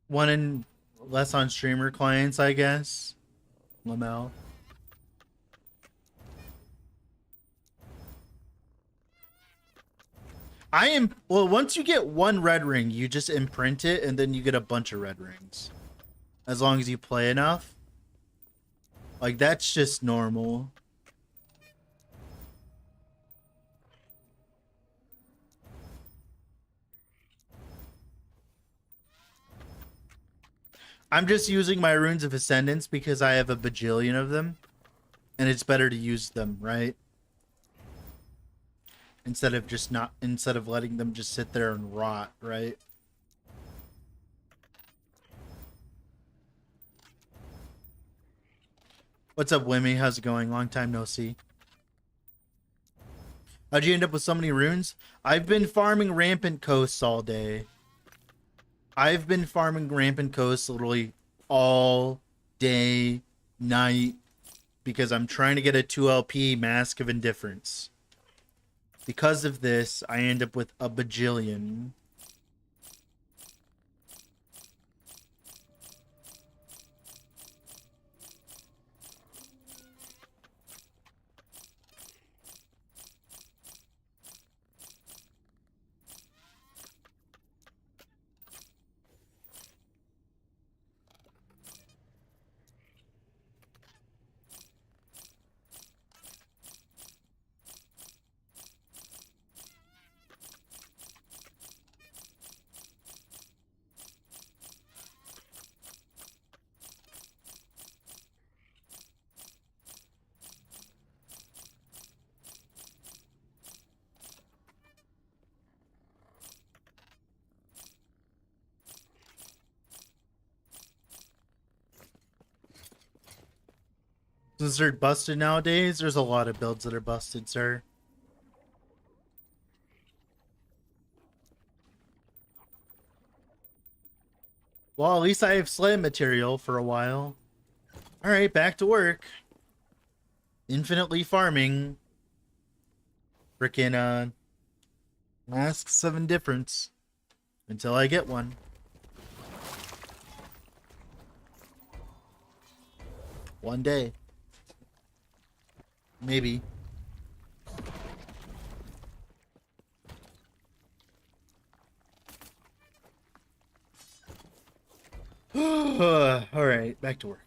One in less on streamer clients, I guess. Lamel. I am well, once you get one red ring, you just imprint it and then you get a bunch of red rings. As long as you play enough. Like that's just normal. I'm just using my Runes of Ascendance because I have a bajillion of them. And it's better to use them, right? Instead of letting them just sit there and rot, right? What's up, Wimmy? How's it going? Long time no see. How'd you end up with so many runes? I've been farming Rampant Coasts all day. I've been farming Rampant Coasts literally all day, night, because I'm trying to get a 2LP Mask of Indifference. Because of this, I end up with a bajillion. Since they're busted nowadays, there's a lot of builds that are busted, sir. Well, at least I have sled material for a while. Alright, back to work. Infinitely farming. Frickin', Masks of Indifference. Until I get one. One day. Maybe. Alright, back to work.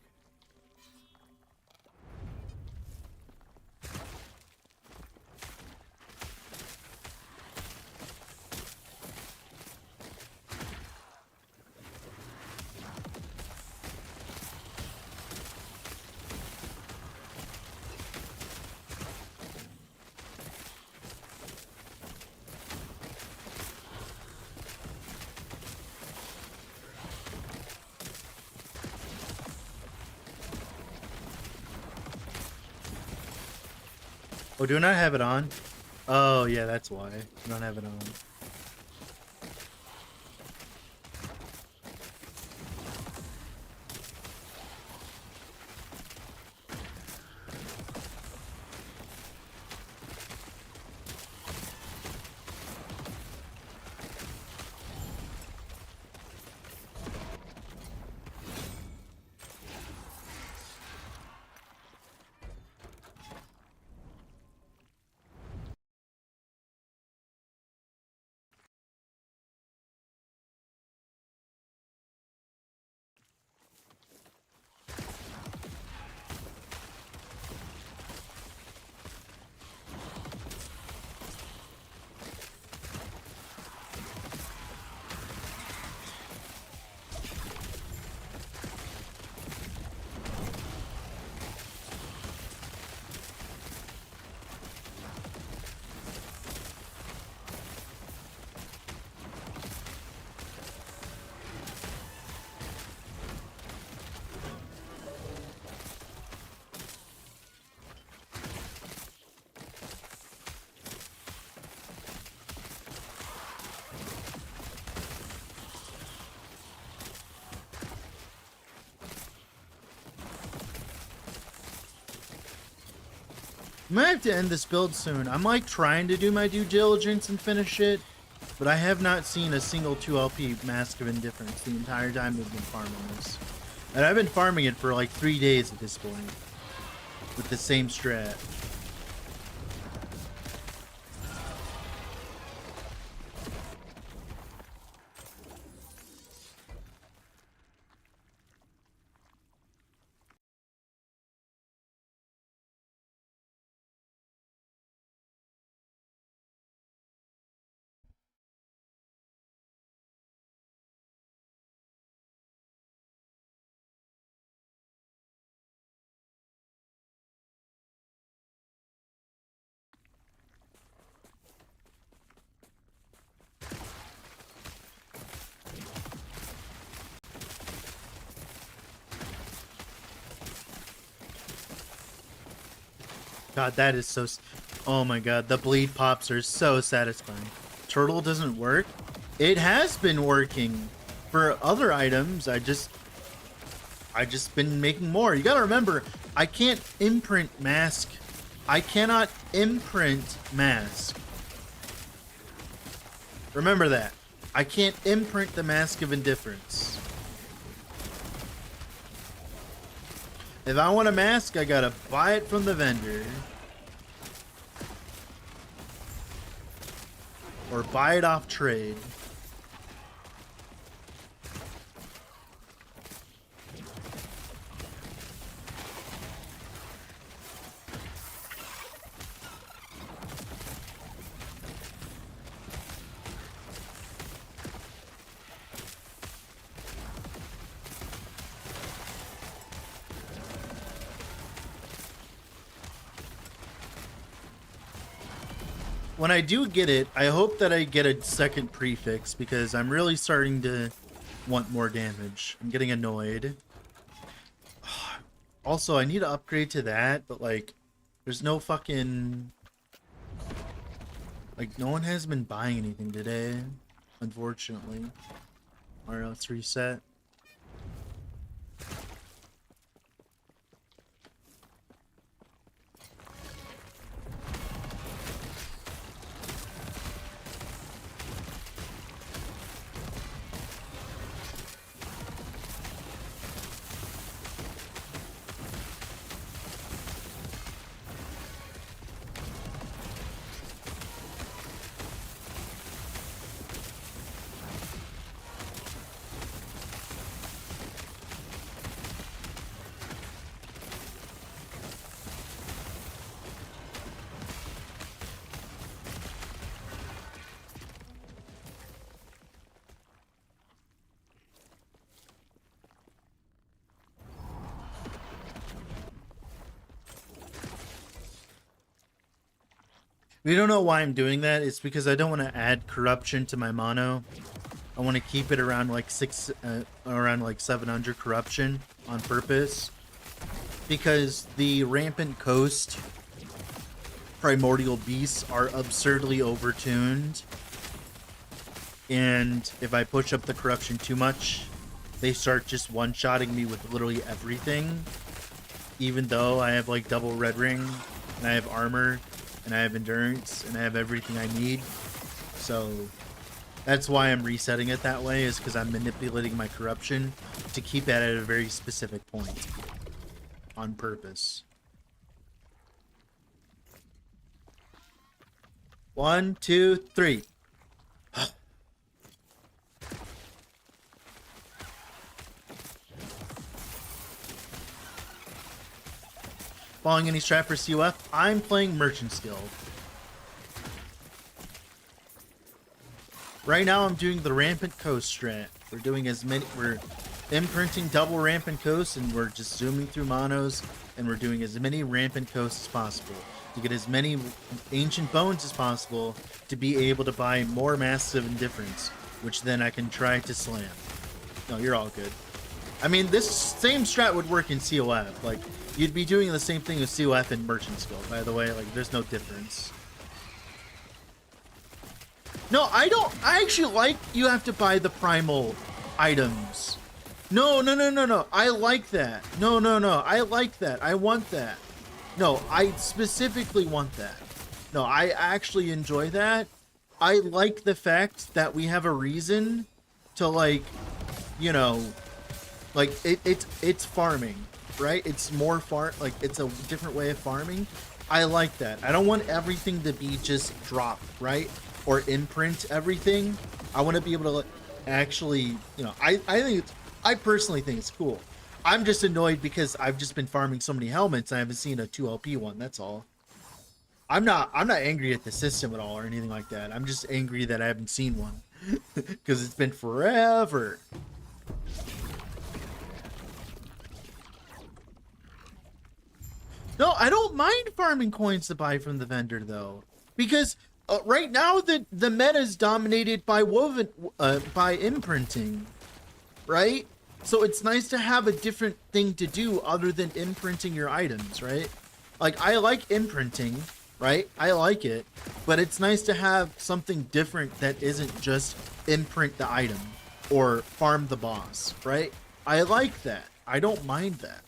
Oh, do I not have it on? Oh, yeah, that's why. I don't have it on. I'm gonna have to end this build soon. I'm like trying to do my due diligence and finish it, but I have not seen a single 2LP Mask of Indifference the entire time we've been farming this. And I've been farming it for like 3 days at this point with the same strat. God, that is so... Oh my god, the bleed pops are so satisfying. Turtle doesn't work? It has been working for other items. I just... I just been making more. You gotta remember, I can't imprint mask. I cannot imprint mask. Remember that. I can't imprint the Mask of Indifference. If I want a mask, I gotta buy it from the vendor. Or buy it off trade. When I do get it, I hope that I get a second prefix because I'm really starting to want more damage. I'm getting annoyed. Also, I need to upgrade to that, but like, there's no fucking... Like, no one has been buying anything today, unfortunately. Alright, let's reset. We don't know why I'm doing that. It's because I don't want to add corruption to my mono. I want to keep it around like around like 700 corruption on purpose. Because the Rampant Coast primordial beasts are absurdly overtuned. And if I push up the corruption too much, they start just one-shotting me with literally everything. Even though I have like double red ring, and I have armor, and I have endurance, and I have everything I need. So that's why I'm resetting it that way, is because I'm manipulating my corruption to keep it at a very specific point. On purpose. 1, 2, 3. Following any strat for COF, I'm playing Merchant's Guild. Right now I'm doing the Rampant Coast strat. We're imprinting double Rampant Coast, and we're just zooming through monos, and we're doing as many Rampant Coasts as possible to get as many Ancient Bones as possible to be able to buy more Massive Indifference, which then I can try to slam. No, you're all good. I mean, this same strat would work in COF. Like, you'd be doing the same thing with COF and Merchant's Guild, by the way. Like, there's no difference. No, I don't. I actually like you have to buy the primal items. No. I like that. No. I like that. I want that. No, I specifically want that. No, I actually enjoy that. I like the fact that we have a reason to, like, you know, like, it's farming, right? It's more like, it's a different way of farming. I like that. I don't want everything to be just drop, right? Or imprint everything. I want to be able to actually, you know, I personally think it's cool. I'm just annoyed because I've just been farming so many helmets and I haven't seen a 2LP one, that's all. I'm not angry at the system at all or anything like that. I'm just angry that I haven't seen one. Because it's been forever. No, I don't mind farming coins to buy from the vendor though. Because right now the meta is dominated by by imprinting. Right? So it's nice to have a different thing to do other than imprinting your items, right? Like, I like imprinting, right? I like it, but it's nice to have something different that isn't just imprint the item or farm the boss, right? I like that. I don't mind that.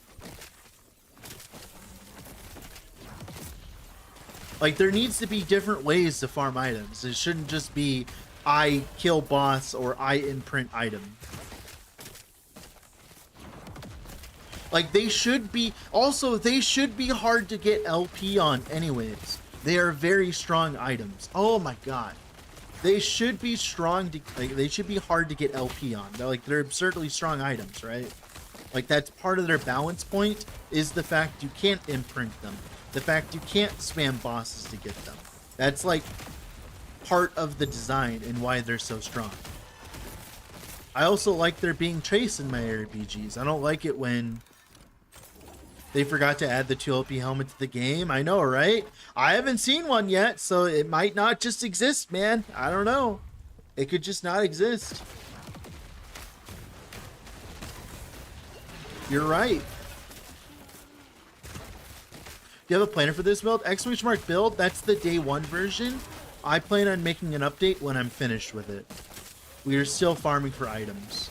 Like, there needs to be different ways to farm items. It shouldn't just be I kill boss or I imprint item. Like, they should be... Also, they should be hard to get LP on anyways. They are very strong items. Oh my god. They should be strong to... Like, they should be hard to get LP on. They're absurdly strong items, right? Like, that's part of their balance point, is the fact you can't imprint them. The fact you can't spam bosses to get them. That's, like, part of the design and why they're so strong. I also like there being trace in my RPGs. I don't like it when they forgot to add the 2 LP helmet to the game. I know, right? I haven't seen one yet, so it might not just exist, man. I don't know. It could just not exist. You're right. Do you have a planner for this build? Exclamation mark build, that's the day 1 version. I plan on making an update when I'm finished with it. We are still farming for items.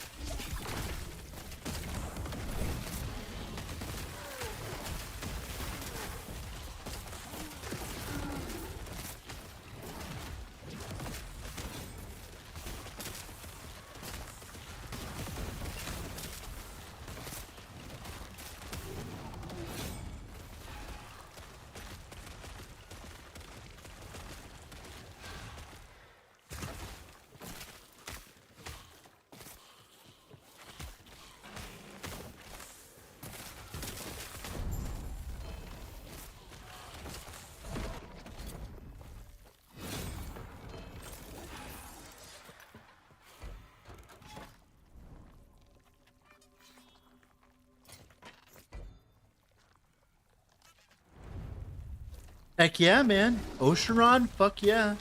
Heck yeah, man. Oceron? Fuck yeah.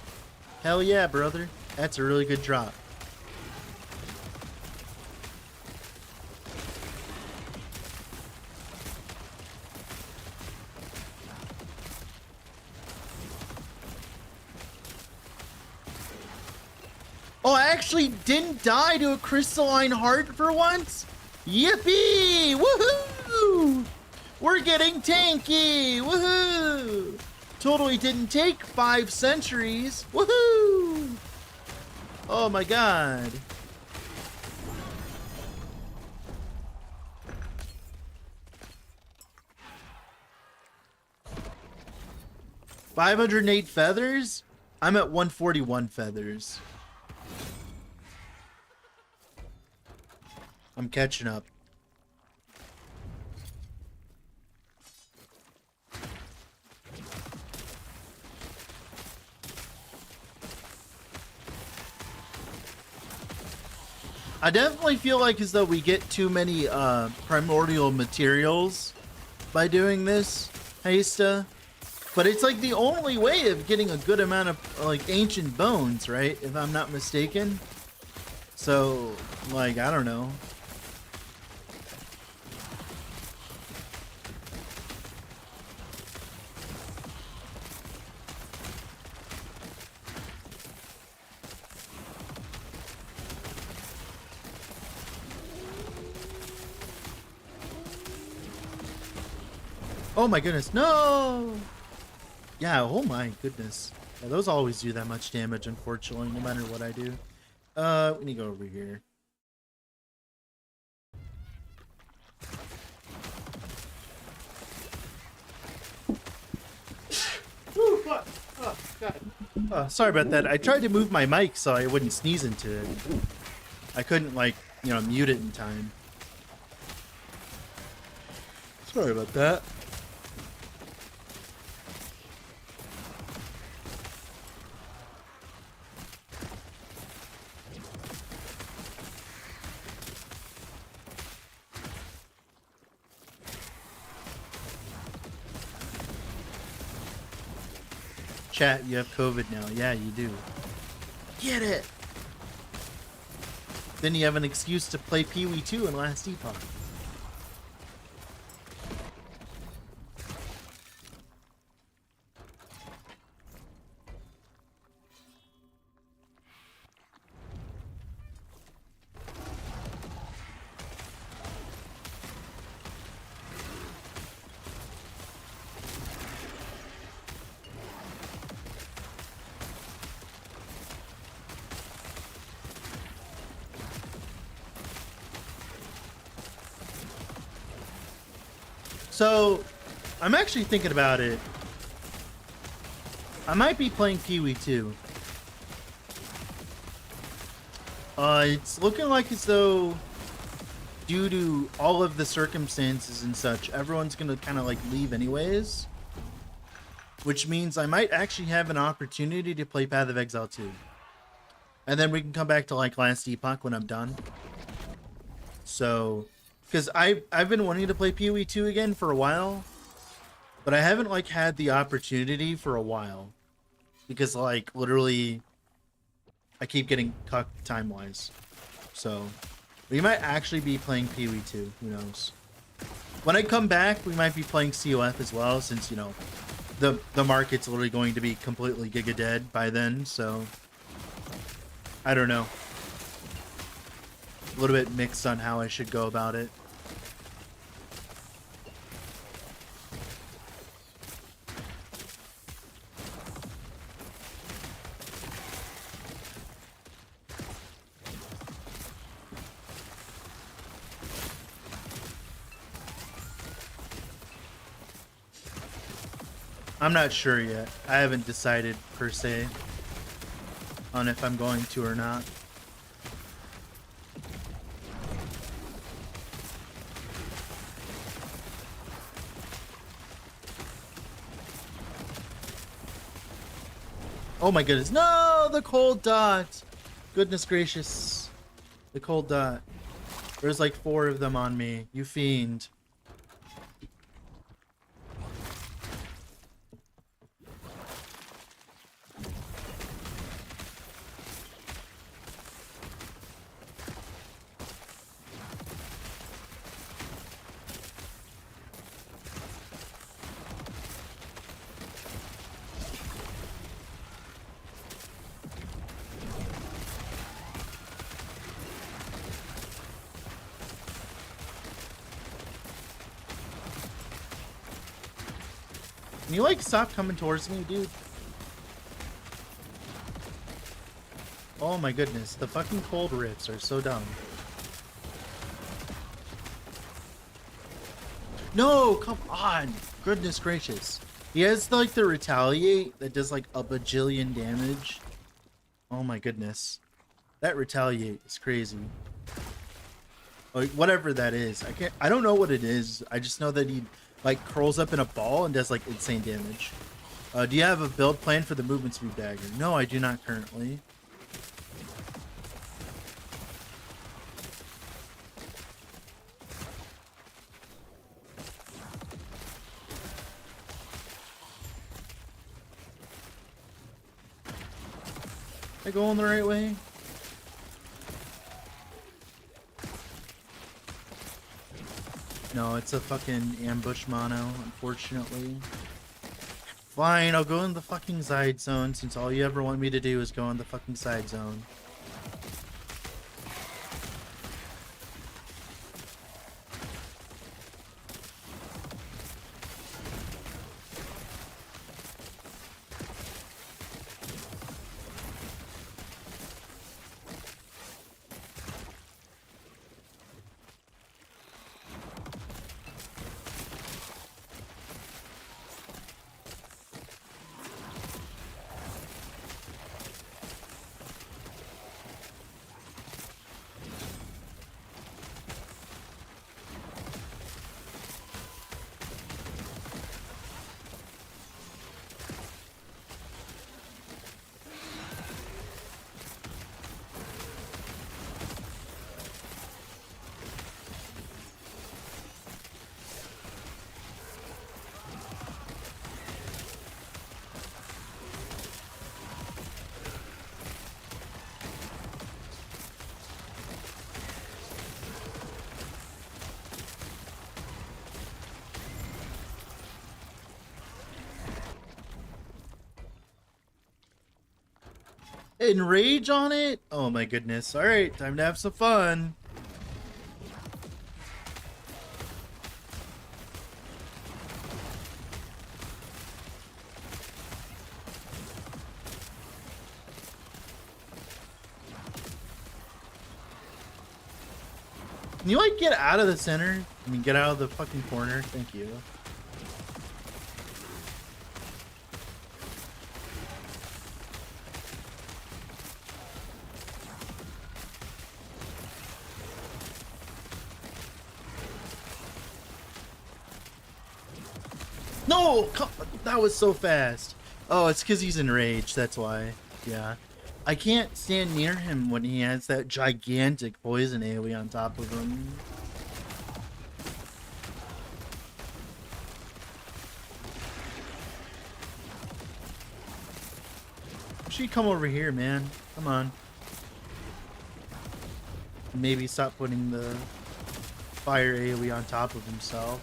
Hell yeah, brother. That's a really good drop. Oh, I actually didn't die to a crystalline heart for once? Yippee! Woohoo! We're getting tanky! Woohoo! Totally didn't take 5 centuries. Woohoo! Oh my god. $508 feathers? I'm at 141 feathers. I'm catching up. I definitely feel like as though we get too many primordial materials by doing this, Hasta. But it's like the only way of getting a good amount of like ancient bones, right? If I'm not mistaken. So, like, I don't know. Oh my goodness, no! Yeah, oh my goodness. Yeah, those always do that much damage, unfortunately, no matter what I do. We need to go over here. Ooh, fuck. Oh, God. Oh, sorry about that. I tried to move my mic so I wouldn't sneeze into it. I couldn't, like, you know, mute it in time. Sorry about that. Chat, you have COVID now. Yeah, you do. Get it! Then you have an excuse to play Pee-wee 2 in Last Epoch. So, I'm actually thinking about it. I might be playing Pee-wee too. It's looking like as though, due to all of the circumstances and such, everyone's gonna kind of like leave anyways. Which means I might actually have an opportunity to play Path of Exile 2. And then we can come back to like last Epoch when I'm done. So, because I've been wanting to play Pee-wee 2 again for a while. But I haven't like had the opportunity for a while. Because like literally I keep getting cucked time-wise. So, we might actually be playing Pee-wee 2. Who knows? When I come back, we might be playing COF as well, since, you know, the market's literally going to be completely giga dead by then, so I don't know. A little bit mixed on how I should go about it. I'm not sure yet. I haven't decided per se on if I'm going to or not. Oh my goodness. No, the cold dot. Goodness gracious. The cold dot. There's like 4 of them on me. You fiend. Can you like stop coming towards me, dude? Oh my goodness, the fucking cold rips are so dumb. No, come on! Goodness gracious. He has like the retaliate that does like a bajillion damage. Oh my goodness. That retaliate is crazy. Like whatever that is. I don't know what it is. I just know that he like curls up in a ball and does like insane damage. Do you have a build plan for the movement speed dagger? No, I do not currently. Am I going the right way? No, it's a fucking ambush mono, unfortunately. Fine, I'll go in the fucking side zone since all you ever want me to do is go in the fucking side zone. Enrage on it? Oh my goodness. Alright, time to have some fun. Can you like get out of the center? I mean, get out of the fucking corner. Thank you. No! That was so fast. Oh, it's because he's enraged. That's why. Yeah. I can't stand near him when he has that gigantic poison AoE on top of him. She come over here, man. Come on. Maybe stop putting the fire AoE on top of himself.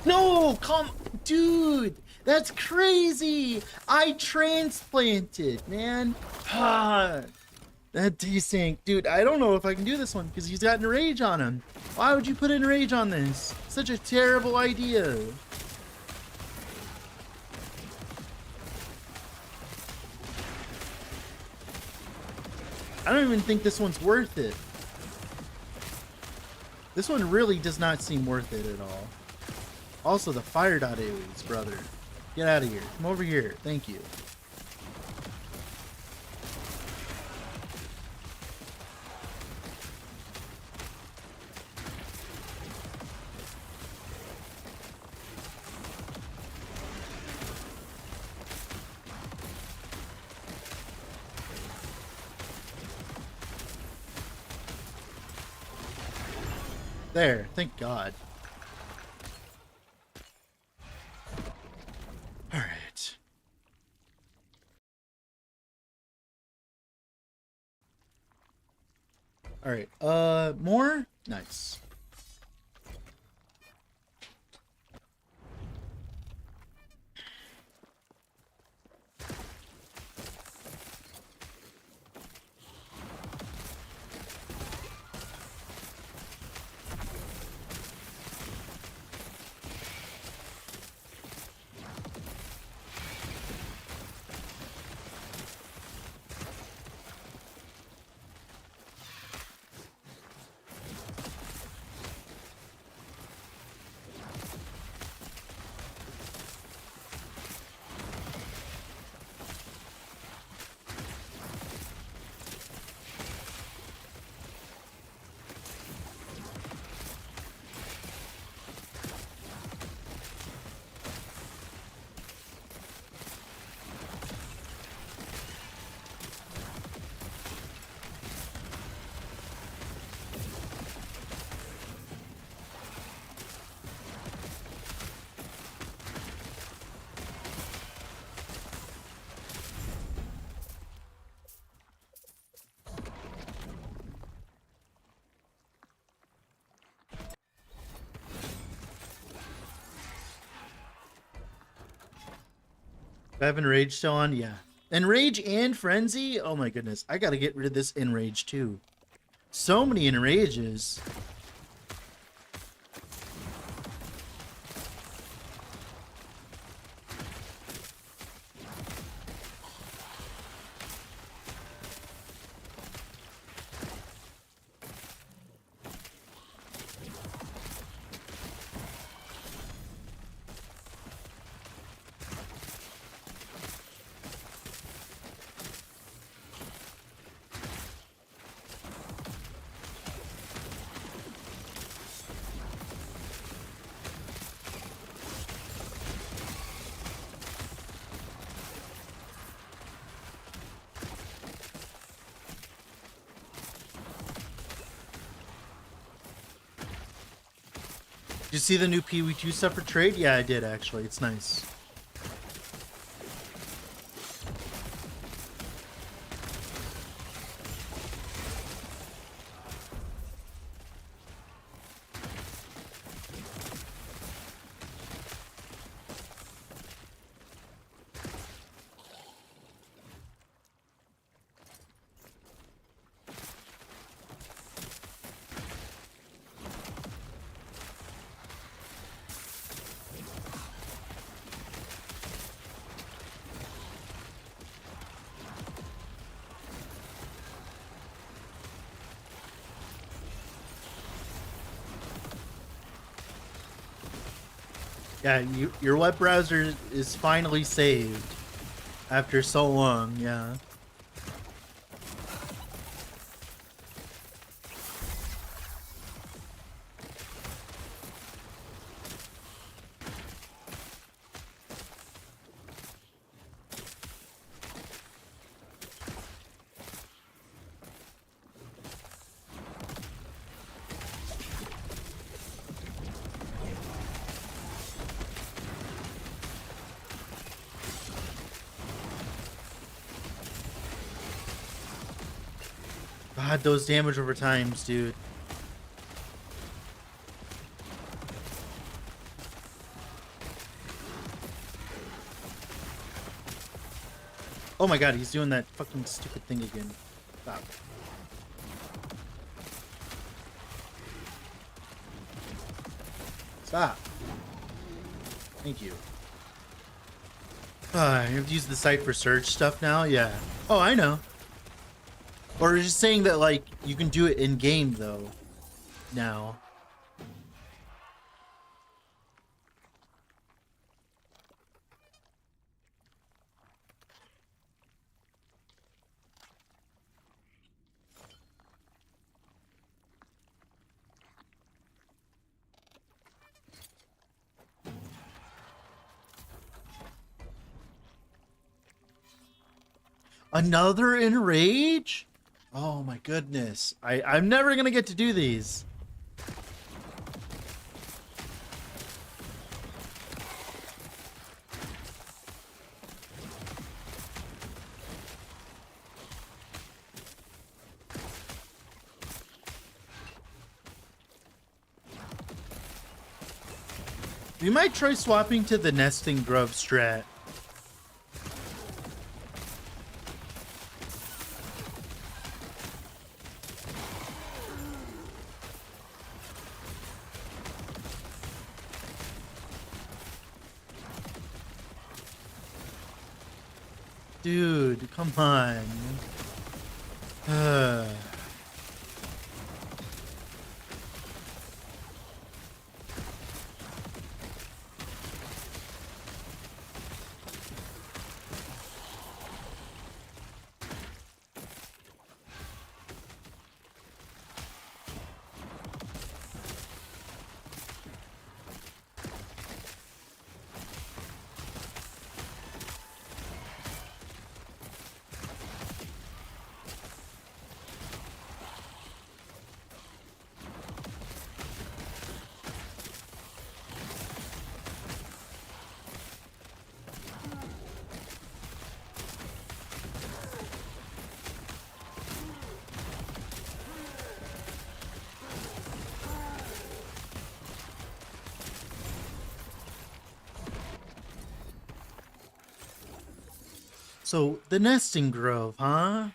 No, dude, that's crazy. I transplanted, man. Ah, that desync, dude. I don't know if I can do this one because he's got enrage on him. Why would you put enrage on this? Such a terrible idea. I don't even think this one's worth it. This one really does not seem worth it at all. Also, the fire dot AoEs, brother. Get out of here. Come over here. Thank you. There. Thank God. Alright. Alright. More? Nice. I have Enrage still on? Yeah. Enrage and Frenzy? Oh my goodness. I gotta get rid of this Enrage too. So many Enrages. Did you see the new Pee-wee 2 stuff for trade? Yeah, I did actually. It's nice. Yeah, your web browser is finally saved after so long, yeah. God, those damage over times, dude. Oh my god, he's doing that fucking stupid thing again. Stop. Stop. Thank you. You have to use the site for search stuff now? Yeah. Oh, I know. Or just saying that, like, you can do it in-game, though. Now. Another enrage? Oh my goodness. I'm never gonna get to do these. We might try swapping to the nesting grove strat. Dude, come on. So, the nesting grove, huh?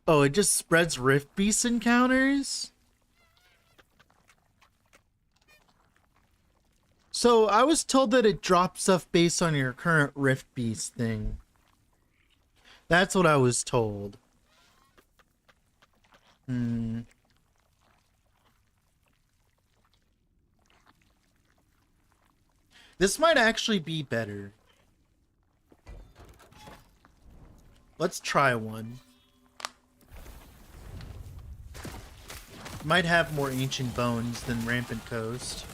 Oh, it just spreads Rift Beast encounters? So, I was told that it drops stuff based on your current Rift Beast thing. That's what I was told. This might actually be better. Let's try one. Might have more ancient bones than Rampant Coast.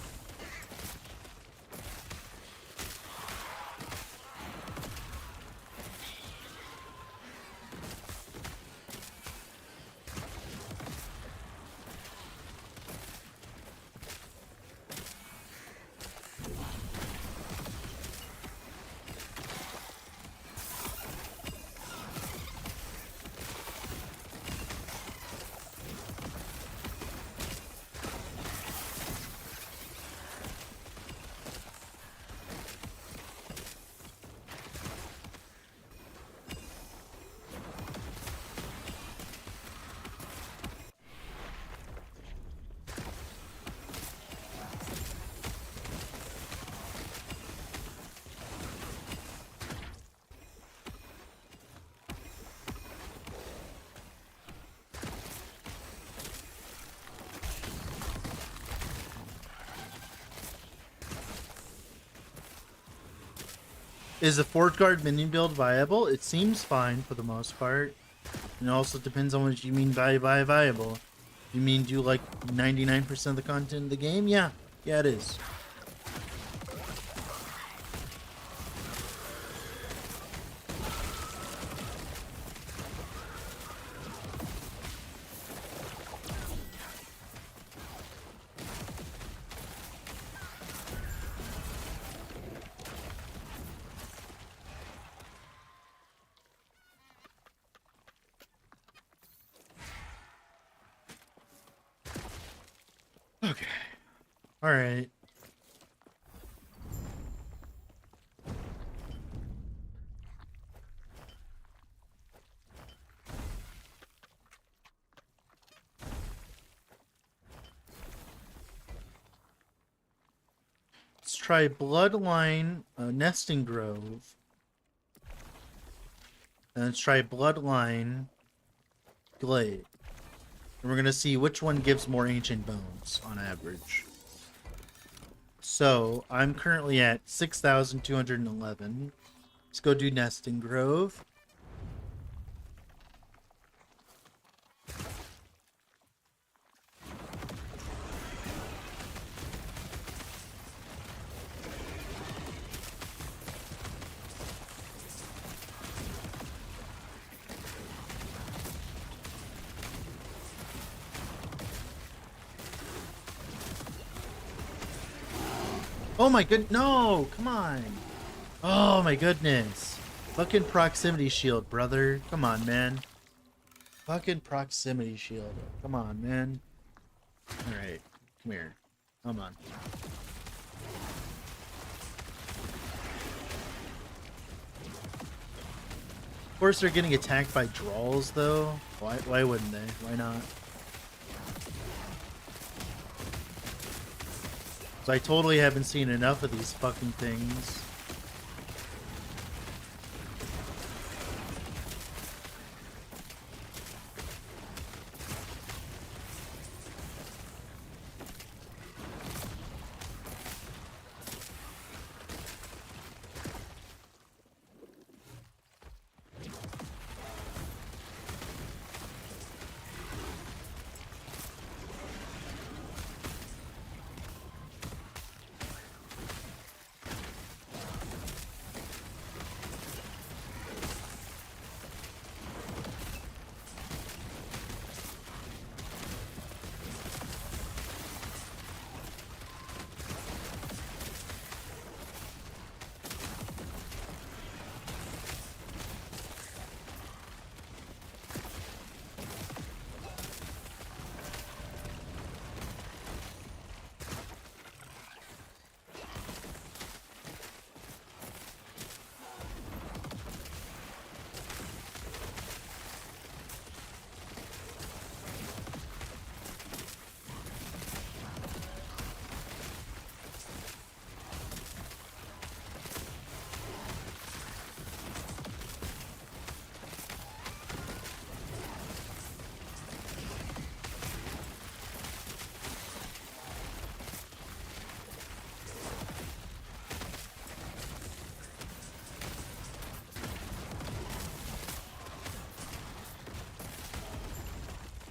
Is the Fort Guard minion build viable? It seems fine for the most part. And it also depends on what you mean by viable. You mean do like 99% of the content of the game? Yeah. Yeah, it is. Okay. All right. Let's try Bloodline Nesting Grove. And let's try Bloodline Glade. And we're going to see which one gives more ancient bones on average. So, I'm currently at 6,211. Let's go do Nesting Grove. Oh my good, no, come on. Oh my goodness. Fucking proximity shield, brother. Come on, man. Fucking proximity shield. Come on, man. Alright, come here. Come on. Of course they're getting attacked by Drolls, though. Why wouldn't they? Why not? So I totally haven't seen enough of these fucking things.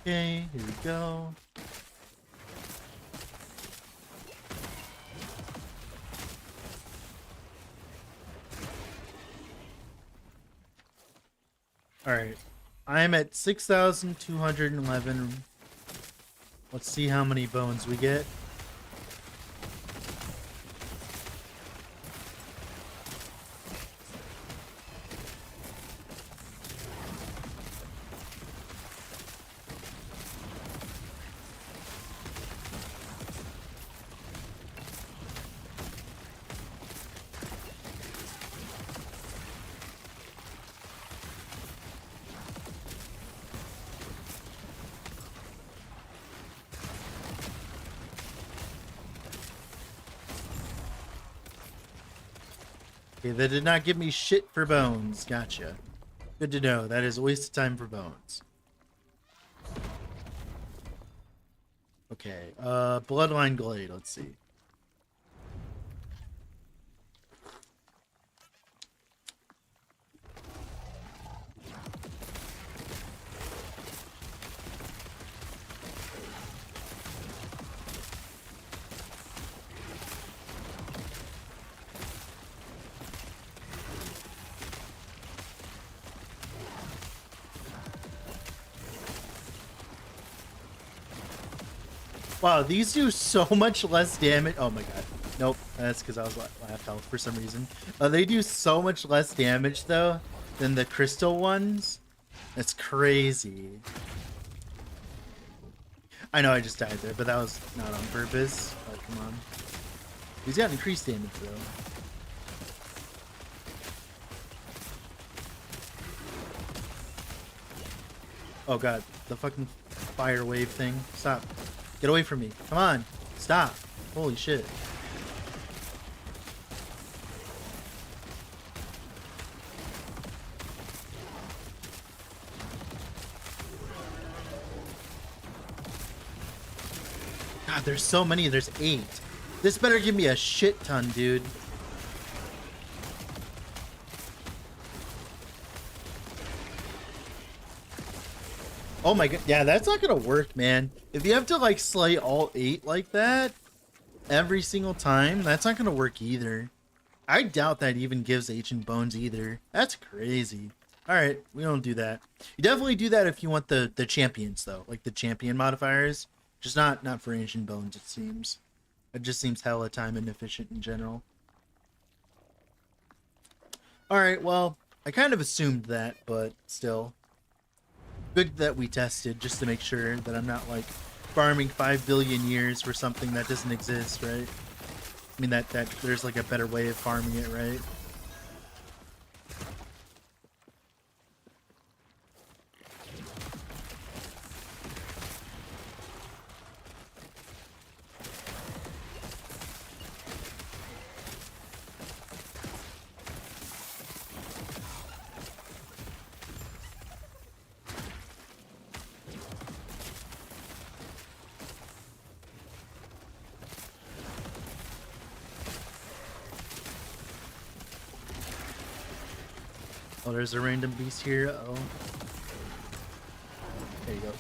Okay, here we go. Alright. I'm at 6,211. Let's see how many bones we get. Okay, that did not give me shit for bones. Gotcha. Good to know. That is a waste of time for bones. Okay, Bloodline Glade, let's see. Wow, these do so much less damage. Oh my god. Nope, that's because I was half health for some reason. They do so much less damage though than the crystal ones. That's crazy. I know I just died there, but that was not on purpose. Oh, come on. He's got increased damage though. Oh god, the fucking fire wave thing. Stop. Get away from me. Come on. Stop. Holy shit. God, there's so many. There's 8. This better give me a shit ton, dude. Oh my god. Yeah, that's not gonna work, man. If you have to, like, slay all 8 like that every single time, that's not gonna work either. I doubt that even gives Ancient Bones either. That's crazy. Alright, we don't do that. You definitely do that if you want the champions, though. Like, the champion modifiers. Just not for Ancient Bones, it seems. It just seems hella time inefficient in general. Alright, well, I kind of assumed that, but still. Good that we tested, just to make sure that I'm not, like, farming 5 billion years for something that doesn't exist, right? I mean, that there's, like, a better way of farming it, right? Oh, there's a random beast here. Uh-oh. There you go.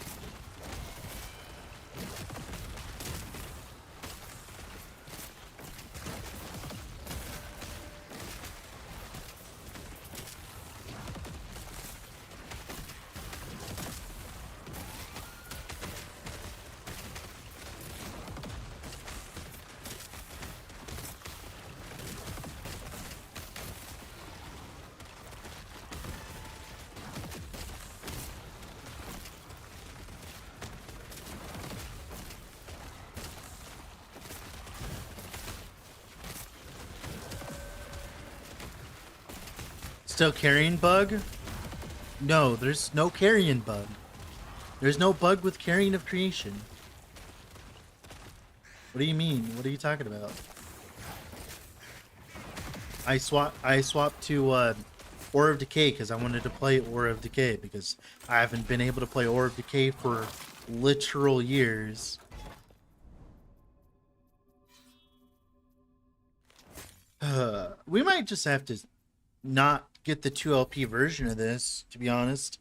Still carrion bug? No, there's no carrion bug. There's no bug with carrion of creation. What do you mean? What are you talking about? I swapped to Ore of Decay because I wanted to play Ore of Decay because I haven't been able to play Ore of Decay for literal years. We might just have to not get the 2LP version of this, to be honest.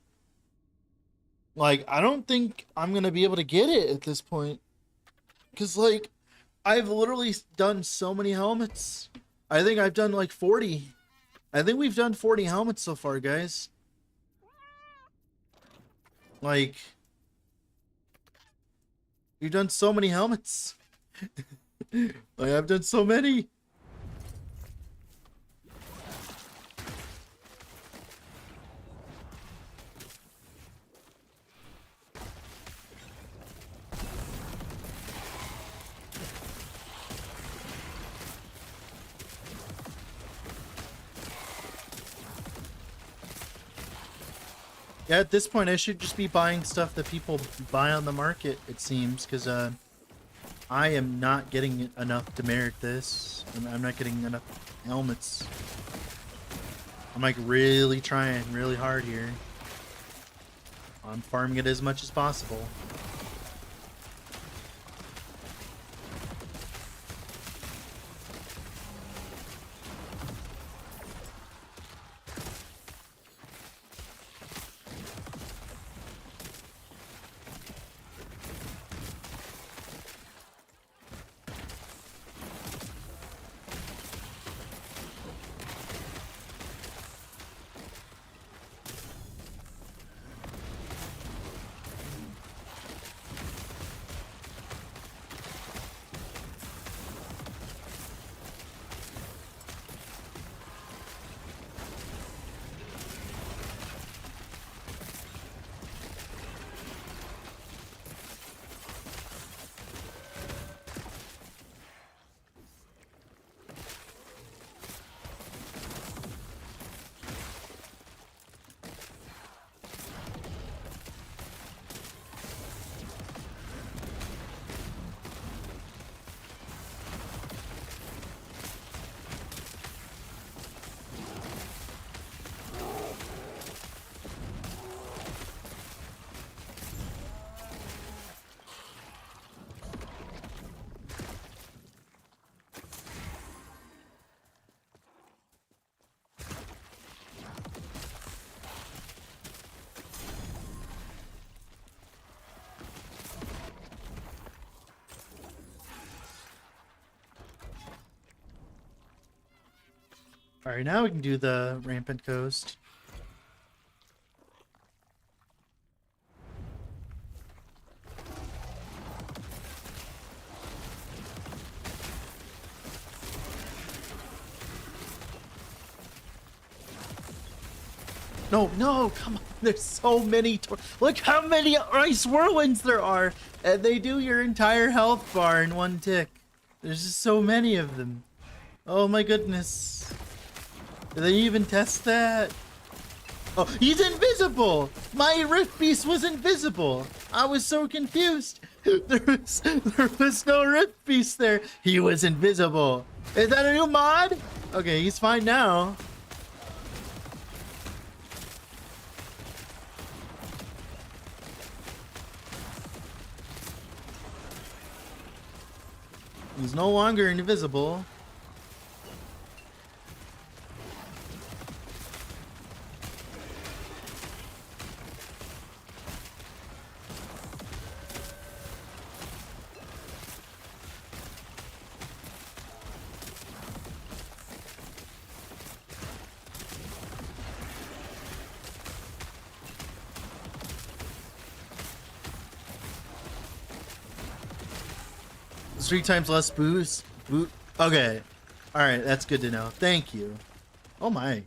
Like, I don't think I'm gonna be able to get it at this point. Because, like, I've literally done so many helmets. I think I've done, like, 40. I think we've done 40 helmets so far, guys. Like, we've done so many helmets. Like, I've done so many. Yeah, at this point, I should just be buying stuff that people buy on the market, it seems, because I am not getting enough to merit this. I'm not getting enough helmets. I'm, like, really trying really hard here. I'm farming it as much as possible. Alright, now we can do the Rampant Coast. No, no, come on. There's so many. Look how many ice whirlwinds there are. And they do your entire health bar in one tick. There's just so many of them. Oh my goodness. Did they even test that? Oh, he's invisible. My Rift Beast was invisible. I was so confused. There was no Rift Beast there. He was invisible. Is that a new mod? Okay, he's fine now. He's no longer invisible. It's 3 times less boost. Okay. Alright, that's good to know. Thank you. Oh my.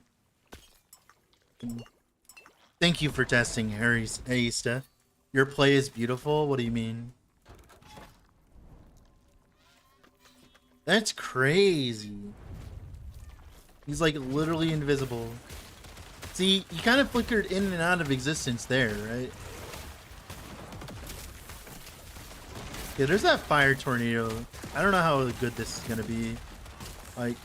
Thank you for testing, Harista. Your play is beautiful? What do you mean? That's crazy. He's like literally invisible. See, he kind of flickered in and out of existence there, right? Yeah, there's that fire tornado. I don't know how good this is gonna be. Like,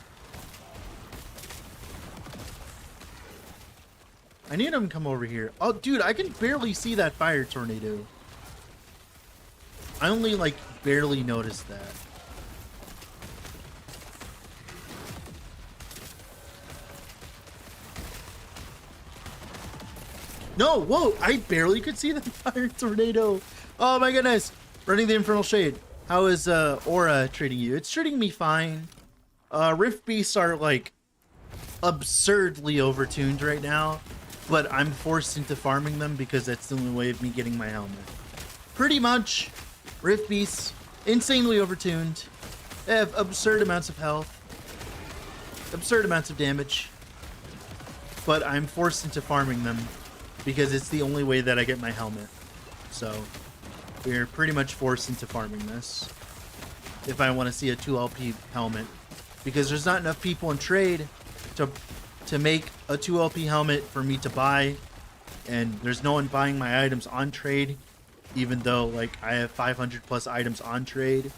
I need him to come over here. Oh, dude, I can barely see that fire tornado. I only, like, barely noticed that. No, whoa, I barely could see the fire tornado. Oh my goodness. Running the Infernal Shade. How is Aura treating you? It's treating me fine. Rift Beasts are like absurdly overtuned right now, but I'm forced into farming them because that's the only way of me getting my helmet. Pretty much, Rift Beasts, insanely overtuned. They have absurd amounts of health, absurd amounts of damage, but I'm forced into farming them because it's the only way that I get my helmet. So we're pretty much forced into farming this if I want to see a 2 LP helmet, because there's not enough people in trade to make a 2 LP helmet for me to buy, and there's no one buying my items on trade, even though like I have 500 plus items on trade.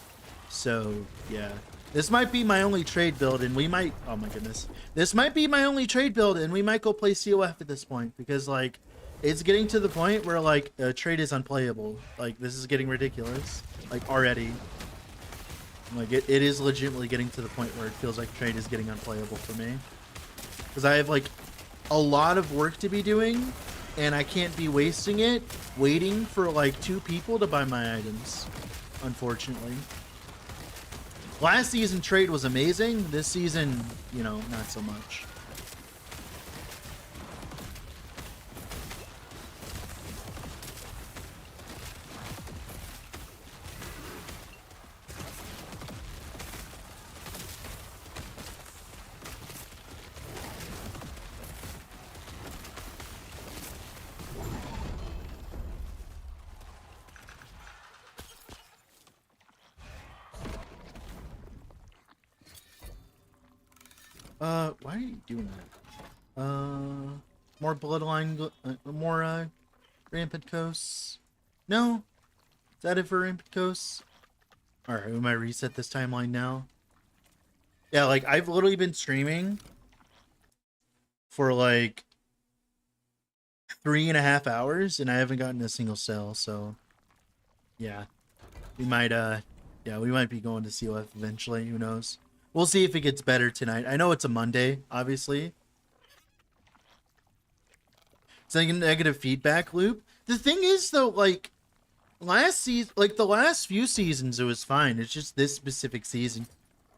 So yeah, this might be my only trade build, and we might, oh my goodness, this might be my only trade build, and we might go play COF at this point, because like it's getting to the point where like trade is unplayable. Like this is getting ridiculous, like already. Like it is legitimately getting to the point where it feels like trade is getting unplayable for me, because I have like a lot of work to be doing, and I can't be wasting it waiting for like 2 people to buy my items, unfortunately. Last season trade was amazing. This season, you know, not so much. Why are you doing that? More bloodline, more, Rampant Coasts? No? Is that it for Rampant Coasts? Alright, we might reset this timeline now. Yeah, like, I've literally been streaming for, like, 3.5 hours, and I haven't gotten a single sale, so, yeah. We might, yeah, we might be going to COF eventually, who knows? We'll see if it gets better tonight. I know it's a Monday, obviously. It's like a negative feedback loop. The thing is, though, like, last season, like, the last few seasons, it was fine. It's just this specific season.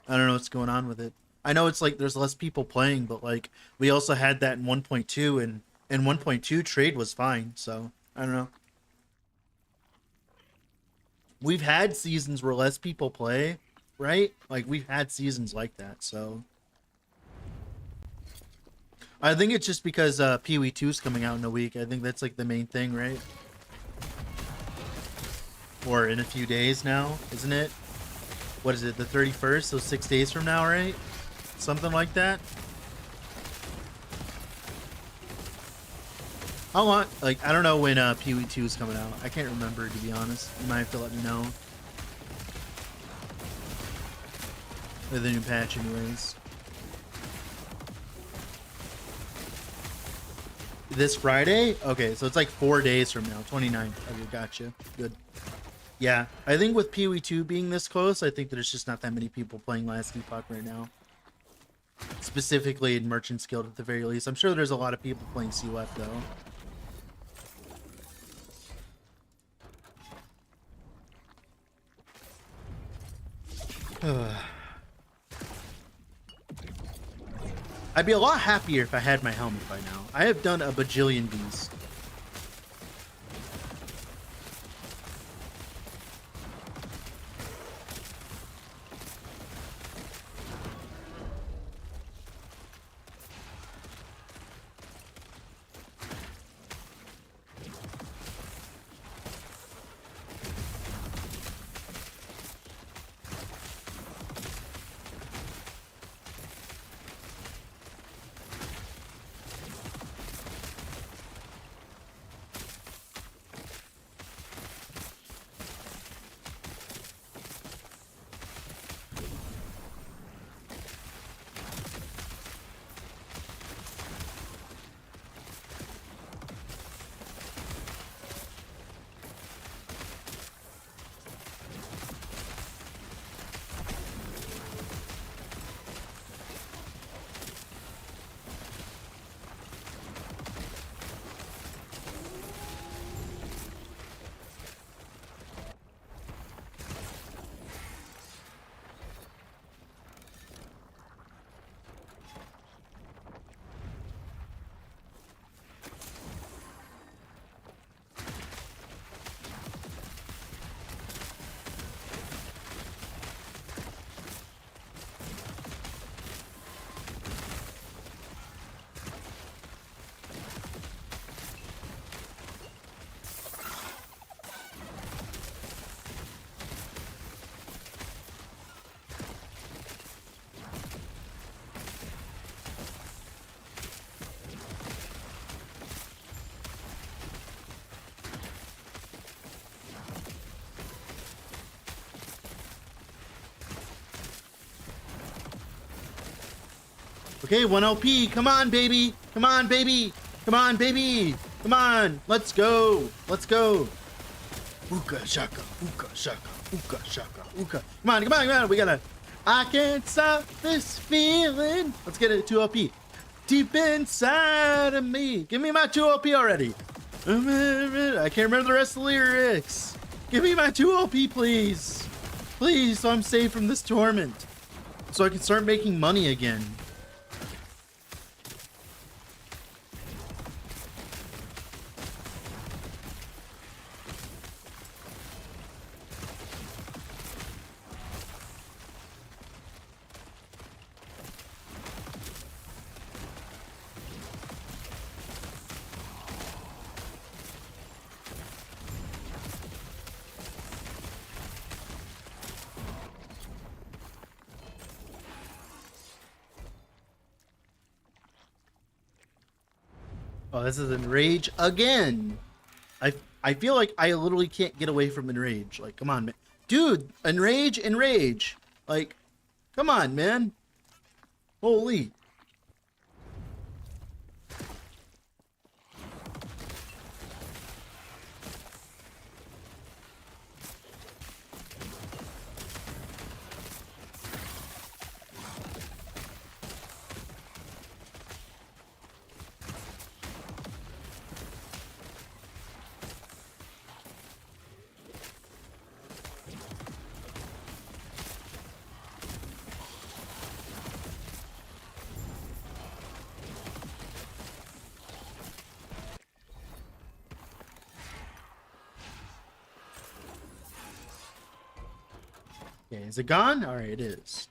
I don't know what's going on with it. I know it's like there's less people playing, but like we also had that in 1.2, and in 1.2 trade was fine. So I don't know. We've had seasons where less people play, right? Like we've had seasons like that. So I think it's just because PoE 2 is coming out in a week. I think that's like the main thing, right? Or in a few days now, isn't it? What is it, the 31st? So 6 days from now, right? Something like that. How long? Like, I don't know when PoE 2 is coming out. I can't remember, to be honest. You might have to let me know. With the new patch, anyways. This Friday? Okay, so it's like 4 days from now. 29th. Okay, gotcha. Good. Yeah, I think with PoE 2 being this close, I think there's just not that many people playing Last Epoch right now. Specifically in Merchant's Guild at the very least. I'm sure there's a lot of people playing CUF though. I'd be a lot happier if I had my helmet by now. I have done a bajillion Bs. Okay, 1 LP. Come on, baby. Come on, baby. Come on, baby. Come on. Let's go. Let's go. Ooka shaka. Ooka shaka. Ooka shaka. Ooka. Come on, come on, come on. We gotta. I can't stop this feeling. Let's get it 2 LP. Deep inside of me. Give me my 2 LP already. I can't remember the rest of the lyrics. Give me my 2 LP, please. Please, so I'm safe from this torment. So I can start making money again. Oh, this is Enrage again. I feel like I literally can't get away from Enrage. Like, come on, man. Dude, Enrage, Enrage. Like, come on, man. Holy. Okay, is it gone? All right, it is.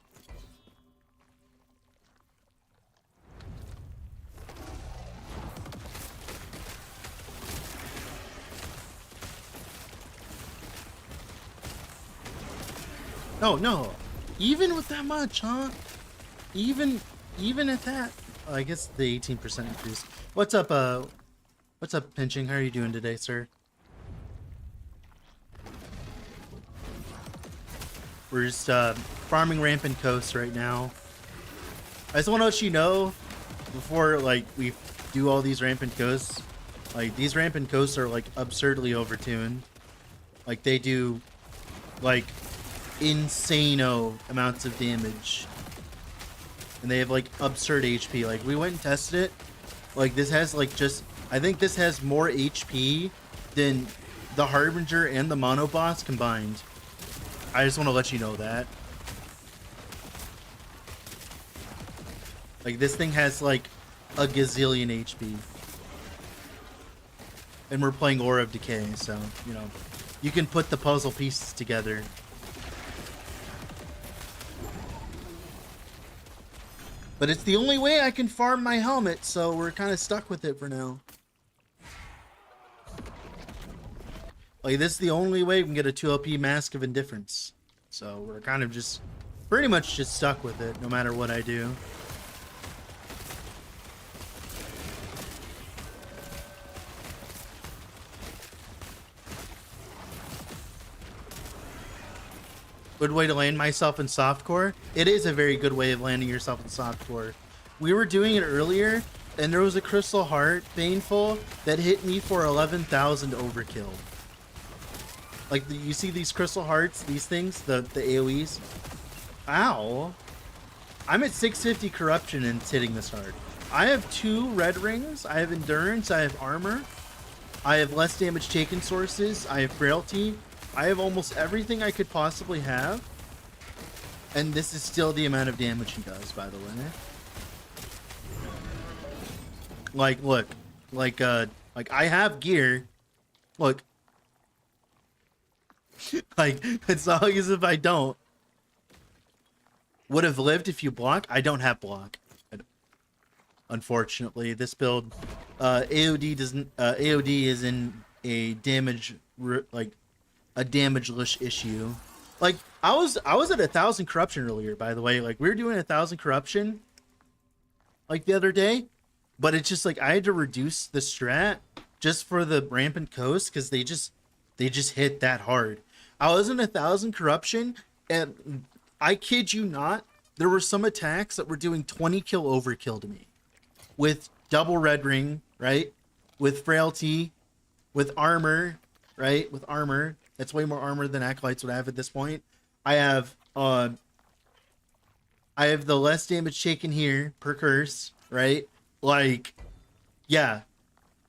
Oh no, even with that much, huh? Even at that, I guess the 18% increase. What's up, Pinching? How are you doing today, sir? We're just farming Rampant Coast right now. I just want to let you know before like we do all these Rampant Coasts, like these Rampant Coasts are like absurdly overtuned. Like they do like insano amounts of damage. And they have like absurd HP. Like we went and tested it. Like this has like just I think this has more HP than the Harbinger and the Mono Boss combined. I just want to let you know that. Like this thing has like a gazillion HP. And we're playing Aura of Decay, so you know you can put the puzzle pieces together. But it's the only way I can farm my helmet, so we're kind of stuck with it for now. Like, this is the only way we can get a 2LP Mask of Indifference. So we're kind of just, pretty much just stuck with it, no matter what I do. Good way to land myself in softcore. It is a very good way of landing yourself in softcore. We were doing it earlier, and there was a Crystal Heart Baneful that hit me for 11,000 overkill. Like, you see these Crystal Hearts, these things, the AoEs? Ow. I'm at 650 corruption and it's hitting this hard. I have 2 red rings, I have endurance, I have armor, I have less damage taken sources, I have frailty, I have almost everything I could possibly have. And this is still the amount of damage he does, by the way. Like, look. Like I have gear. Look. Like, it's not as if I don't. Would have lived if you block. I don't have block. Unfortunately, this build, AOD doesn't. AOD is in a damage a damageless issue. Like I was at 1,000 corruption earlier, by the way. Like we were doing 1,000 corruption like the other day, but it's just like I had to reduce the strat just for the Rampant Coast because they just hit that hard. I was in 1,000 corruption, and I kid you not, there were some attacks that were doing 20 kill overkill to me with double red ring, right? With frailty, with armor, right? With armor. That's way more armor than Acolytes would have at this point. I have the less damage taken here per curse, right? Like, yeah.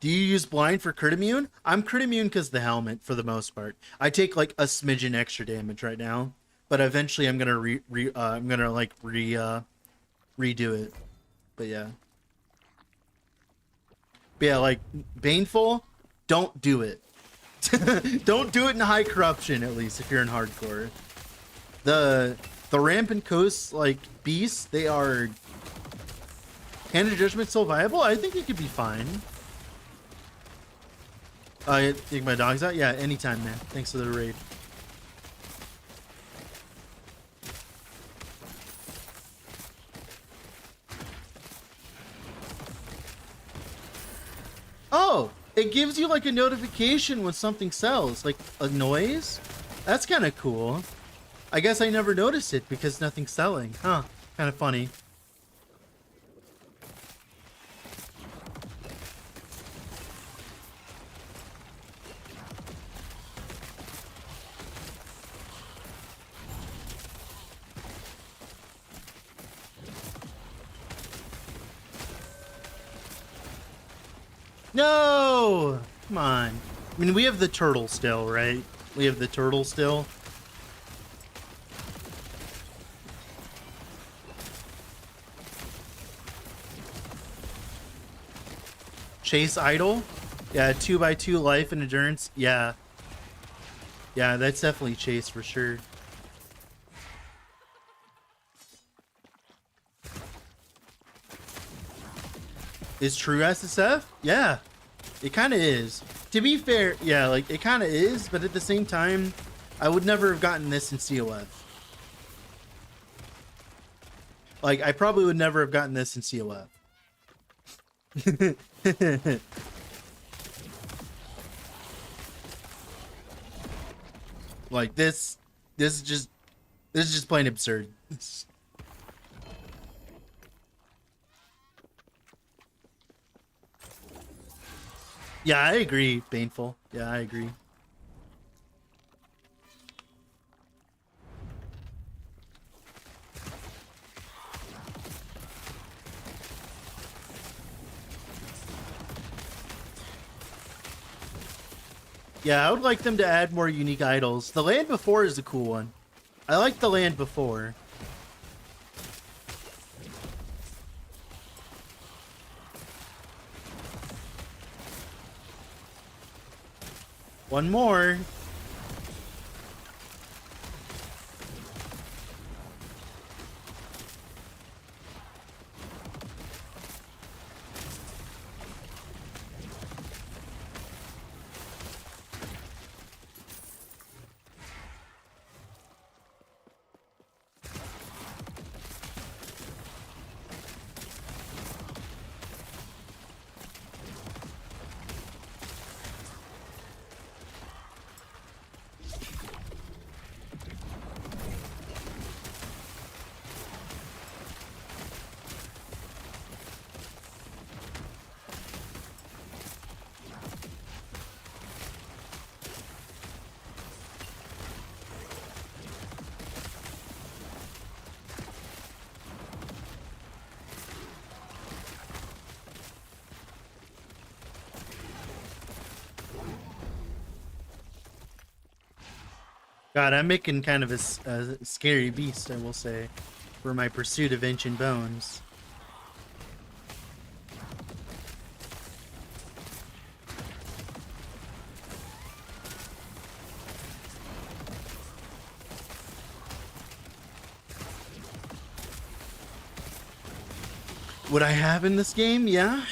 Do you use blind for crit immune? I'm crit immune because the helmet for the most part. I take like a smidgen extra damage right now, but eventually I'm gonna redo it. But yeah. But yeah, like Baneful, don't do it. Don't do it in high corruption, at least if you're in hardcore. The Rampant Coast like beasts, they are Hand of Judgment still viable? I think it could be fine. Take my dogs out? Yeah, anytime, man. Thanks for the raid. Oh! It gives you like a notification when something sells, like a noise. That's kind of cool. I guess I never noticed it because nothing's selling. Huh, kind of funny. No! Come on. I mean, we have the turtle still, right? We have the turtle still. Chase idle? Yeah, 2x2 life and endurance. Yeah. Yeah, that's definitely chase for sure. Is true SSF? Yeah, it kind of is. To be fair, yeah, like it kind of is, but at the same time, I would never have gotten this in COF. Like, I probably would never have gotten this in COF. Like this is just plain absurd. Yeah, I agree, Painful. Yeah, I agree. Yeah, I would like them to add more unique idols. The Land Before is a cool one. I like the Land Before. One more. God, I'm making kind of a scary beast, I will say, for my pursuit of ancient bones. What I have in this game, yeah.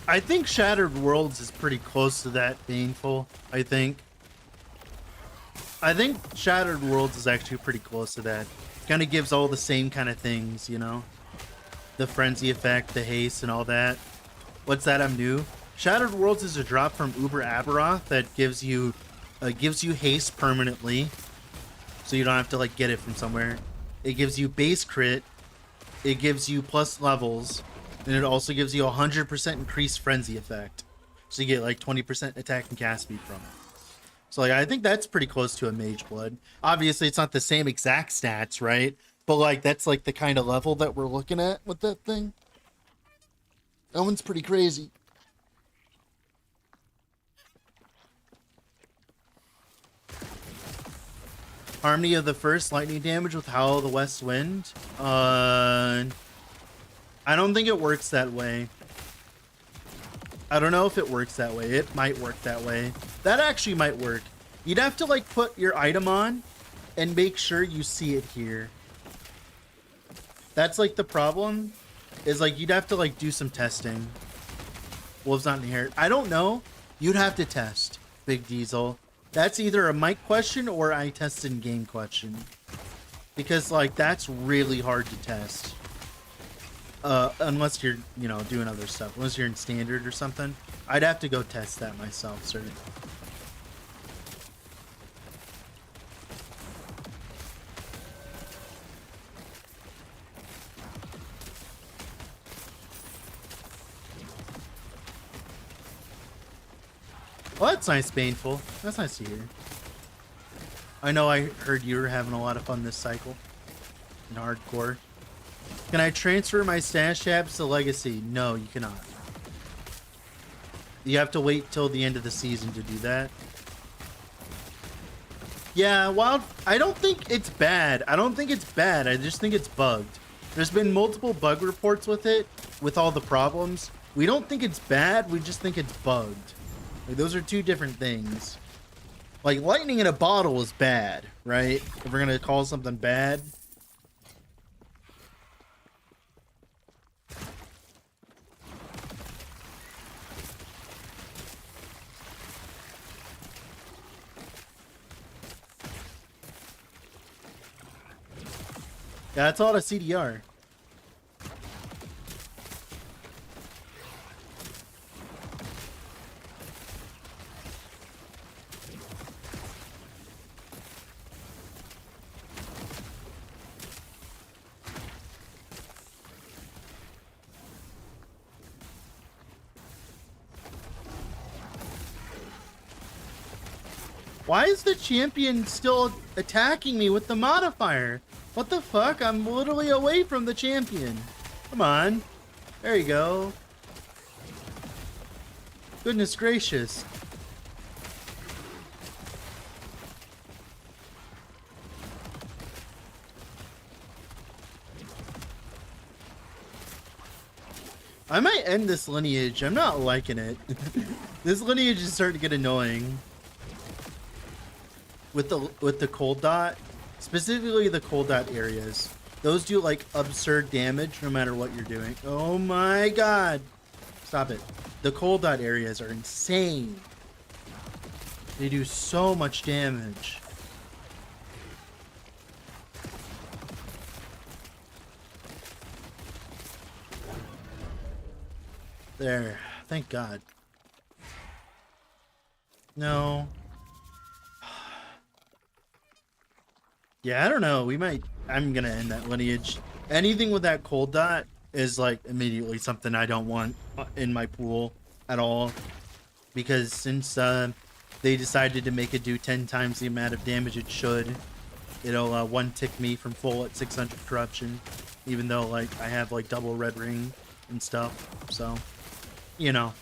I think Shattered Worlds is pretty close to that, Painful. I think Shattered Worlds is actually pretty close to that. Kind of gives all the same kind of things, you know? The frenzy effect, the haste, and all that. What's that? I'm new. Shattered Worlds is a drop from Uber Aberoth that gives you haste permanently, so you don't have to like get it from somewhere. It gives you base crit. It gives you plus levels. And it also gives you 100% increased frenzy effect. So you get like 20% attack and cast speed from it. So like I think that's pretty close to a Mage Blood. Obviously it's not the same exact stats, right? But like that's like the kind of level that we're looking at with that thing. That one's pretty crazy. Harmony of the First, lightning damage with Howl of the West Wind. I don't think it works that way. I don't know if it works that way. It might work that way. That actually might work. You'd have to like put your item on and make sure you see it here. That's like the problem, is like you'd have to like do some testing. Wolves not inherit. I don't know. You'd have to test, Big Diesel. That's either a mic question or I test in game question. Because like that's really hard to test. Unless you're, you know, doing other stuff. Unless you're in standard or something. I'd have to go test that myself, sir. Well, that's nice, Painful. That's nice to hear. I know I heard you were having a lot of fun this cycle. In hardcore. Can I transfer my stash tabs to Legacy? No, you cannot. You have to wait till the end of the season to do that. Yeah, I don't think it's bad. I don't think it's bad. I just think it's bugged. There's been multiple bug reports with it, with all the problems. We don't think it's bad. We just think it's bugged. Like, those are two different things. Like, lightning in a bottle is bad, right? If we're gonna call something bad. Yeah, that's a lot of CDR. Why is the champion still attacking me with the modifier? What the fuck? I'm literally away from the champion. Come on. There you go. Goodness gracious. I might end this lineage. I'm not liking it. This lineage is starting to get annoying. With the cold dot, specifically the cold dot areas. Those do like absurd damage no matter what you're doing. Oh my god. Stop it. The cold dot areas are insane. They do so much damage. There. Thank God. No. Yeah, I don't know. I'm gonna end that lineage. Anything with that cold dot is like immediately something I don't want in my pool at all. Because since they decided to make it do 10 times the amount of damage it should, it'll one tick me from full at 600 corruption. Even though like I have like double red ring and stuff. So, you know.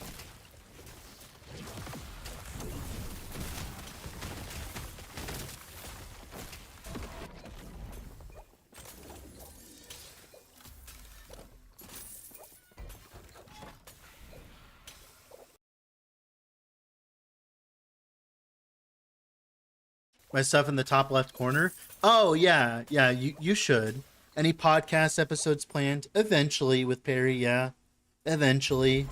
My stuff in the top left corner. Oh yeah, yeah. You should. Any podcast episodes planned? Eventually with Perry. Yeah, eventually.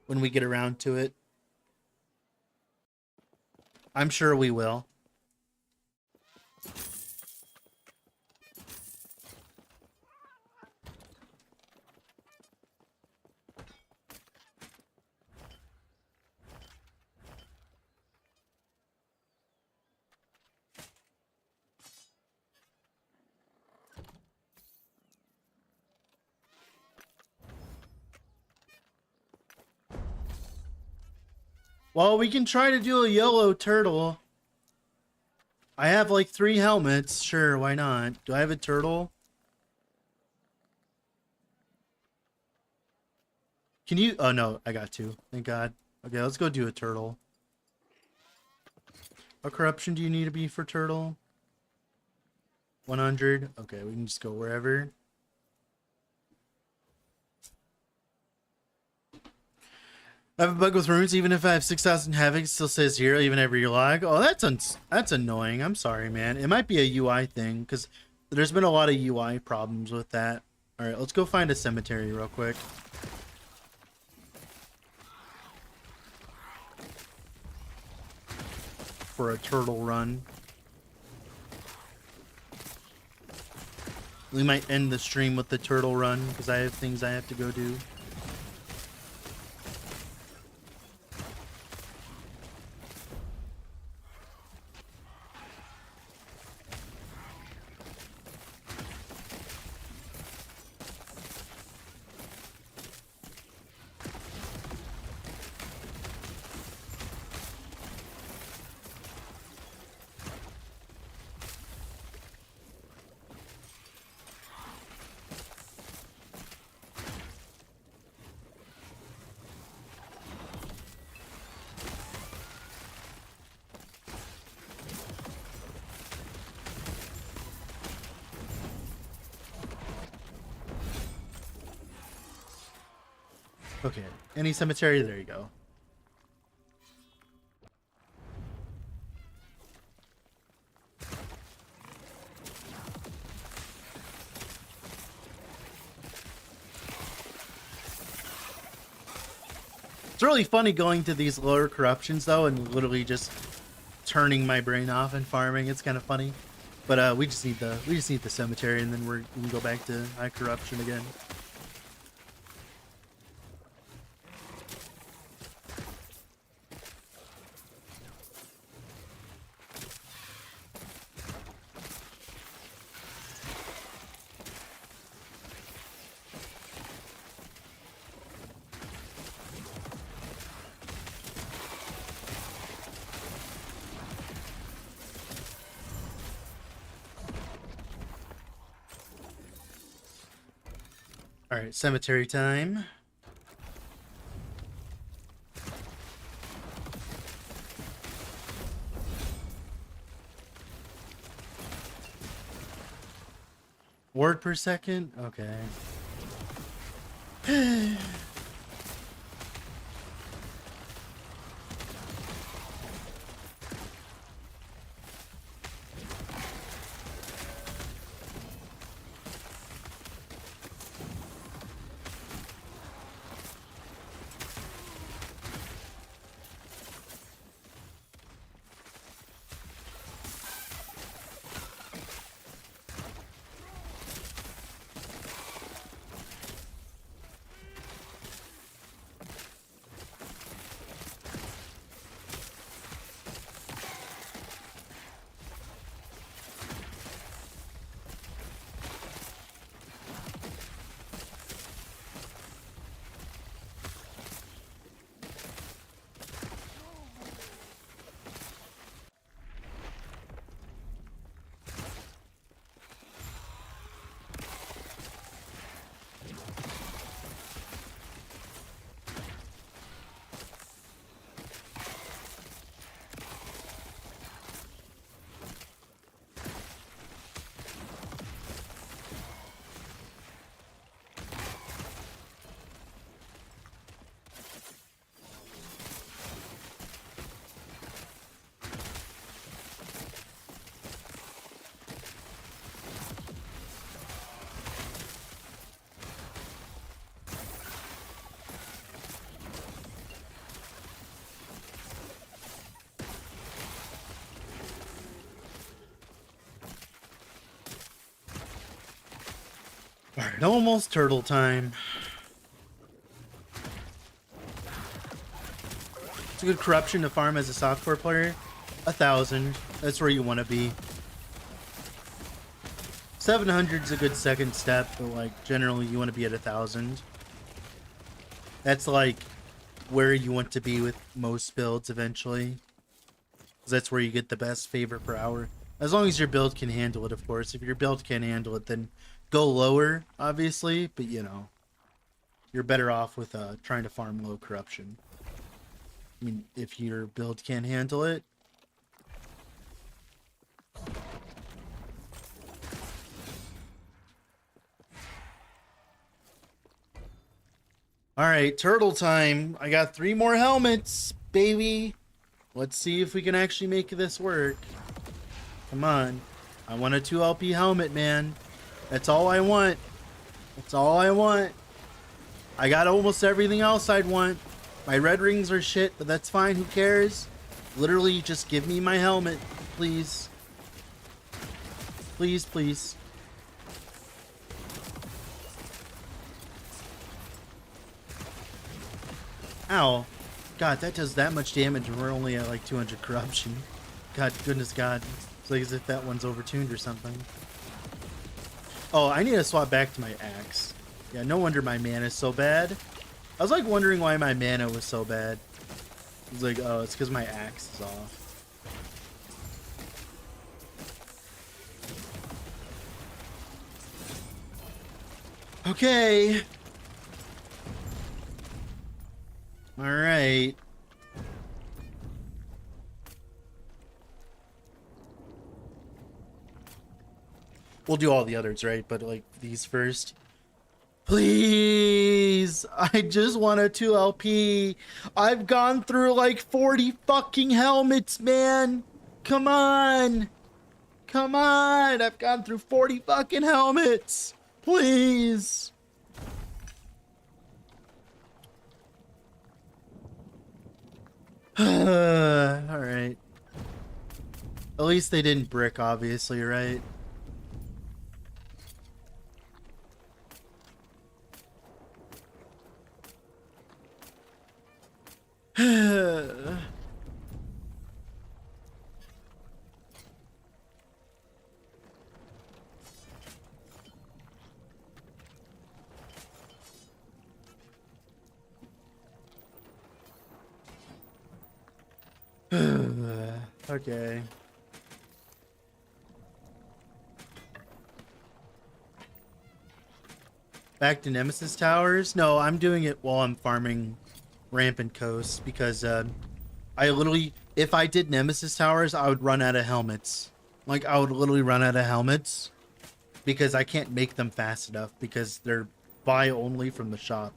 When we get around to it, I'm sure we will. Well, we can try to do a yellow turtle. I have like 3 helmets. Sure, why not? Do I have a turtle? Can you? Oh no, I got 2. Thank God. Okay, let's go do a turtle. What corruption do you need to be for turtle? 100. Okay, we can just go wherever. I have a bug with runes. Even if I have 6,000 havoc, it still says 0 even every you log. Oh, that's annoying. I'm sorry, man. It might be a UI thing because there's been a lot of UI problems with that. All right, let's go find a cemetery real quick. For a turtle run. We might end the stream with the turtle run because I have things I have to go do. Okay, any cemetery, there you go. It's really funny going to these lower corruptions though, and literally just turning my brain off and farming. It's kind of funny. But we just need the cemetery, and then we can go back to high corruption again. All right, cemetery time. Word per second? Okay. All right, almost turtle time. It's a good corruption to farm as a software player. 1,000. That's where you want to be. 700 is a good second step, but like generally you want to be at 1,000. That's like where you want to be with most builds eventually. 'Cause that's where you get the best favor per hour. As long as your build can handle it, of course. If your build can't handle it, then go lower, obviously. But you know, you're better off with trying to farm low corruption. I mean, if your build can't handle it. All right, turtle time. I got 3 more helmets, baby. Let's see if we can actually make this work. Come on. I want a 2LP helmet, man. That's all I want. That's all I want. I got almost everything else I'd want. My red rings are shit, but that's fine. Who cares? Literally, just give me my helmet, please. Please, please. Ow. God, that does that much damage and we're only at like 200 corruption. God, goodness God. It's like as if that one's overtuned or something. Oh, I need to swap back to my axe. Yeah, no wonder my mana is so bad. I was like wondering why my mana was so bad. I was like, oh, it's because my axe is off. Okay. All right. We'll do all the others, right? But like these first. Please. I just want a 2LP. I've gone through like 40 fucking helmets, man. Come on. Come on. I've gone through 40 fucking helmets. Please. Alright. At least they didn't brick, obviously, right? Okay. Back to Nemesis Towers? No, I'm doing it while I'm farming Rampant Coast because I literally, if I did Nemesis Towers, I would run out of helmets. Like, I would literally run out of helmets because I can't make them fast enough because they're buy only from the shop.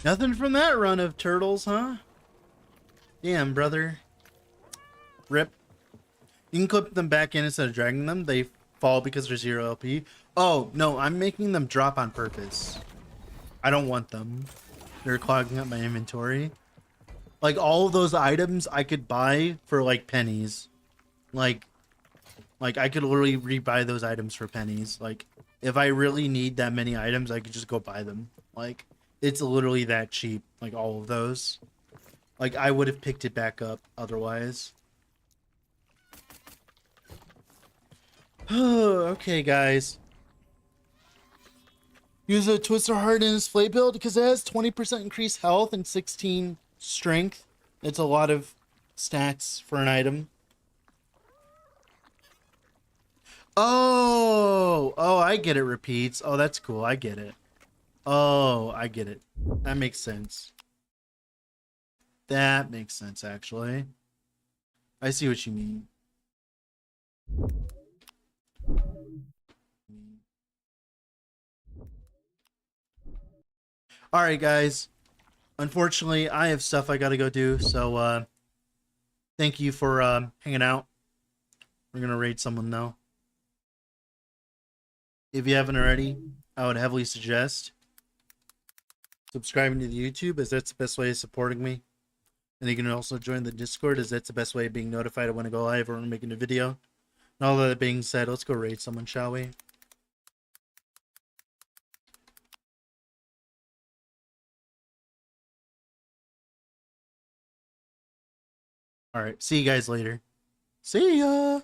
Nothing from that run of turtles, huh? Damn, brother. Rip. You can clip them back in instead of dragging them. They fall because they're 0 LP. Oh, no, I'm making them drop on purpose. I don't want them. They're clogging up my inventory. Like, all of those items I could buy for, like, pennies. Like I could literally rebuy those items for pennies. Like, if I really need that many items, I could just go buy them. Like, it's literally that cheap. Like, all of those. Like, I would have picked it back up otherwise. Okay, guys. Use a Twister Heart in his Flay build because it has 20% increased health and 16 strength. It's a lot of stats for an item. Oh, I get it, repeats. Oh, that's cool. I get it. Oh, I get it. That makes sense. That makes sense, actually. I see what you mean. All right, guys. Unfortunately, I have stuff I gotta go do, so thank you for hanging out. We're gonna raid someone now. If you haven't already, I would heavily suggest subscribing to the YouTube, as that's the best way of supporting me. And you can also join the Discord, as that's the best way of being notified of when I go live or when I'm making a video. And all that being said, let's go raid someone, shall we? All right, see you guys later. See ya!